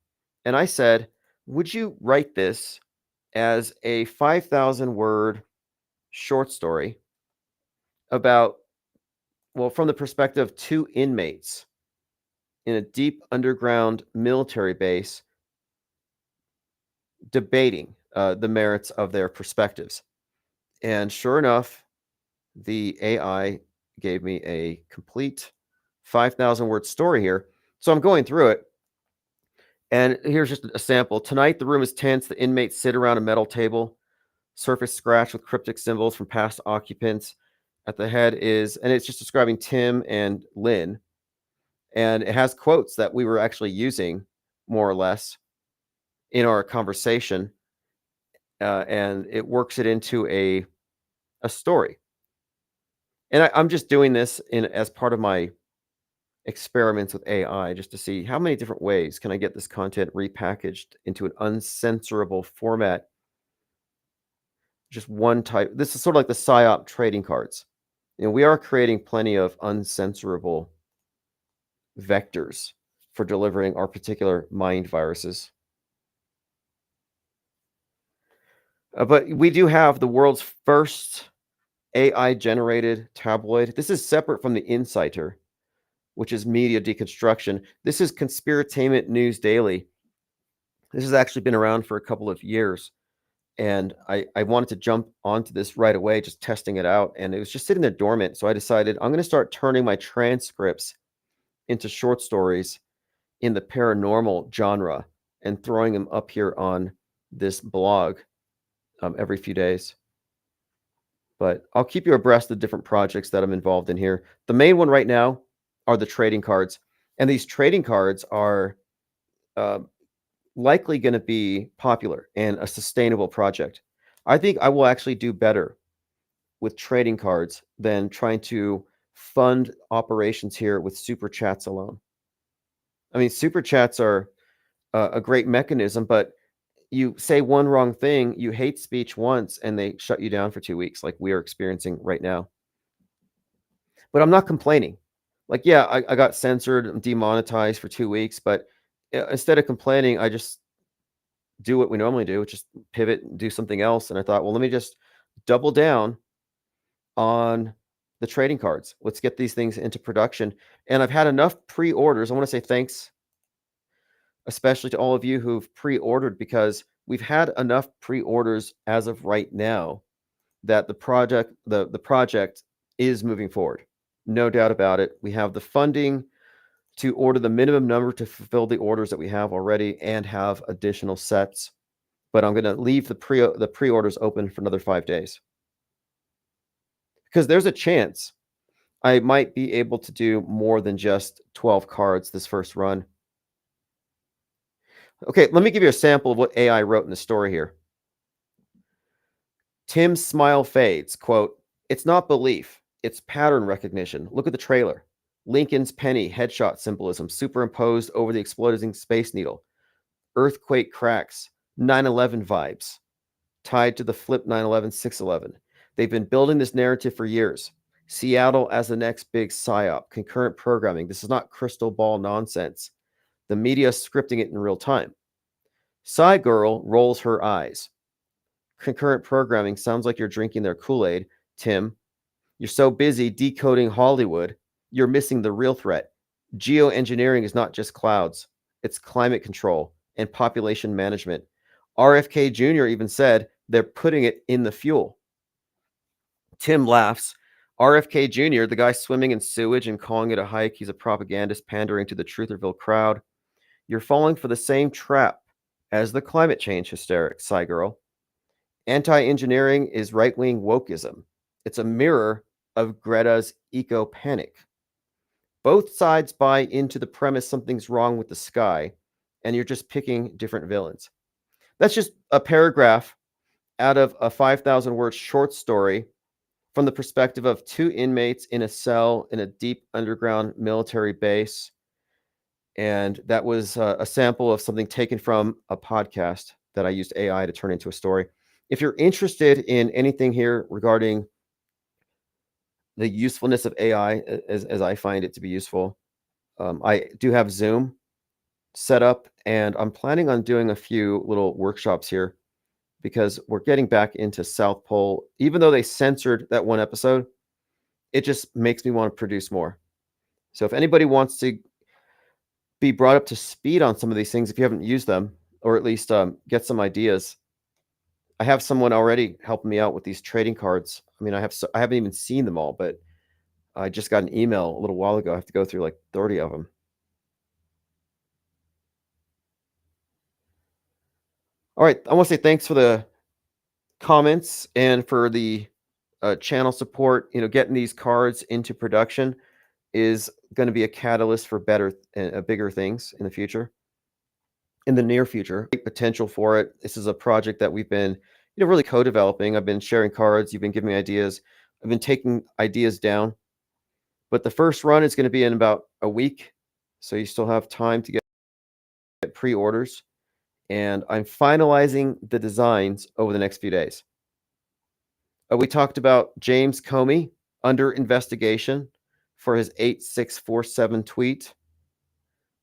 And I said, would you write this as a 5,000 word short story about, well, from the perspective of 2 inmates in a deep underground military base debating the merits of their perspectives. And sure enough, the AI gave me a complete 5,000 word story here. So I'm going through it. And here's just a sample. Tonight, the room is tense. The inmates sit around a metal table, surface scratched with cryptic symbols from past occupants. At the head is, and it's just describing Tim and Lynn. And it has quotes that we were actually using, more or less, in our conversation. And it works it into a a story. And I'm just doing this as part of my experiments with AI just to see how many different ways can I get this content repackaged into an uncensorable format. Just one type. This is sort of like the PSYOP trading cards. We are creating plenty of uncensorable vectors for delivering our particular mind viruses. But we do have the world's first AI-generated tabloid. This is separate from the Insider, which is media deconstruction. This is Conspiratainment News Daily. This has actually been around for a couple of years. And I wanted to jump onto this right away, just testing it out. And it was just sitting there dormant. So I decided I'm going to start turning my transcripts into short stories in the paranormal genre and throwing them up here on this blog every few days. But I'll keep you abreast of different projects that I'm involved in here. The main one right now are the trading cards. And these trading cards are likely going to be popular and a sustainable project. I think I will actually do better with trading cards than trying to fund operations here with super chats alone. I mean, super chats are a great mechanism, but you say one wrong thing, you hate speech once, and they shut you down for 2 weeks, like we are experiencing right now. But I'm not complaining. Like, yeah, I got censored and demonetized for 2 weeks, but instead of complaining, I just do what we normally do, which is pivot and do something else. And I thought, well, let me just double down on the trading cards. Let's get these things into production. And I've had enough pre-orders. I want to say thanks, especially to all of you who've pre-ordered, because we've had enough pre-orders as of right now that the project is moving forward. No doubt about it. We have the funding to order the minimum number to fulfill the orders that we have already and have additional sets. But I'm going to leave the pre-orders open for another 5 days. Because there's a chance I might be able to do more than just 12 cards this first run. Okay, let me give you a sample of what AI wrote in the story here. Tim's smile fades. Quote, "It's not belief, it's pattern recognition. Look at the trailer. Lincoln's penny headshot symbolism superimposed over the exploding Space Needle. Earthquake cracks, 9/11 vibes, tied to the flip 9/11 6/11. They've been building this narrative for years. Seattle as the next big psyop, concurrent programming. This is not crystal ball nonsense. The media scripting it in real time. Psy Girl rolls her eyes. Concurrent programming sounds like you're drinking their Kool-Aid, Tim. You're so busy decoding Hollywood, you're missing the real threat. Geoengineering is not just clouds. It's climate control and population management. RFK Jr. even said they're putting it in the fuel." Tim laughs. RFK Jr., the guy swimming in sewage and calling it a hike, he's a propagandist pandering to the Trutherville crowd. You're falling for the same trap as the climate change hysteric, Psy Girl. Anti-engineering is right-wing wokeism. It's a mirror of Greta's eco-panic. Both sides buy into the premise something's wrong with the sky, and you're just picking different villains. That's just a paragraph out of a 5,000-word short story from the perspective of 2 inmates in a cell in a deep underground military base. And that was a sample of something taken from a podcast that I used AI to turn into a story. If you're interested in anything here regarding the usefulness of AI, as I find it to be useful, I do have Zoom set up, and I'm planning on doing a few little workshops here because we're getting back into South Pole. Even though they censored that one episode, it just makes me want to produce more. So if anybody wants to be brought up to speed on some of these things, if you haven't used them, or at least get some ideas, I have someone already helping me out with these trading cards. I mean, I haven't even seen them all, but I just got an email a little while ago. I have to go through like 30 of them. All right, I want to say thanks for the comments and for the channel support. Getting these cards into production is going to be a catalyst for better and bigger things in the future. In the near future, great potential for it. This is a project that we've been really co-developing. I've been sharing cards. You've been giving me ideas. I've been taking ideas down. But the first run is going to be in about a week. So you still have time to get pre-orders. And I'm finalizing the designs over the next few days. We talked about James Comey under investigation for his 8647 tweet.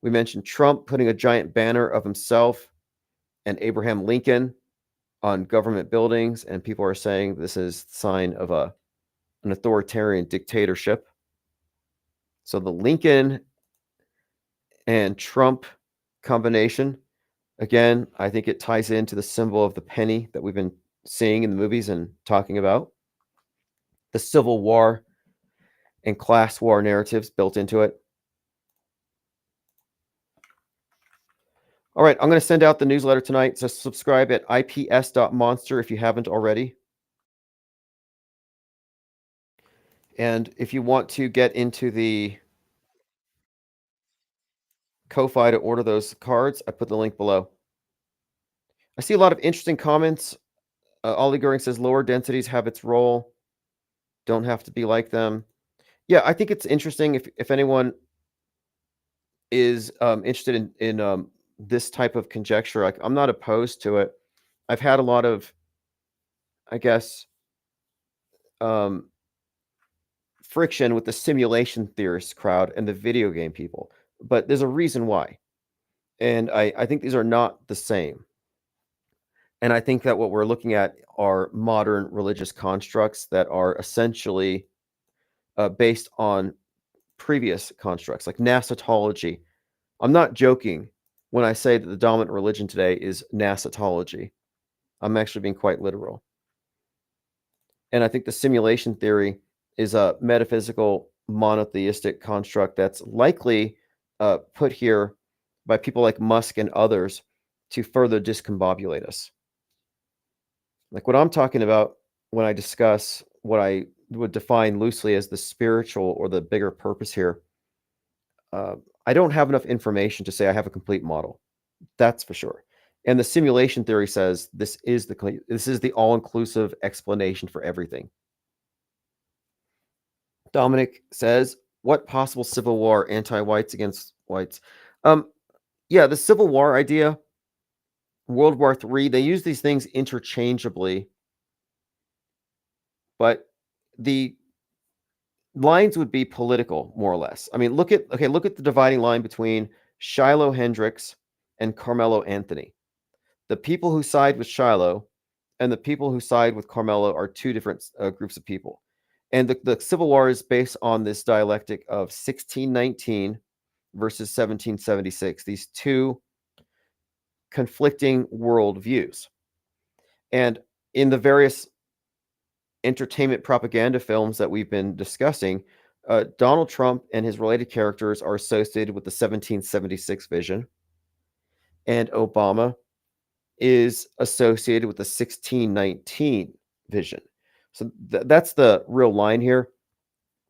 We mentioned Trump putting a giant banner of himself and Abraham Lincoln on government buildings, and people are saying this is the sign of an authoritarian dictatorship. So the Lincoln and Trump combination, again, I think it ties into the symbol of the penny that we've been seeing in the movies and talking about. The Civil War and class war narratives built into it. All right, I'm going to send out the newsletter tonight, so subscribe at ips.monster if you haven't already. And if you want to get into the Ko-Fi to order those cards, I put the link below. I see a lot of interesting comments. Ollie Goering says lower densities have its role. Don't have to be like them. Yeah, I think it's interesting if anyone is interested in this type of conjecture. Like, I'm not opposed to it. I've had a lot of, I guess, friction with the simulation theorist crowd and the video game people, but there's a reason why. And I think these are not the same. And I think that what we're looking at are modern religious constructs that are essentially based on previous constructs, like Nasatology. I'm not joking when I say that the dominant religion today is Nasatology. I'm actually being quite literal. And I think the simulation theory is a metaphysical monotheistic construct that's likely put here by people like Musk and others to further discombobulate us. Like what I'm talking about when I discuss what I would define loosely as the spiritual or the bigger purpose here, I don't have enough information to say I have a complete model. That's for sure. And the simulation theory says this is the all-inclusive explanation for everything. Dominic says, what possible civil war, anti-whites against whites? Yeah, the Civil War idea, World War III, they use these things interchangeably, but the lines would be political, more or less. I mean, look at the dividing line between Shiloh Hendricks and Carmelo Anthony. The people who side with Shiloh and the people who side with Carmelo are two different groups of people. And the Civil War is based on this dialectic of 1619 versus 1776, these two conflicting worldviews. And in the various entertainment propaganda films that we've been discussing, Donald Trump and his related characters are associated with the 1776 vision, and Obama is associated with the 1619 vision. So that's the real line here.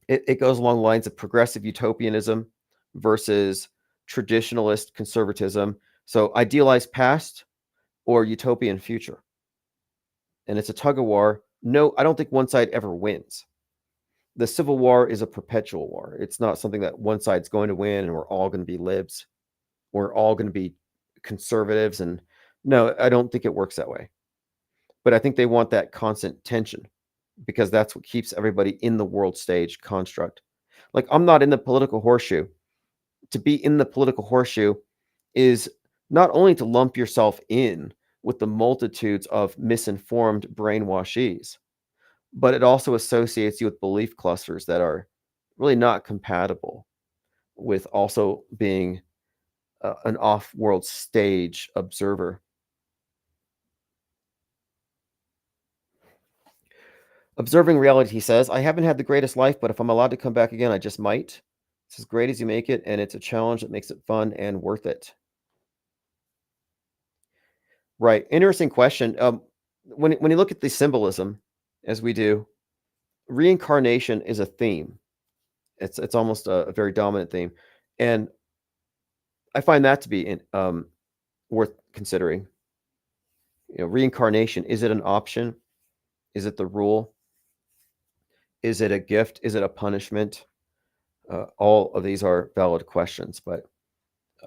It goes along the lines of progressive utopianism versus traditionalist conservatism. So idealized past or utopian future. And it's a tug of war. No, I don't think one side ever wins. The Civil War is a perpetual war. It's not something that one side's going to win and we're all going to be libs. We're all going to be conservatives. And no, I don't think it works that way. But I think they want that constant tension because that's what keeps everybody in the world stage construct. Like, I'm not in the political horseshoe. To be in the political horseshoe is not only to lump yourself in with the multitudes of misinformed brainwashees, but it also associates you with belief clusters that are really not compatible with also being an off-world stage observer. Observing reality, he says, I haven't had the greatest life, but if I'm allowed to come back again, I just might. It's as great as you make it, and it's a challenge that makes it fun and worth it. Right. Interesting question. When you look at the symbolism, as we do, reincarnation is a theme. It's almost a very dominant theme, and I find that to be worth considering. reincarnation, is it an option? Is it the rule? Is it a gift? Is it a punishment? All of these are valid questions, but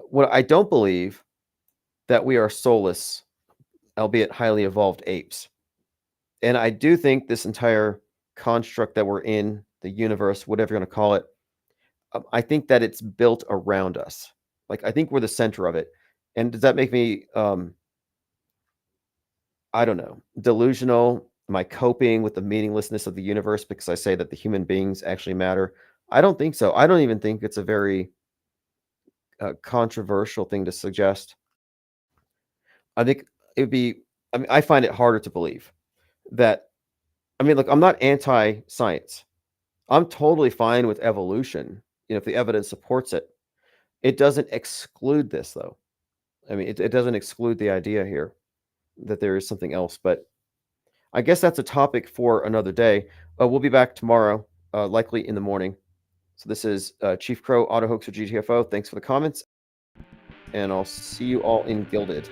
what I don't believe that we are soulless, albeit highly evolved apes. And I do think this entire construct that we're in, the universe, whatever you're going to call it, I think that it's built around us. Like, I think we're the center of it. And does that make me, I don't know, delusional? Am I coping with the meaninglessness of the universe because I say that the human beings actually matter? I don't think so. I don't even think it's a very controversial thing to suggest. I think it'd be, I mean, I find it harder to believe that, I mean, look, I'm not anti-science. I'm totally fine with evolution, if the evidence supports it. It doesn't exclude this, though. I mean, it doesn't exclude the idea here that there is something else, but I guess that's a topic for another day. We'll be back tomorrow, likely in the morning. So this is Chief Crow, Auto Hoaxer GTFO. Thanks for the comments, and I'll see you all in Gilded.